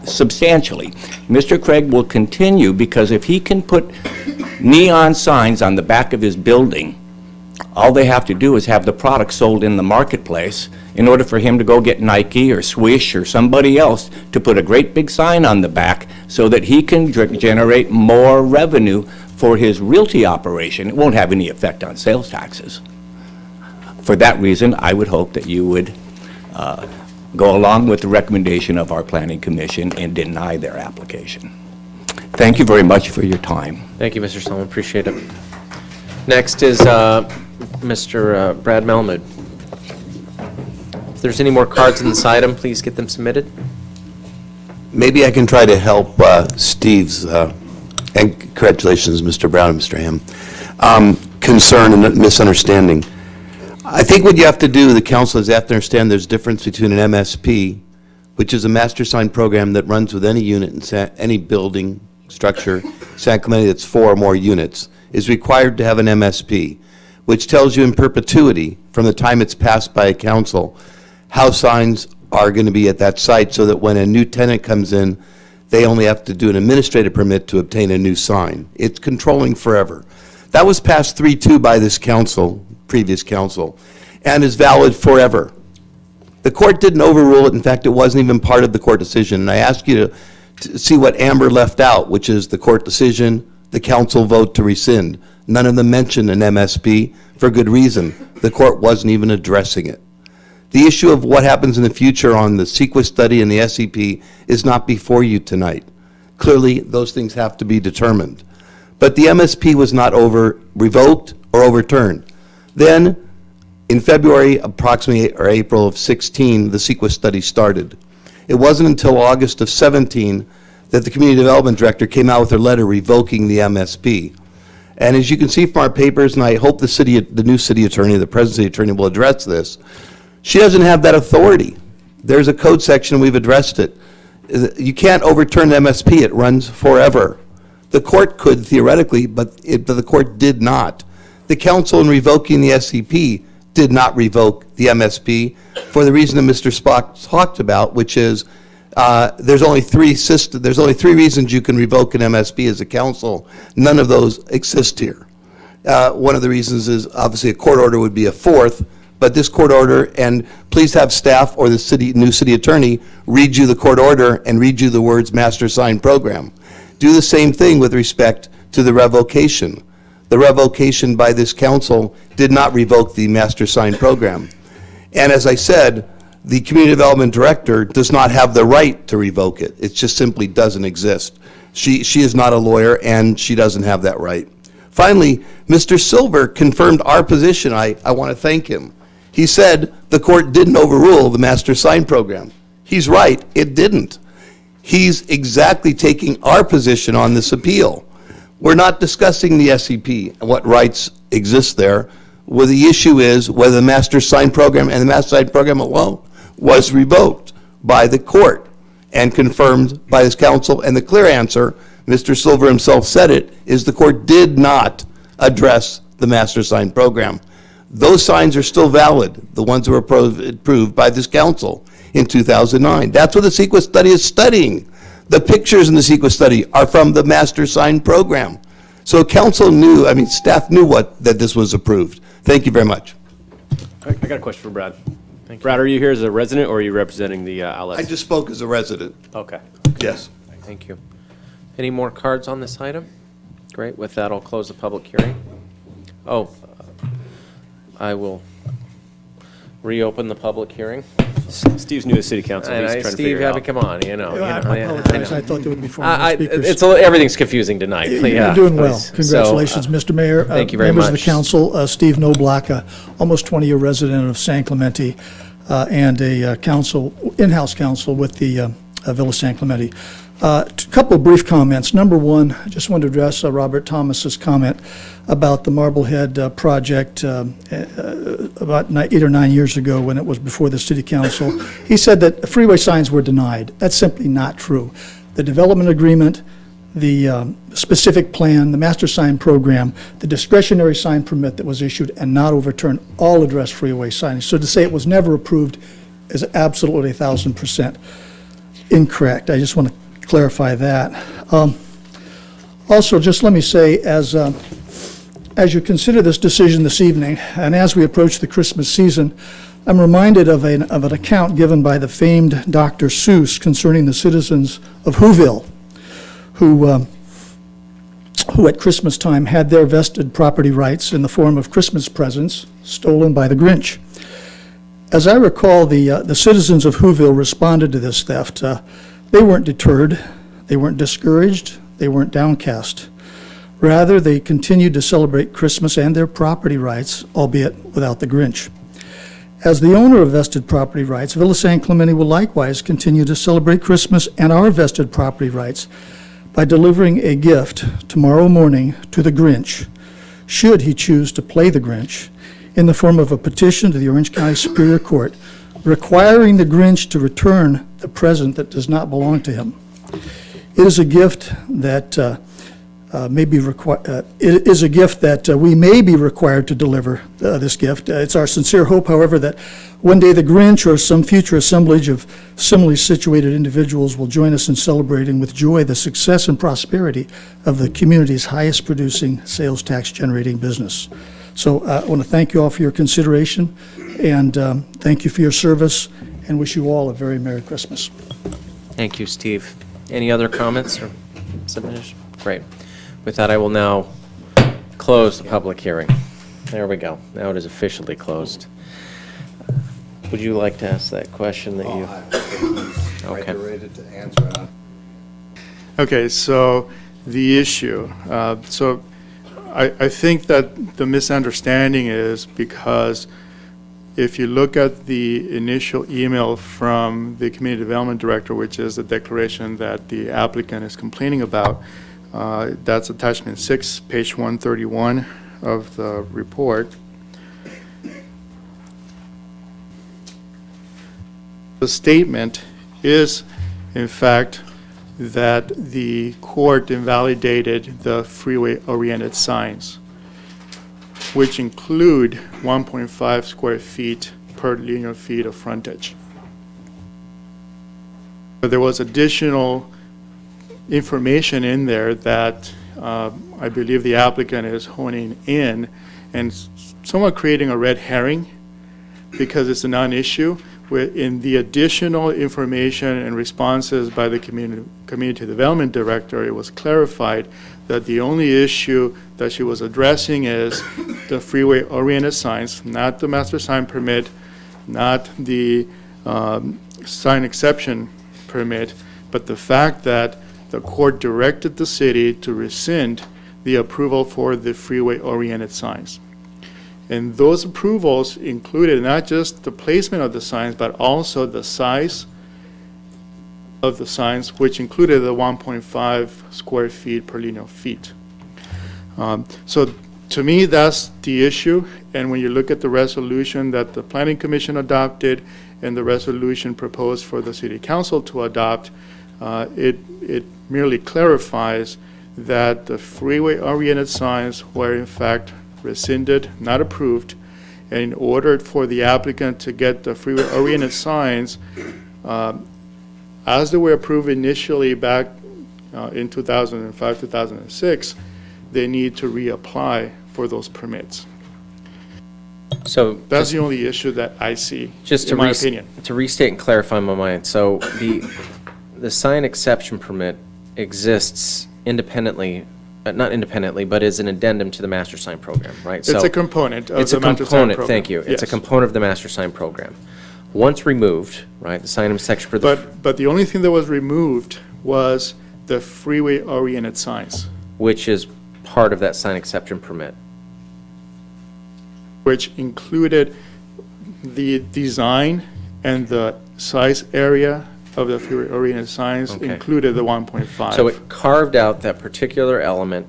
substantially. Mr. Craig will continue because if he can put neon signs on the back of his building, all they have to do is have the product sold in the marketplace in order for him to go get Nike or Swish or somebody else to put a great big sign on the back so that he can generate more revenue for his realty operation. It won't have any effect on sales taxes. For that reason, I would hope that you would go along with the recommendation of our Planning Commission and deny their application. Thank you very much for your time. Thank you, Mr. Solomon. Appreciate it. Next is Mr. Brad Melmood. If there's any more cards in this item, please get them submitted. Maybe I can try to help Steve's, and congratulations, Mr. Brown and Mr. Ham, concern and misunderstanding. I think what you have to do, the council, is you have to understand there's a difference between an MSP, which is a master sign program that runs with any unit in any building, structure, San Clemente that's 4 or more units, is required to have an MSP, which tells you in perpetuity, from the time it's passed by a council, how signs are going to be at that site, so that when a new tenant comes in, they only have to do an administrative permit to obtain a new sign. It's controlling forever. That was passed 3-2 by this council, previous council, and is valid forever. The court didn't overrule it. In fact, it wasn't even part of the court decision. And I ask you to see what Amber left out, which is the court decision, the council vote to rescind. None of them mentioned an MSP for good reason. The court wasn't even addressing it. The issue of what happens in the future on the SCHS study and the SCP is not before you tonight. Clearly, those things have to be determined. But the MSP was not revoked or overturned. Then, in February, approximately, or April of 16, the SCHS study started. It wasn't until August of 17 that the Community Development Director came out with her letter revoking the MSP. And as you can see from our papers, and I hope the new city attorney, the present city attorney, will address this, she doesn't have that authority. There's a code section, we've addressed it. You can't overturn the MSP, it runs forever. The court could theoretically, but the court did not. The council in revoking the SCP did not revoke the MSP for the reason that Mr. Spock talked about, which is there's only three reasons you can revoke an MSP as a council. None of those exist here. One of the reasons is obviously a court order would be a fourth, but this court order, and please have staff or the new city attorney read you the court order and read you the words master sign program. Do the same thing with respect to the revocation. The revocation by this council did not revoke the master sign program. And as I said, the community development director does not have the right to revoke it. It just simply doesn't exist. She is not a lawyer, and she doesn't have that right. Finally, Mr. Silver confirmed our position. I want to thank him. He said the court didn't overrule the master sign program. He's right, it didn't. He's exactly taking our position on this appeal. We're not discussing the SCP and what rights exist there. Well, the issue is whether the master sign program and the master sign program alone was revoked by the court and confirmed by this council. And the clear answer, Mr. Silver himself said it, is the court did not address the master sign program. Those signs are still valid, the ones that were approved by this council in 2009. That's what the SCHS study is studying. The pictures in the SCHS study are from the master sign program. So council knew, staff knew that this was approved. Thank you very much. I got a question for Brad. Brad, are you here as a resident or are you representing the outlets? I just spoke as a resident. Okay. Yes. Thank you. Any more cards on this item? Great. With that, I'll close the public hearing. I will reopen the public hearing. Steve's new to city council. He's trying to figure it out. Steve, come on, you know. I apologize. I thought there would be 4 more speakers. Everything's confusing tonight. You're doing well. Congratulations, Mr. Mayor. Thank you very much. Members of the council, Steve Noblock, almost 20-year resident of San Clemente, and a in-house counsel with the Villa San Clemente. A couple of brief comments. Number one, I just wanted to address Robert Thomas's comment about the Marblehead project about 8 or 9 years ago when it was before the city council. He said that freeway signs were denied. That's simply not true. The development agreement, the specific plan, the master sign program, the discretionary sign permit that was issued and not overturned all address freeway signage. So to say it was never approved is absolutely 1,000% incorrect. I just want to clarify that. Also, just let me say, as you consider this decision this evening, and as we approach the Christmas season, I'm reminded of an account given by the famed Dr. Seuss concerning the citizens of Whoville, who at Christmas time had their vested property rights in the form of Christmas presents stolen by the Grinch. As I recall, the citizens of Whoville responded to this theft. They weren't deterred, they weren't discouraged, they weren't downcast. Rather, they continued to celebrate Christmas and their property rights, albeit without the Grinch. As the owner of vested property rights, Villa San Clemente will likewise continue to celebrate Christmas and our vested property rights by delivering a gift tomorrow morning to the Grinch, should he choose to play the Grinch, in the form of a petition to the Orange County Superior Court requiring the Grinch to return the present that does not belong to him. It is a gift that it is a gift that we may be required to deliver this gift. It's our sincere hope, however, that one day the Grinch or some future assemblage of similarly situated individuals will join us in celebrating with joy the success and prosperity of the community's highest producing sales tax generating business. So I want to thank you all for your consideration, and thank you for your service, and wish you all a very Merry Christmas. Thank you, Steve. Any other comments or submissions? Great. With that, I will now close the public hearing. There we go. Now it is officially closed. Would you like to ask that question that you... Okay. Ready to answer. Okay, so the issue. So I think that the misunderstanding is because if you look at the initial email from the Community Development Director, which is the declaration that the applicant is complaining about, that's attachment 6, page 131 of the report. The statement is, in fact, that the court invalidated the freeway-oriented signs, which include 1.5 square feet per linear feet of frontage. But there was additional information in there that I believe the applicant is honing in and somewhat creating a red herring because it's a non-issue. In the additional information and responses by the Community Development Director, it was clarified that the only issue that she was addressing is the freeway-oriented signs, not the master sign permit, not the sign exception permit, but the fact that the court directed the city to rescind the approval for the freeway-oriented signs. And those approvals included not just the placement of the signs, but also the size of the signs, which included the 1.5 square feet per linear feet. So to me, that's the issue. And when you look at the resolution that the Planning Commission adopted and the resolution proposed for the City Council to adopt, it merely clarifies that the freeway-oriented signs were in fact rescinded, not approved, and in order for the applicant to get the freeway-oriented signs, as they were approved initially back in 2005, 2006, they need to reapply for those permits. So that's the only issue that I see, just in my opinion. To restate and clarify my mind, so the sign exception permit exists independently, not independently, but is an addendum to the master sign program, right? It's a component of the master sign program. Thank you. It's a component of the master sign program. Once removed, right, the sign section for the... But the only thing that was removed was the freeway-oriented signs. Which is part of that sign exception permit. Which included the design and the size area of the freeway-oriented signs, included the 1.5. So it carved out that particular element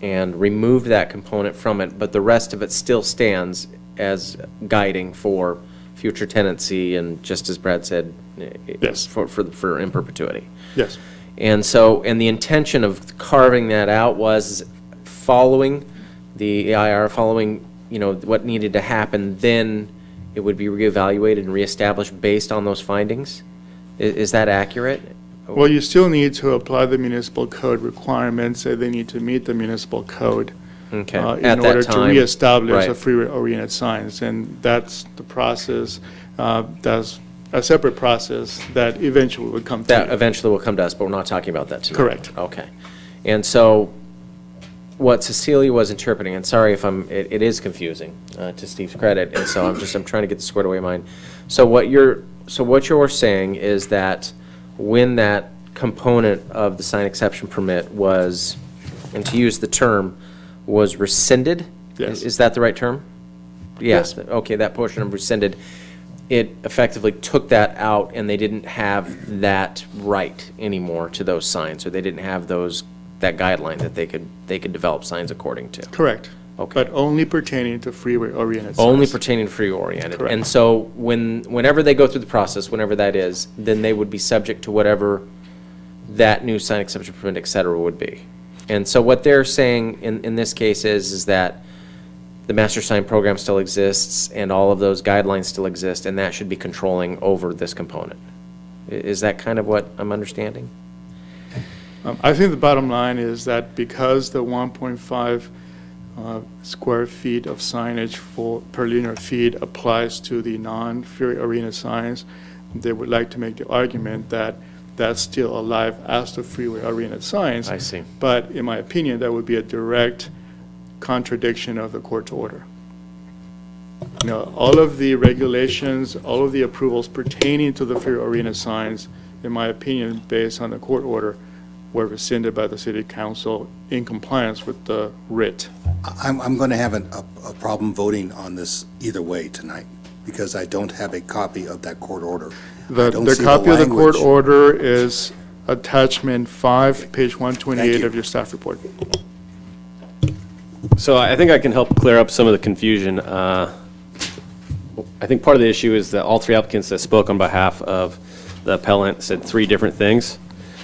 and removed that component from it, but the rest of it still stands as guiding for future tenancy and, just as Brad said, yes, for in perpetuity. Yes. And so, and the intention of carving that out was following the EIR, following, you know, what needed to happen, then it would be reevaluated and reestablished based on those findings? Is that accurate? Well, you still need to apply the municipal code requirements. They need to meet the municipal code in order to reestablish the freeway-oriented signs. And that's the process. That's a separate process that eventually would come to That eventually will come to us, but we're not talking about that tonight. Correct. Okay. And so what Cecilia was interpreting, and sorry if it is confusing to Steve's credit, and so I'm trying to get this squared away in mind. So what you're saying is that when that component of the sign exception permit was, and to use the term, was rescinded? Yes. Is that the right term? Yes. Okay, that portion of rescinded, it effectively took that out and they didn't have that right anymore to those signs, or they didn't have that guideline that they could develop signs according to. Correct. Okay. But only pertaining to freeway-oriented signs. Only pertaining to freeway-oriented. Correct. And so whenever they go through the process, whenever that is, then they would be subject to whatever that new sign exception permit, et cetera, would be. And so what they're saying in this case is that the master sign program still exists and all of those guidelines still exist, and that should be controlling over this component. Is that kind of what I'm understanding? I think the bottom line is that because the 1.5 square feet of signage per linear feet applies to the non-Fury Arena signs, they would like to make the argument that that's still alive as the Freeway Arena signs. I see. But in my opinion, that would be a direct contradiction of the court's order. You know, all of the regulations, all of the approvals pertaining to the Freeway Arena signs, in my opinion, based on the court order, were rescinded by the city council in compliance with the writ. I'm going to have a problem voting on this either way tonight, because I don't have a copy of that court order. The copy of the court order is attachment 5, page 128 of your staff report. So I think I can help clear up some of the confusion. I think part of the issue is that all three applicants that spoke on behalf of the appellant said three different things.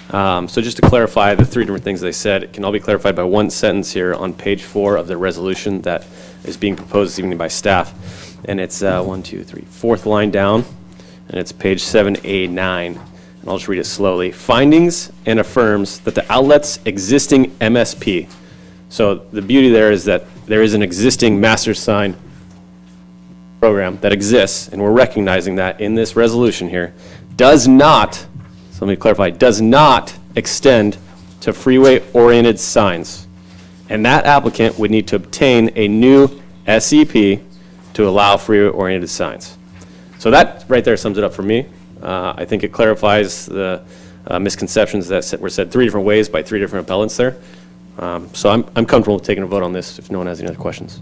So just to clarify the three different things they said, it can all be clarified by one sentence here on page 4 of the resolution that is being proposed this evening by staff. And it's 4th line down, and it's page 7A9. And I'll just read it slowly. Findings and affirms that the outlet's existing MSP. So the beauty there is that there is an existing master sign program that exists, and we're recognizing that in this resolution here, does not, so let me clarify, does not extend to freeway-oriented signs. And that applicant would need to obtain a new SEP to allow freeway-oriented signs. So that right there sums it up for me. I think it clarifies the misconceptions that were said three different ways by three different appellants there. So I'm comfortable with taking a vote on this if no one has any other questions.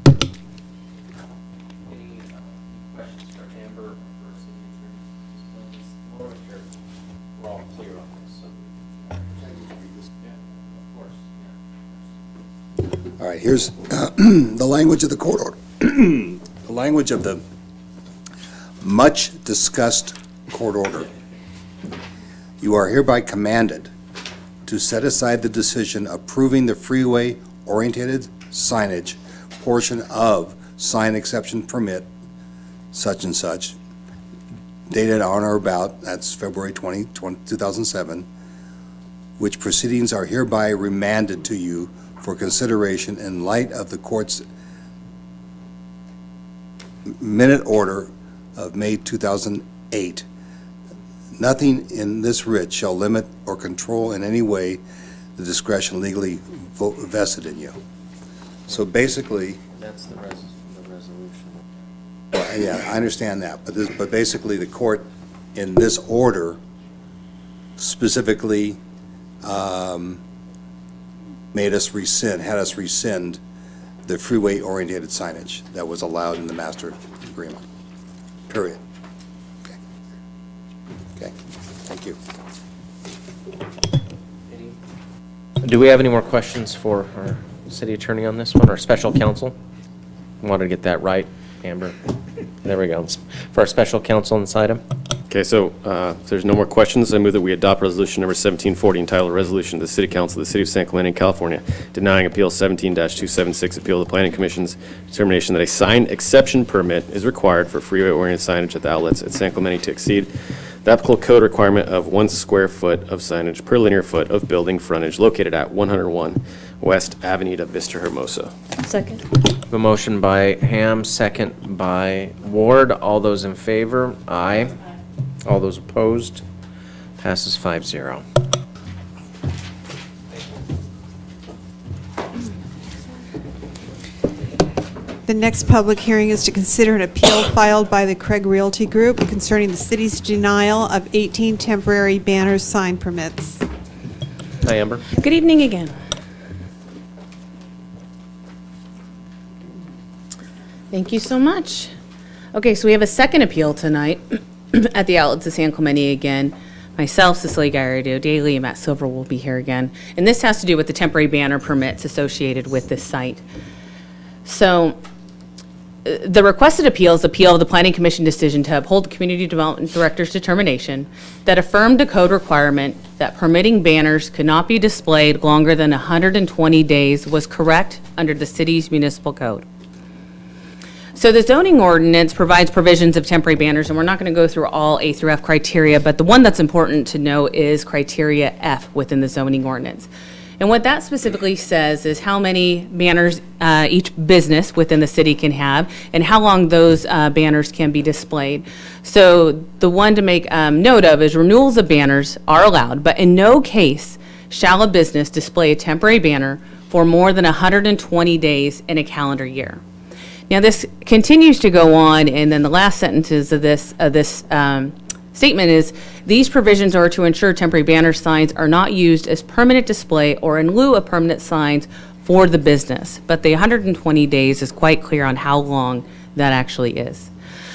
All right, here's the language of the court order. The language of the much-discussed court order. You are hereby commanded to set aside the decision approving the freeway-oriented signage portion of sign exception permit such and such, dated on or about, that's February 20, 2007, which proceedings are hereby remanded to you for consideration in light of the court's minute order of May 2008. Nothing in this writ shall limit or control in any way the discretion legally vested in you. So basically, That's the resolution. well, yeah, I understand that, but basically the court in this order specifically had us rescind the freeway-oriented signage that was allowed in the master agreement, period. Okay, thank you. Do we have any more questions for our city attorney on this one, or special counsel? I wanted to get that right, Amber. There we go. For our special counsel on this item. Okay, so if there's no more questions, I move that we adopt resolution number 1740 entitled Resolution of the City Council of the City of San Clemente, California, denying appeal 17-276 appeal of the Planning Commission's determination that a sign exception permit is required for freeway-oriented signage at the outlets at San Clemente to exceed the applicable code requirement of 1 square foot of signage per linear foot of building frontage located at 101 West Avenida, Vista, Hermosa. Second. A motion by Ham, second by Ward. All those in favor? Aye. All those opposed? Passes 5-0. The next public hearing is to consider an appeal filed by the Craig Realty Group concerning the city's denial of 18 temporary banner sign permits. Hi, Amber. Good evening again. Thank you so much. Okay, so we have a second appeal tonight at the outlets of San Clemente again. Myself, Cecilia Garrido Daly, and Matt Silver will be here again. And this has to do with the temporary banner permits associated with this site. So The requested appeals appeal the Planning Commission decision to uphold the Community Development Director's determination that affirmed a code requirement that permitting banners could not be displayed longer than 120 days was correct under the city's municipal code. So the zoning ordinance provides provisions of temporary banners, and we're not going to go through all A through F criteria, but the one that's important to know is criteria F within the zoning ordinance. And what that specifically says is how many banners each business within the city can have and how long those banners can be displayed. So the one to make note of is renewals of banners are allowed, but in no case shall a business display a temporary banner for more than 120 days in a calendar year. Now, this continues to go on, and then the last sentences of this statement is, these provisions are to ensure temporary banner signs are not used as permanent display or in lieu of permanent signs for the business. But the 120 days is quite clear on how long that actually is.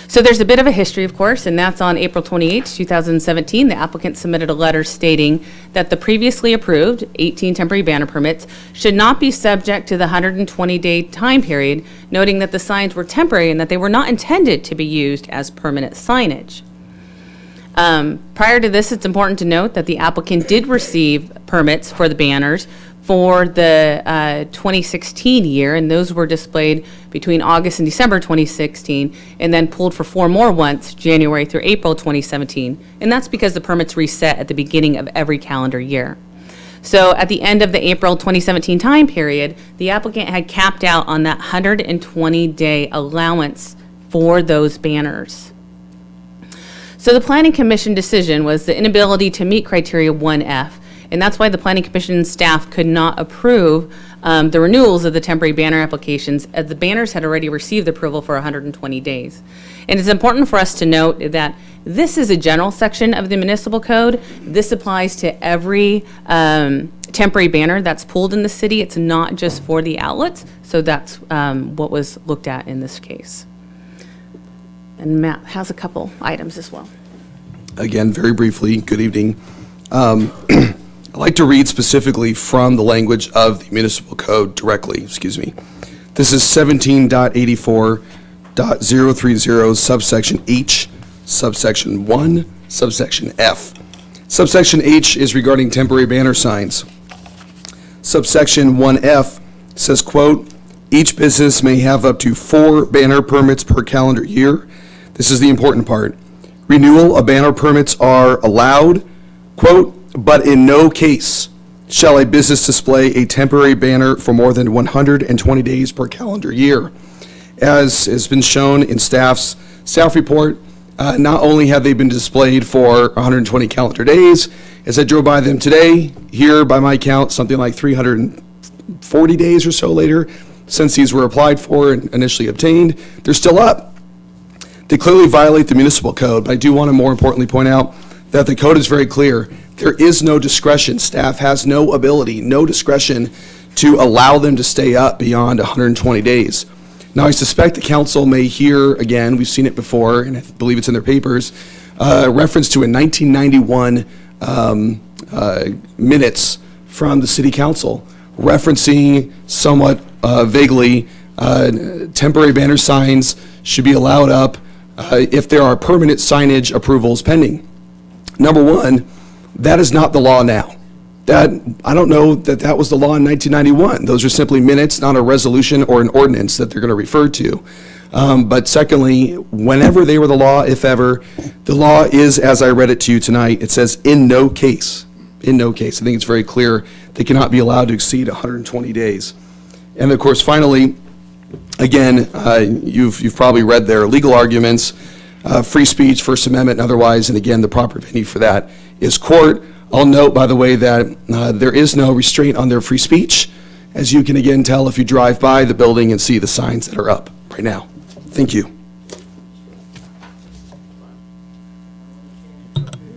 So there's a bit of a history, of course, and that's on April 28, 2017. The applicant submitted a letter stating that the previously approved 18 temporary banner permits should not be subject to the 120-day time period, noting that the signs were temporary and that they were not intended to be used as permanent signage. Prior to this, it's important to note that the applicant did receive permits for the banners for the 2016 year, and those were displayed between August and December 2016, and then pulled for 4 more once, January through April 2017. And that's because the permits reset at the beginning of every calendar year. So at the end of the April 2017 time period, the applicant had capped out on that 120-day allowance for those banners. So the Planning Commission decision was the inability to meet criteria 1F, and that's why the Planning Commission staff could not approve the renewals of the temporary banner applications, as the banners had already received approval for 120 days. And it's important for us to note that this is a general section of the municipal code. This applies to every temporary banner that's pulled in the city. It's not just for the outlets, so that's what was looked at in this case. And Matt has a couple items as well. Again, very briefly, good evening. I'd like to read specifically from the language of the municipal code directly, excuse me. This is 17.84.030 subsection H, subsection 1, subsection F. Subsection H is regarding temporary banner signs. Subsection 1F says, quote, each business may have up to 4 banner permits per calendar year. This is the important part. Renewal of banner permits are allowed, quote, but in no case shall a business display a temporary banner for more than 120 days per calendar year. As has been shown in staff report, not only have they been displayed for 120 calendar days, as I drove by them today, here by my count, something like 340 days or so later, since these were applied for and initially obtained, they're still up. They clearly violate the municipal code, but I do want to more importantly point out that the code is very clear. There is no discretion. Staff has no ability, no discretion to allow them to stay up beyond 120 days. Now, I suspect the council may hear, again, we've seen it before, and I believe it's in their papers, reference to a 1991 minutes from the city council, referencing somewhat vaguely temporary banner signs should be allowed up if there are permanent signage approvals pending. Number one, that is not the law now. I don't know that was the law in 1991. Those are simply minutes, not a resolution or an ordinance that they're going to refer to. But secondly, whenever they were the law, if ever, the law is, as I read it to you tonight, it says in no case. In no case. I think it's very clear they cannot be allowed to exceed 120 days. And of course, finally, again, you've probably read their legal arguments, free speech, First Amendment, and otherwise, and again, the proper venue for that is court. I'll note, by the way, that there is no restraint on their free speech, as you can again tell if you drive by the building and see the signs that are up right now. Thank you.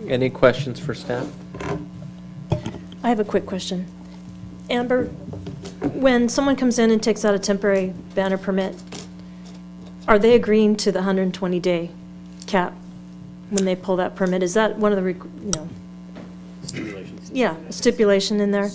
Any questions for staff? I have a quick question. Amber, when someone comes in and takes out a temporary banner permit, are they agreeing to the 120-day cap when they pull that permit? Is that one of the, stipulations? Yeah, a stipulation in there.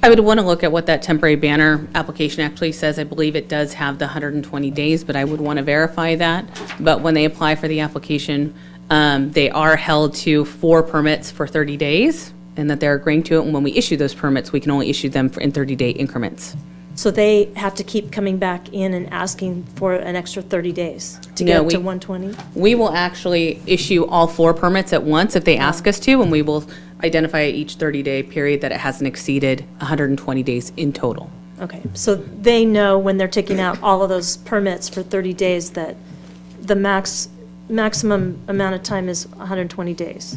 I would want to look at what that temporary banner application actually says. I believe it does have the 120 days, but I would want to verify that. But when they apply for the application, they are held to 4 permits for 30 days, and that they're agreeing to it. And when we issue those permits, we can only issue them in 30-day increments. So they have to keep coming back in and asking for an extra 30 days to get up to 120? We will actually issue all 4 permits at once if they ask us to, and we will identify each 30-day period that it hasn't exceeded 120 days in total. Okay, so they know when they're taking out all of those permits for 30 days that the maximum amount of time is 120 days?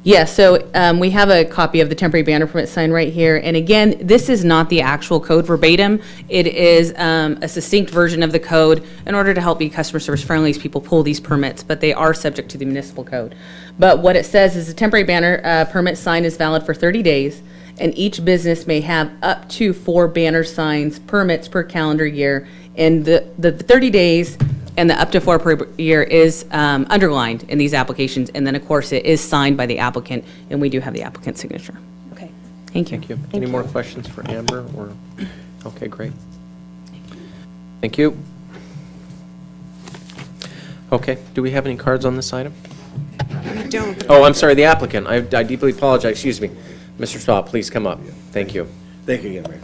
Yes, so we have a copy of the temporary banner permit sign right here. And again, this is not the actual code verbatim. It is a succinct version of the code in order to help be customer service friendly as people pull these permits, but they are subject to the municipal code. But what it says is a temporary banner permit sign is valid for 30 days, and each business may have up to 4 banner signs permits per calendar year. And the 30 days and the up to 4 per year is underlined in these applications. And then, of course, it is signed by the applicant, and we do have the applicant's signature. Okay. Thank you. Thank you. Any more questions for Amber? Or okay, great. Thank you. Okay, do we have any cards on this item? We don't. Oh, I'm sorry, the applicant. I deeply apologize. Excuse me. Mr. Swab, please come up. Thank you. Thank you again, Mayor.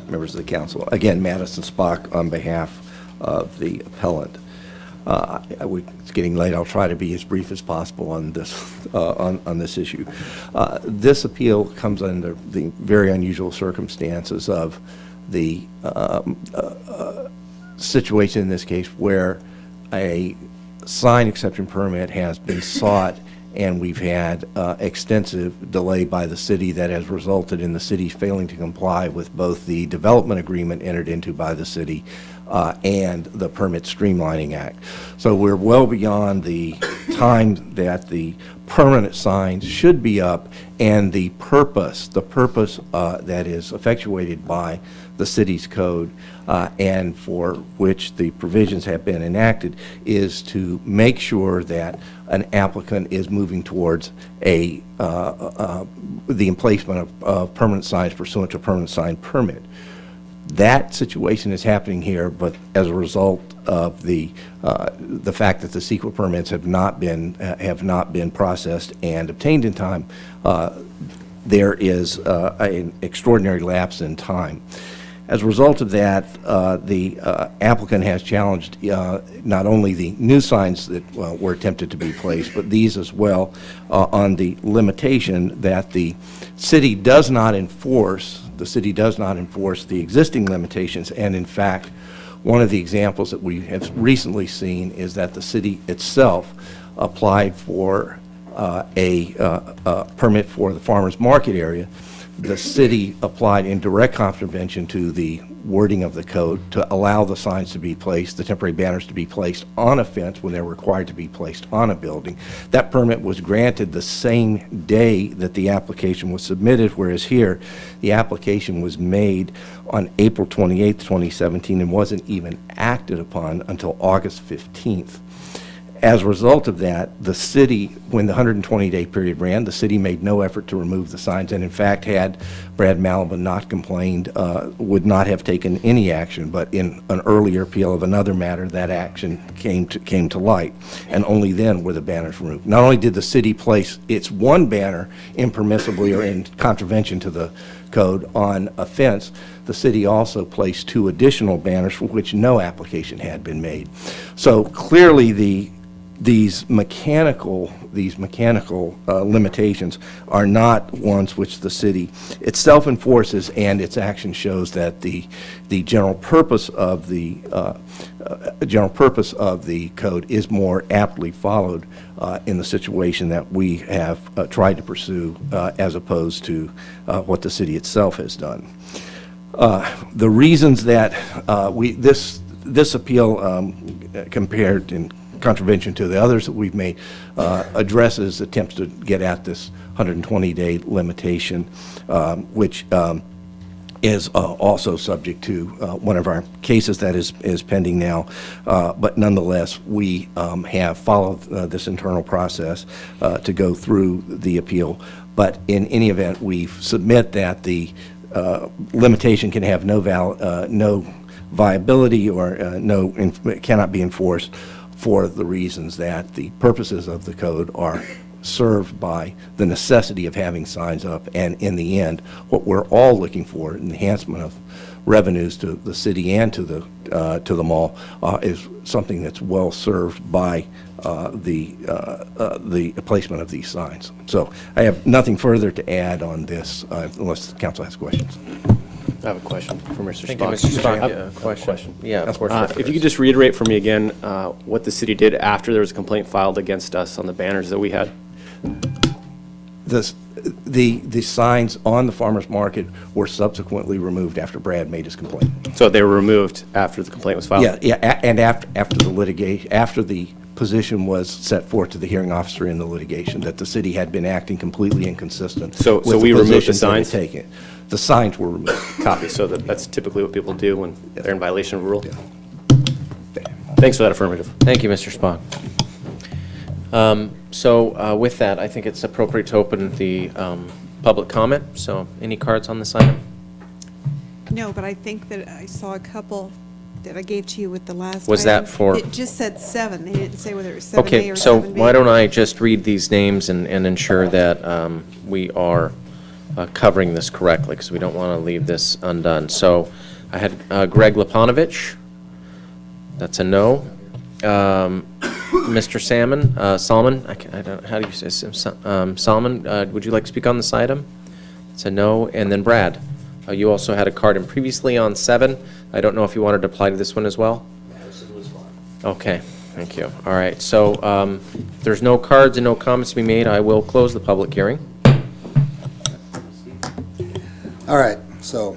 Members of the council. Again, Madison Spock on behalf of the appellant. It's getting late. I'll try to be as brief as possible on this on this issue. This appeal comes under the very unusual circumstances of the situation in this case where a sign exception permit has been sought, and we've had extensive delay by the city that has resulted in the city failing to comply with both the development agreement entered into by the city and the Permit Streamlining Act. So we're well beyond the time that the permanent signs should be up, and the purpose that is effectuated by the city's code and for which the provisions have been enacted is to make sure that an applicant is moving towards the emplacement of permanent signs pursuant to a permanent sign permit. That situation is happening here, but as a result of the fact that the CEQA permits have not been processed and obtained in time, there is an extraordinary lapse in time. As a result of that, the applicant has challenged not only the new signs that were attempted to be placed, but these as well on the limitation that the city does not enforce. The city does not enforce the existing limitations, and in fact, one of the examples that we have recently seen is that the city itself applied for a permit for the farmers market area. The city applied in direct contravention to the wording of the code to allow the signs to be placed, the temporary banners to be placed on a fence when they're required to be placed on a building. That permit was granted the same day that the application was submitted, whereas here, the application was made on April 28th, 2017, and wasn't even acted upon until August 15th. As a result of that, the city, when the 120-day period ran, the city made no effort to remove the signs, and in fact, had Brad Malvin not complained, would not have taken any action, but in an earlier appeal of another matter, that action came to light, and only then were the banners removed. Not only did the city place its one banner impermissibly or in contravention to the code on a fence, the city also placed 2 additional banners for which no application had been made. So clearly, these mechanical limitations are not ones which the city itself enforces, and its action shows that the general purpose of the code is more aptly followed in the situation that we have tried to pursue as opposed to what the city itself has done. The reasons that this appeal compared in contravention to the others that we've made addresses attempts to get at this 120-day limitation, which is also subject to one of our cases that is pending now. But nonetheless, we have followed this internal process to go through the appeal. But in any event, we submit that the limitation can have no viability or cannot be enforced for the reasons that the purposes of the code are served by the necessity of having signs up, and in the end, what we're all looking for, enhancement of revenues to the city and to the mall, is something that's well served by the placement of these signs. So I have nothing further to add on this, unless the council has questions. I have a question for Mr. Thank you, Spock. Mr. Spock. I have a question. Yeah, of course. If you could just reiterate for me again what the city did after there was a complaint filed against us on the banners that we had. The signs on the farmer's market were subsequently removed after Brad made his complaint. So they were removed after the complaint was filed? And after the litigation, after the position was set forth to the hearing officer in the litigation, that the city had been acting completely inconsistent. So with we the removed the positions that it signs? had taken. The signs were removed. Copy. So that's typically what people do when they're in violation of a rule? Thanks for that affirmative. Thank you, Mr. Spock. So with that, I think it's appropriate to open the public comment. So any cards on this item? No, but I think that I saw a couple that I gave to you with the last Was item. that for- It just said 7. They didn't say whether it was 7A Okay, or so 7B. why don't I just read these names and ensure that we are covering this correctly, because we don't want to leave this undone. So I had Greg Lipanovich. That's a no. Mr. Salmon, I don't, how do you say, Salmon, would you like to speak on this item? It's a no. And then Brad, you also had a card in previously on 7. I don't know if you wanted to apply to this one as well? Okay, thank you. All right, so if there's no cards and no comments to be made, I will close the public hearing. All right, so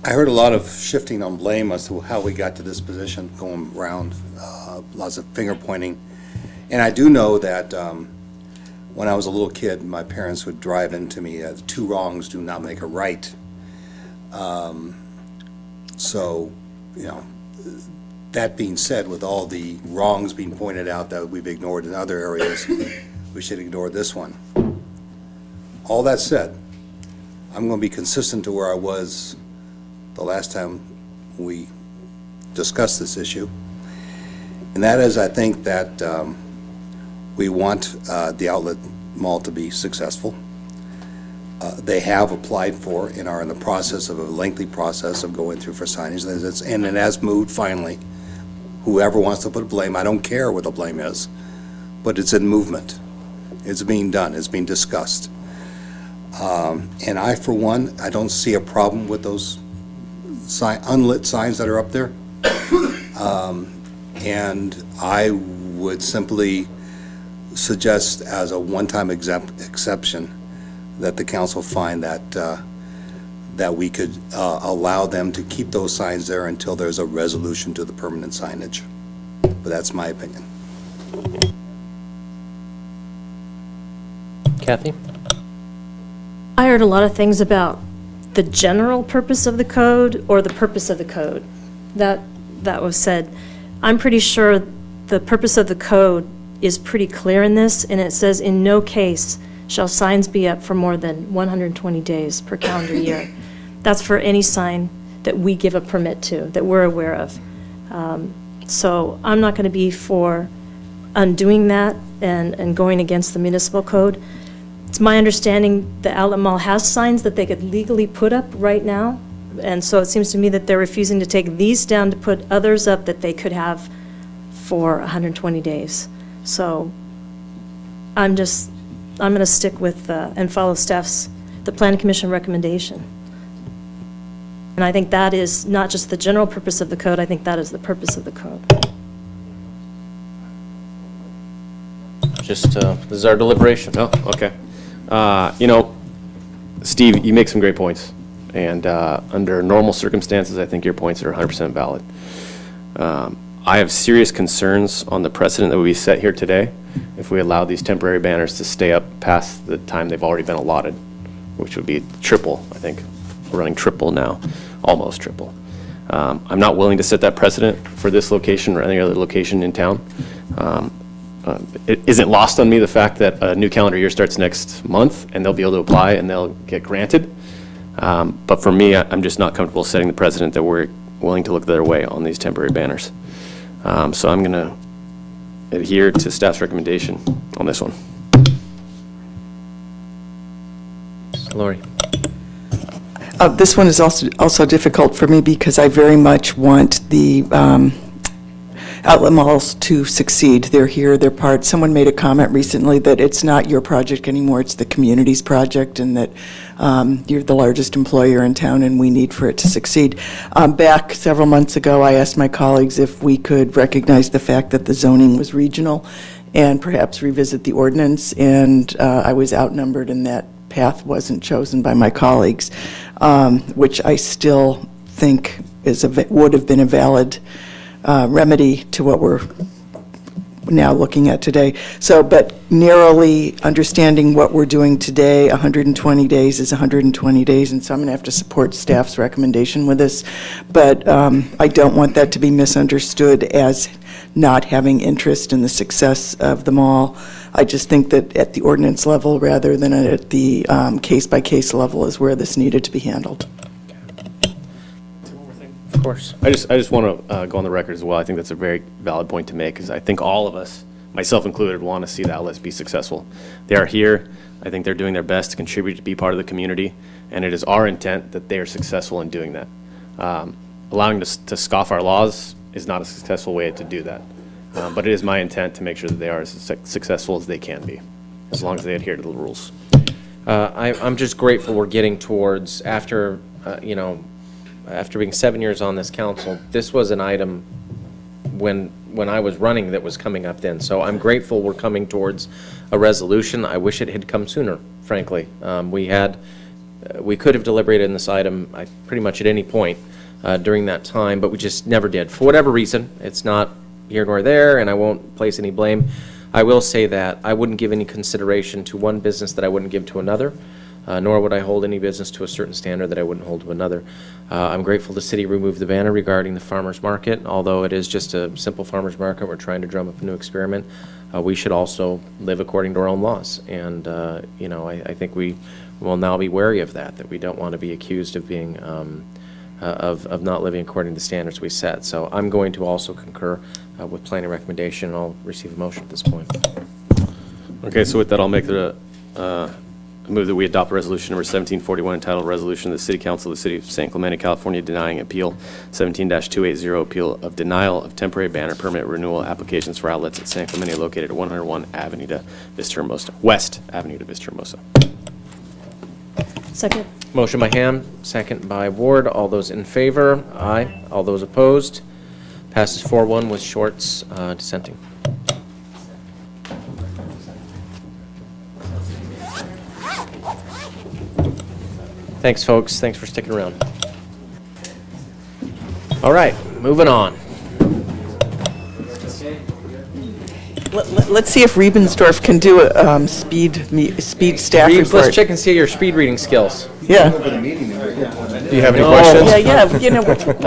I heard a lot of shifting on blame as to how we got to this position, going around, lots of finger pointing. And I do know that when I was a little kid, my parents would drive into me, 2 wrongs do not make a right. So, you know, that being said, with all the wrongs being pointed out that we've ignored in other areas, we should ignore this one. All that said, I'm going to be consistent to where I was the last time we discussed this issue. And that is, I think that we want the outlet mall to be successful. They have applied for and are in the process of a lengthy process of going through for signage. And it has moved finally. Whoever wants to put blame, I don't care what the blame is, but it's in movement. It's being done. It's being discussed. And I, for one, I don't see a problem with those unlit signs that are up there. And I would simply suggest as a one-time exception that the council find that we could allow them to keep those signs there until there's a resolution to the permanent signage. But that's my opinion. Kathy? I heard a lot of things about the general purpose of the code or the purpose of the code. That was said. I'm pretty sure the purpose of the code is pretty clear in this, and it says, in no case shall signs be up for more than 120 days per calendar year. That's for any sign that we give a permit to, that we're aware of. So I'm not going to be for undoing that and going against the municipal code. It's my understanding the outlet mall has signs that they could legally put up right now, and so it seems to me that they're refusing to take these down to put others up that they could have for 120 days. So I'm going to stick with and follow the Planning Commission recommendation. And I think that is not just the general purpose of the code, I think that is the purpose of the code. Just, this is our deliberation. Oh, okay. You know, Steve, you make some great points. And under normal circumstances, I think your points are 100% valid. I have serious concerns on the precedent that would be set here today if we allow these temporary banners to stay up past the time they've already been allotted, which would be triple, I think. We're running triple now, almost triple. I'm not willing to set that precedent for this location or any other location in town. it isn't lost on me the fact that a new calendar year starts next month, and they'll be able to apply and they'll get granted. But for me, I'm just not comfortable setting the precedent that we're willing to look the other way on these temporary banners. So I'm going to adhere to staff's recommendation on this one. Lori. This one is also difficult for me because I very much want the outlet malls to succeed. They're here, they're part. Someone made a comment recently that it's not your project anymore, it's the community's project, and that you're the largest employer in town and we need for it to succeed. Back several months ago, I asked my colleagues if we could recognize the fact that the zoning was regional and perhaps revisit the ordinance, and I was outnumbered, and that path wasn't chosen by my colleagues, which I still think would have been a valid remedy to what we're now looking at today. So, but narrowly understanding what we're doing today, 120 days is 120 days, and so I'm going to have to support staff's recommendation with this. But I don't want that to be misunderstood as not having interest in the success of the mall. I just think that at the ordinance level rather than at the case-by-case level is where this needed to be handled. Of course. I just want to go on the record as well. I think that's a very valid point to make, because I think all of us, myself included, want to see the outlets be successful. They are here. I think they're doing their best to contribute to be part of the community, and it is our intent that they are successful in doing that. Allowing us to scoff our laws is not a successful way to do that. But it is my intent to make sure that they are as successful as they can be, as long as they adhere to the rules. I'm just grateful we're getting towards, after being 7 years on this council, this was an item when I was running that was coming up then. So I'm grateful we're coming towards a resolution. I wish it had come sooner, frankly. We could have deliberated in this item pretty much at any point during that time, but we just never did. For whatever reason, it's not here nor there, and I won't place any blame. I will say that I wouldn't give any consideration to one business that I wouldn't give to another. Nor would I hold any business to a certain standard that I wouldn't hold to another. I'm grateful the city removed the banner regarding the farmers market. Although it is just a simple farmers market, we're trying to drum up a new experiment. We should also live according to our own laws. And, I think we will now be wary of that we don't want to be accused of being, of not living according to the standards we set. So I'm going to also concur with planning recommendation, and I'll receive a motion at this point. Okay, so with that, I'll make the move that we adopt resolution number 1741 entitled Resolution of the City Council of the City of San Clemente, California denying appeal 17-280 appeal of denial of temporary banner permit renewal applications for outlets at San Clemente located at 101 Avenida, Vista Hermosa, West Avenida, Vista Hermosa. Second. Motion by Ham, second by Ward. All those in favor? Aye. All those opposed? Passes 4-1 with Shorts dissenting. Thanks, folks. Thanks for sticking around. All right, moving on. Let's see if Riebensdorf can do a speed staff report. Let's check and see your speed reading skills. Yeah. Do you have any questions? Yeah.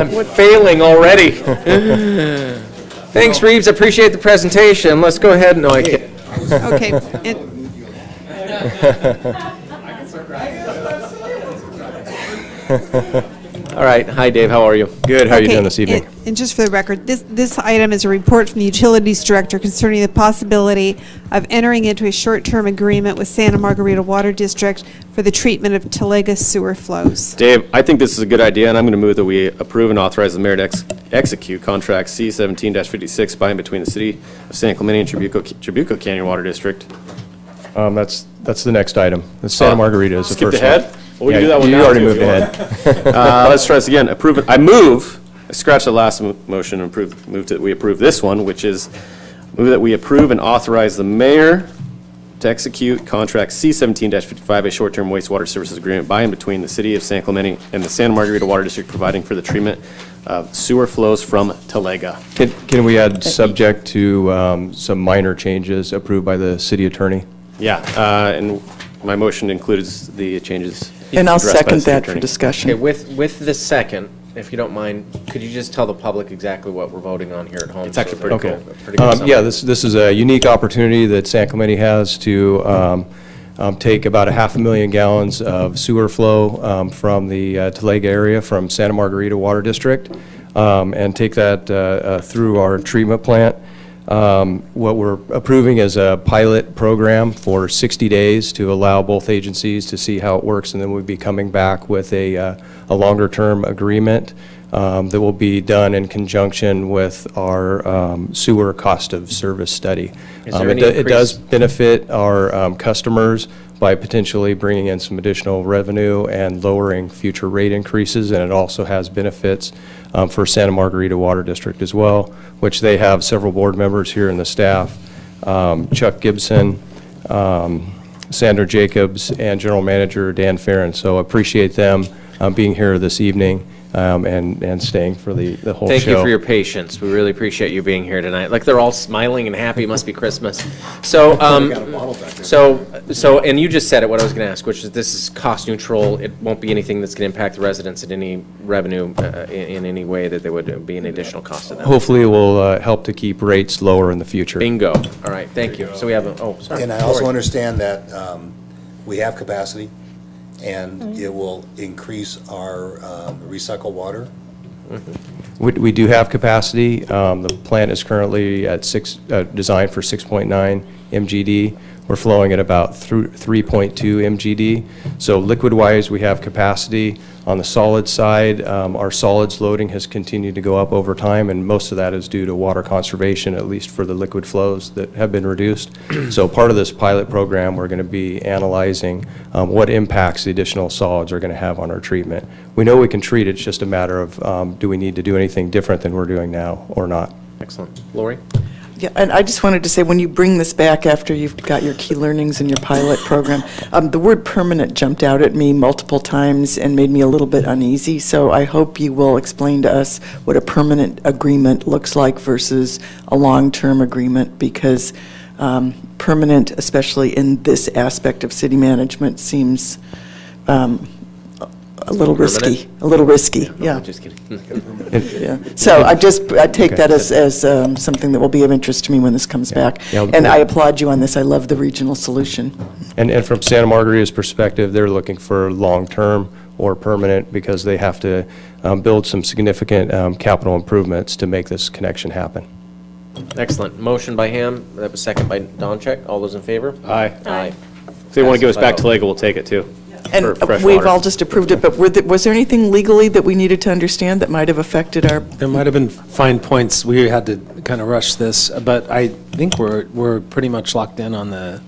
I'm failing already. Thanks, Reeves. Appreciate the presentation. Let's go ahead. No, I can't. Okay. All right. Hi, Dave. How are you? Good. How are you doing this evening? And just for the record, this item is a report from the Utilities Director concerning the possibility of entering into a short-term agreement with Santa Margarita Water District for the treatment of Talega sewer flows. Dave, I think this is a good idea, and I'm going to move that we approve and authorize the mayor to execute contract C-17-56 by and between the City of San Clemente and Trabuco Canyon Water District. That's the next item. The Santa Margarita is the first ahead? one. Well, we can do that one now. You already moved ahead. Let's try this again. I scratched the last motion and moved that we approve this one, which is move that we approve and authorize the mayor to execute contract C-17-55, a short-term wastewater services agreement by and between the City of San Clemente and the Santa Margarita Water District providing for the treatment of sewer flows from Talega. Can we add subject to some minor changes approved by the city attorney? Yeah, and my motion includes the changes. And I'll addressed by the second city that for attorney. discussion. Okay, with the second, if you don't mind, could you just tell the public exactly what we're voting on here at home? It's actually pretty cool. Yeah, this is a unique opportunity that San Clemente has to take about 500,000 gallons of sewer flow from the Talega area, from Santa Margarita Water District, and take that through our treatment plant. What we're approving is a pilot program for 60 days to allow both agencies to see how it works, and then we'll be coming back with a longer-term agreement that will be done in conjunction with our sewer cost of service study. It does benefit our customers by potentially bringing in some additional revenue and lowering future rate increases, and it also has benefits for Santa Margarita Water District as well, which they have several board members here in the staff, Chuck Gibson, Sandra Jacobs, and General Manager Dan Farron. So I appreciate them being here this evening and staying for the whole show. Thank you for your patience. We really appreciate you being here tonight. Like, they're all smiling and happy. It must be Christmas. So, and you just said it, what I was going to ask, which is this is cost neutral. It won't be anything that's going to impact the residents at any revenue in any way that there would be an additional cost to them. Hopefully it will help to keep rates lower in the future. Bingo. All right, thank you. So we have sorry. And I also understand that we have capacity, and it will increase our recycled water. We do have capacity. The plant is currently at designed for 6.9 MGD. We're flowing at about 3.2 MGD. So liquid-wise, we have capacity. On the solid side, our solids loading has continued to go up over time, and most of that is due to water conservation, at least for the liquid flows that have been reduced. So part of this pilot program, we're going to be analyzing what impacts the additional solids are going to have on our treatment. We know we can treat it, it's just a matter of do we need to do anything different than we're doing now or not. Excellent. Lori? Yeah, and I just wanted to say, when you bring this back after you've got your key learnings in your pilot program, the word permanent jumped out at me multiple times and made me a little bit uneasy. So I hope you will explain to us what a permanent agreement looks like versus a long-term agreement, because permanent, especially in this aspect of city management, seems a little risky. A little risky, yeah. Just kidding. Yeah. So I take that as something that will be of interest to me when this comes back. And I applaud you on this. I love the regional solution. And from Santa Margarita's perspective, they're looking for long-term or permanent, because they have to build some significant capital improvements to make this connection happen. Excellent. Motion by Ham. That was second by Doncheck. All those in favor? Aye. Aye. If they want to give us back to Lego, we'll take it too. And for fresh we've water. all just approved it, but was there anything legally that we needed to understand that might have affected our? There might have been fine points. We had to kind of rush this, but I think we're pretty much locked in on the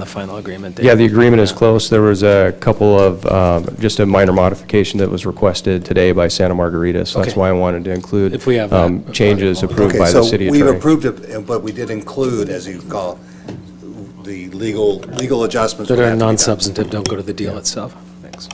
final agreement date. Yeah, the agreement is close. There was a couple of, just a minor modification that was requested today by Santa Margarita, so that's why I wanted to include If we have changes approved by the city Okay, so attorney. we've approved it, but we did include, as you call, the legal adjustments. That would are have to be done. non-substantive, don't go to the deal itself. Thanks.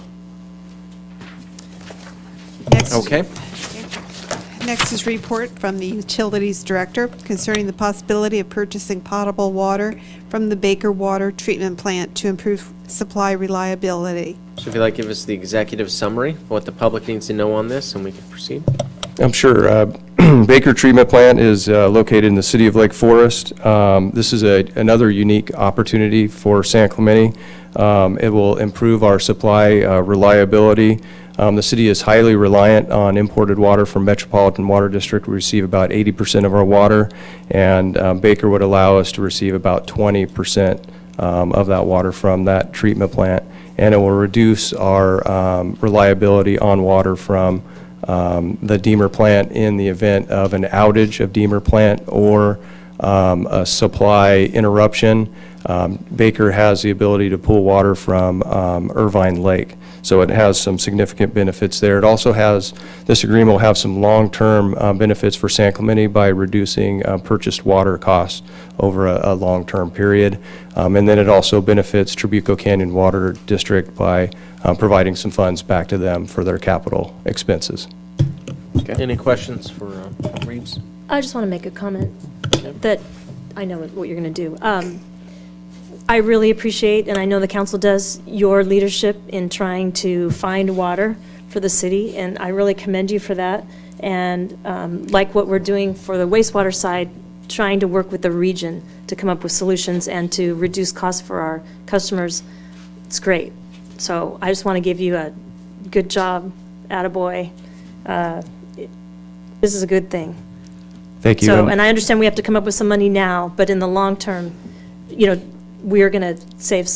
Next is report from the Utilities Director concerning the possibility of purchasing potable water from the Baker Water Treatment Plant to improve supply reliability. So if you'd like to give us the executive summary, what the public needs to know on this, and we can proceed. I'm sure. Baker Treatment Plant is located in the city of Lake Forest. This is another unique opportunity for San Clemente. It will improve our supply reliability. The city is highly reliant on imported water from Metropolitan Water District. We receive about 80% of our water, and Baker would allow us to receive about 20% of that water from that treatment plant, and it will reduce our reliability on water from the Deemer plant in the event of an outage of Deemer plant or a supply interruption. Baker has the ability to pull water from Irvine Lake, so it has some significant benefits there. It also has, this agreement will have some long-term benefits for San Clemente by reducing purchased water costs over a long-term period. And then it also benefits Trabuco Canyon Water District by providing some funds back to them for their capital expenses. Okay. Any questions for Reeves? I just want to make a comment that I know what you're going to do. I really appreciate, and I know the council does, your leadership in trying to find water for the city, and I really commend you for that. And like what we're doing for the wastewater side, trying to work with the region to come up with solutions and to reduce costs for our customers, it's great. So I just want to give you a good job, attaboy. This is a good thing. Thank you. So, and I understand we have to come up with some money now, but in the long term, we're going to save,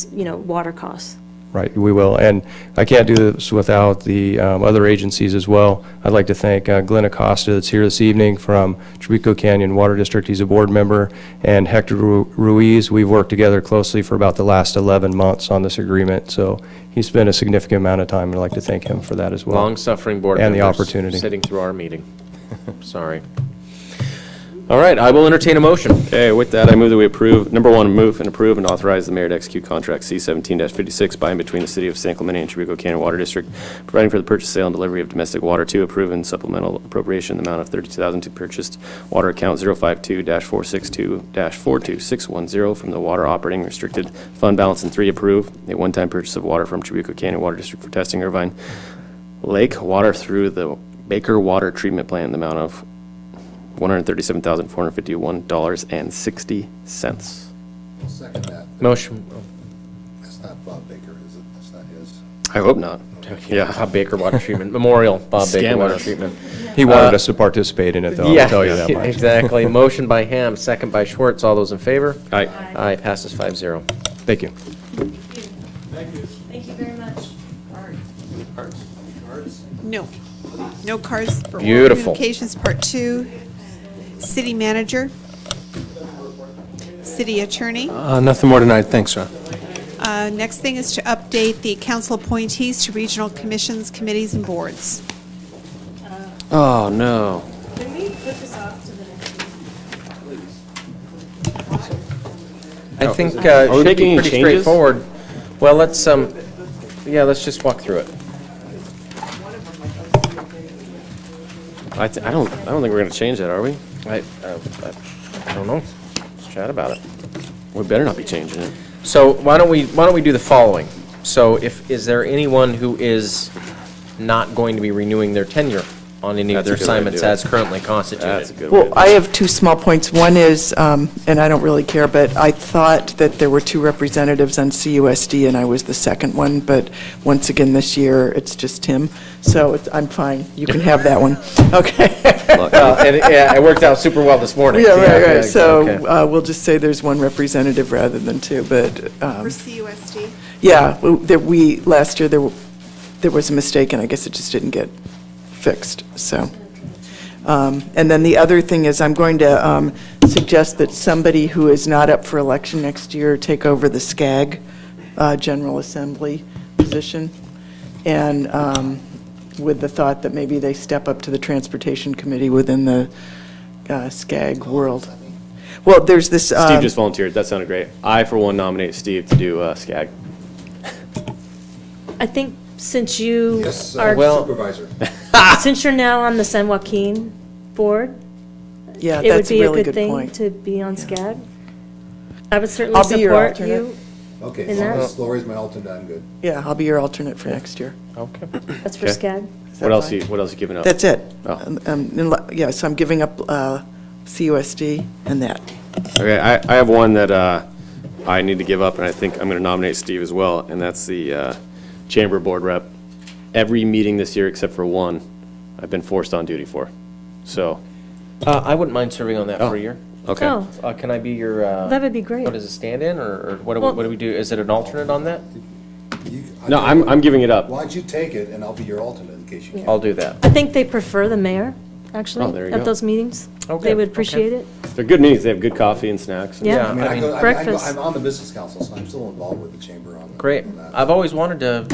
water costs. Right, we will. And I can't do this without the other agencies as well. I'd like to thank Glenn Acosta that's here this evening from Trabuco Canyon Water District. He's a board member. And Hector Ruiz, we've worked together closely for about the last 11 months on this agreement. So he spent a significant amount of time, and I'd like to thank him for that as well. Long-suffering board and members. And the opportunity. Sitting through our meeting. Sorry. All right, I will entertain a motion. Okay, with that, I move that we approve, number one, move and approve and authorize the mayor to execute contract C-17-56 by and between the city of San Clemente and Trabuco Canyon Water District, providing for the purchase, sale, and delivery of domestic water. Two, approve and supplemental appropriation in the amount of $32,000 to purchased water account 052-462-42610 from the water operating restricted fund balance. And three, approve a one-time purchase of water from Trabuco Canyon Water District for testing Irvine Lake water through the Baker Water Treatment Plant in the amount of $137,451.60. Second that. Motion. That's not Bob Baker, is it? That's not his. I hope not. Yeah, Bob Baker Water Treatment, Memorial Bob Baker Water Treatment. He wanted us to participate in it, though, I'll tell you that much. Exactly. Motion by Ham, second by Schwartz. All those in favor? Aye. Aye, passes 5-0. Thank you. Thank you very much. No. No cards for oral Beautiful. communications, part 2. City manager. City attorney. Nothing more tonight, thanks, Ron. Next thing is to update the council appointees to regional commissions, committees, and boards. Oh, no. Can we put this off to the next meeting? I think Are we should making be any pretty changes? straightforward. Well, let's let's just walk through it. I don't think we're going to change that, are we? I don't know. Let's chat about it. We better not be changing it. So why don't we do the following? So is there anyone who is not going to be renewing their tenure on any of That's their a good way to assignments do it. as currently constituted? That's a good way. Well, I have two small points. One is, and I don't really care, but I thought that there were two representatives on CUSD, and I was the second one, but once again this year, it's just Tim, so I'm fine. You can have that one. Okay. It worked out super well this morning. Yeah, right. So okay. we'll just say there's one representative rather than two, but, For CUSD. yeah, last year, there was a mistake, and I guess it just didn't get fixed, so. And then the other thing is I'm going to suggest that somebody who is not up for election next year take over the SCAG General Assembly position, and with the thought that maybe they step up to the Transportation Committee within the SCAG world. Well, there's this... Steve just volunteered. That sounded great. I, for one, nominate Steve to do SCAG. I think since you Yes, are, Supervisor. since you're now on the San Joaquin board, Yeah, it would that's a be a really good good thing point. to be on SCAG. I would certainly I'll be your support alternate. you. Okay, In as long that? as Lori's my alternate, I'm good. Yeah, I'll be your alternate for next year. Okay. That's for Okay. SCAG. Is that What else fine? you giving up? That's it. Oh. Yeah, so I'm giving up CUSD and that. Okay, I have one that I need to give up, and I think I'm going to nominate Steve as well, and that's the Chamber Board Rep. Every meeting this year except for one, I've been forced on duty for. So, I wouldn't mind serving on that for a year. okay. Oh, Can I be your? that would be great. What is it, stand-in, or what do Well- we do? Is it an alternate on that? No, I'm giving it up. Why don't you take it, and I'll be your alternate in case you can't. I'll do that. I think they prefer the mayor, actually, Oh, there you at go. those meetings. Okay, They would okay. appreciate it. They're good meetings. They have good coffee and snacks. Yeah. I mean, I go- breakfast. I'm on the business council, so I'm still involved with the chamber on Great. on that. I've always wanted to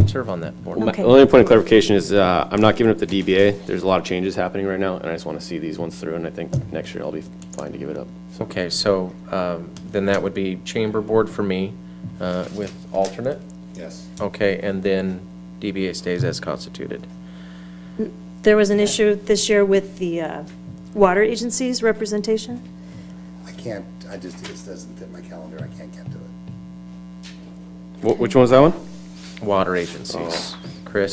serve on that board. Okay. The only point of clarification is I'm not giving up the DBA. There's a lot of changes happening right now, and I just want to see these ones through, and I think next year I'll be fine to give it up. Okay, so then that would be chamber board for me with alternate. Yes. Okay, and then DBA stays as constituted. There was an issue this year with the water agency's representation. I can't, it doesn't fit my calendar, I can't get to it. Which one was that one? Water agencies. Chris?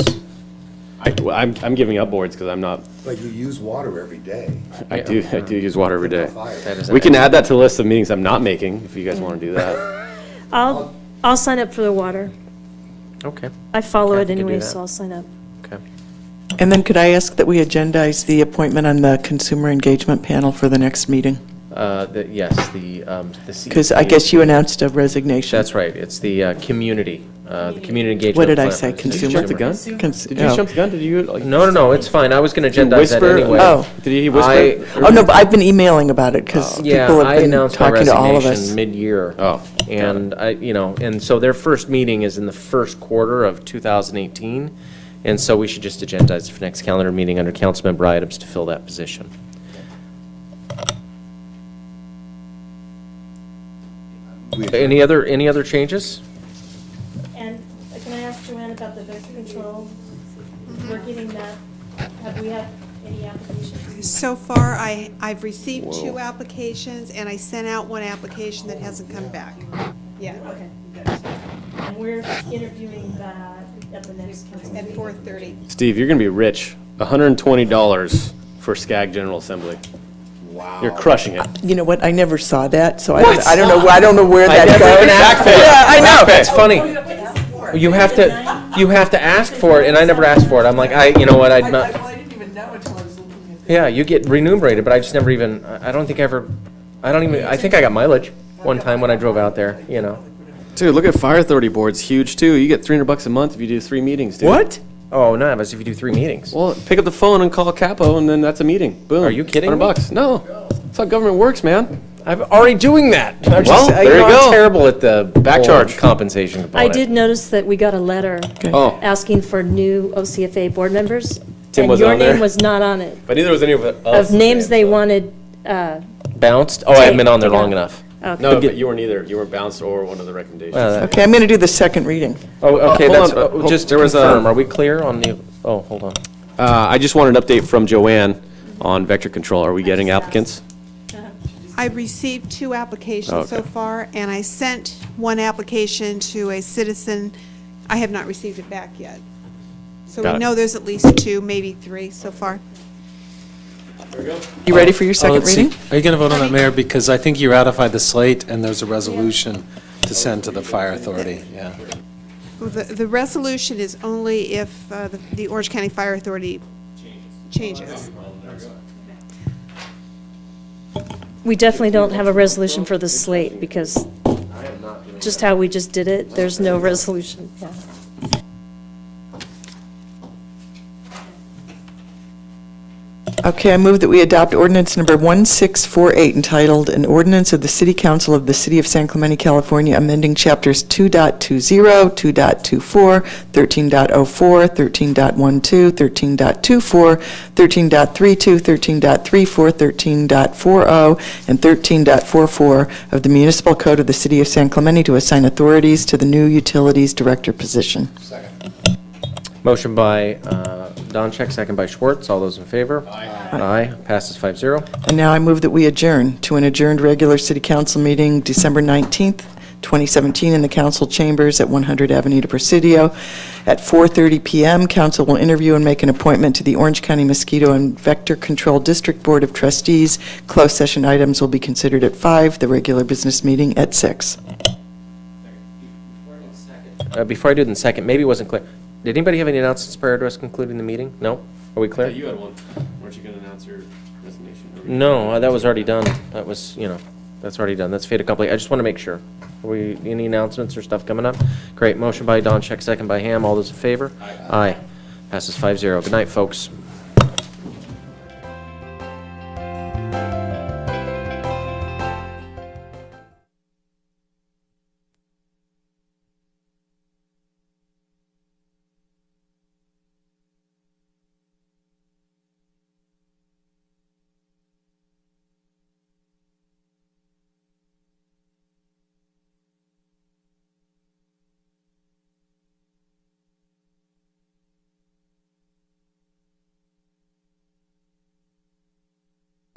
I'm giving up boards because I'm not, But you use water every day. I do use water every day. That is We can add that to the list of meetings I'm not making, if you guys want to do that. I'll sign up for the water. Okay. I follow it Kathy can do anyway, that. so I'll sign up. Okay. And then could I ask that we agendize the appointment on the Consumer Engagement Panel for the next meeting? Yes, the Because I guess you announced a resignation. That's right. It's the community engagement. What did I plan. say, Did you jump the gun? Did you oh. jump the gun? Did you? No, it's fine. I was going to agendize that whisper? anyway. Oh. Did he whisper? Oh, no, but I've been emailing about it because Yeah, people I have been announced my talking to all of us. resignation mid-year. Oh, And and so their first meeting is in the first quarter of 2018, and so we should just agendize the next calendar meeting under council member items to fill that position. Any other changes? And can I ask Joanne about the vector control? We're getting that, have we had any applications? So far, I've received 2 applications, and I sent out 1 application that hasn't come back. Yeah. Okay, good. And we're interviewing that at the next council At meeting. 4:30. Steve, you're going to be rich. $120 for SCAG General Assembly. Wow. You're crushing it. You know what, I never saw that, so I don't know where that never goes. even asked for it. Yeah, I know. That's funny. You have to ask for it, and I never asked for it. I'm like, you know what, I'd not. I didn't even know until I was looking at Yeah, you get remunerated, but I just never even, I think I got mileage one time when I drove out there, Dude, look at Fire Authority boards, huge too. You get $300 a month if you do 3 meetings, dude. What? Oh, no, that's if you do 3 meetings. Well, pick up the phone and call Capo, and then that's a meeting. Boom. Are you kidding me? $100. No. That's how government works, man. I'm already doing that. Well, there you go. I'm terrible at the Back whole charge. compensation I component. did notice that we got a letter Oh. asking for new OCFA board members. Tim and was your on there? name was not on it. But neither was any of us. Of names they wanted, Bounced? Oh, I haven't been on there long enough. okay. No, but you weren't either. You weren't bounced or one of the recommendations. Okay, I'm going to do the second reading. Oh, okay, Hold that's, on, just there to was a- confirm, are we clear on the, hold on. I just want an update from Joanne on vector control. Are we getting applicants? I received 2 applications so Okay. far, and I sent 1 application to a citizen. I have not received it back yet. So Got we it. know there's at least 2, maybe 3 so far. You ready for your second reading? Are you going to vote on that, Mayor? Because I think you ratified the slate, and there's a resolution to send to the Fire Authority, yeah. Well, the resolution is only if the Orange County Fire Authority changes. We definitely don't have a resolution for the slate because just how we just did it, there's no resolution. Yeah. Okay, I move that we adopt ordinance number 1648 entitled, "An Ordinance of the City Council of the City of San Clemente, California, amending chapters 2.20, 2.24, 13.04, 13.12, 13.24, 13.32, 13.34, 13.40, and 13.44 of the Municipal Code of the City of San Clemente to assign authorities to the new Utilities Director position." Motion by Doncheck, second by Schwartz. All those in favor? Aye. Passes 5-0. And now I move that we adjourn to an adjourned regular city council meeting December 19th, 2017, in the council chambers at 100 Avenida Presidio. At 4:30 PM, council will interview and make an appointment to the Orange County Mosquito and Vector Control District Board of Trustees. Closed session items will be considered at 5, the regular business meeting at 6. Before I do it in second, maybe it wasn't clear. Did anybody have any announcements prior to us concluding the meeting? No? Are we clear? You had one. Weren't you going to announce your resignation? No, that was already done. That was, that's already done. That's fait accompli. I just want to make sure. Any announcements or stuff coming up? Great. Motion by Doncheck, second by Ham. All those in favor? Aye. Passes 5-0. Good night, folks.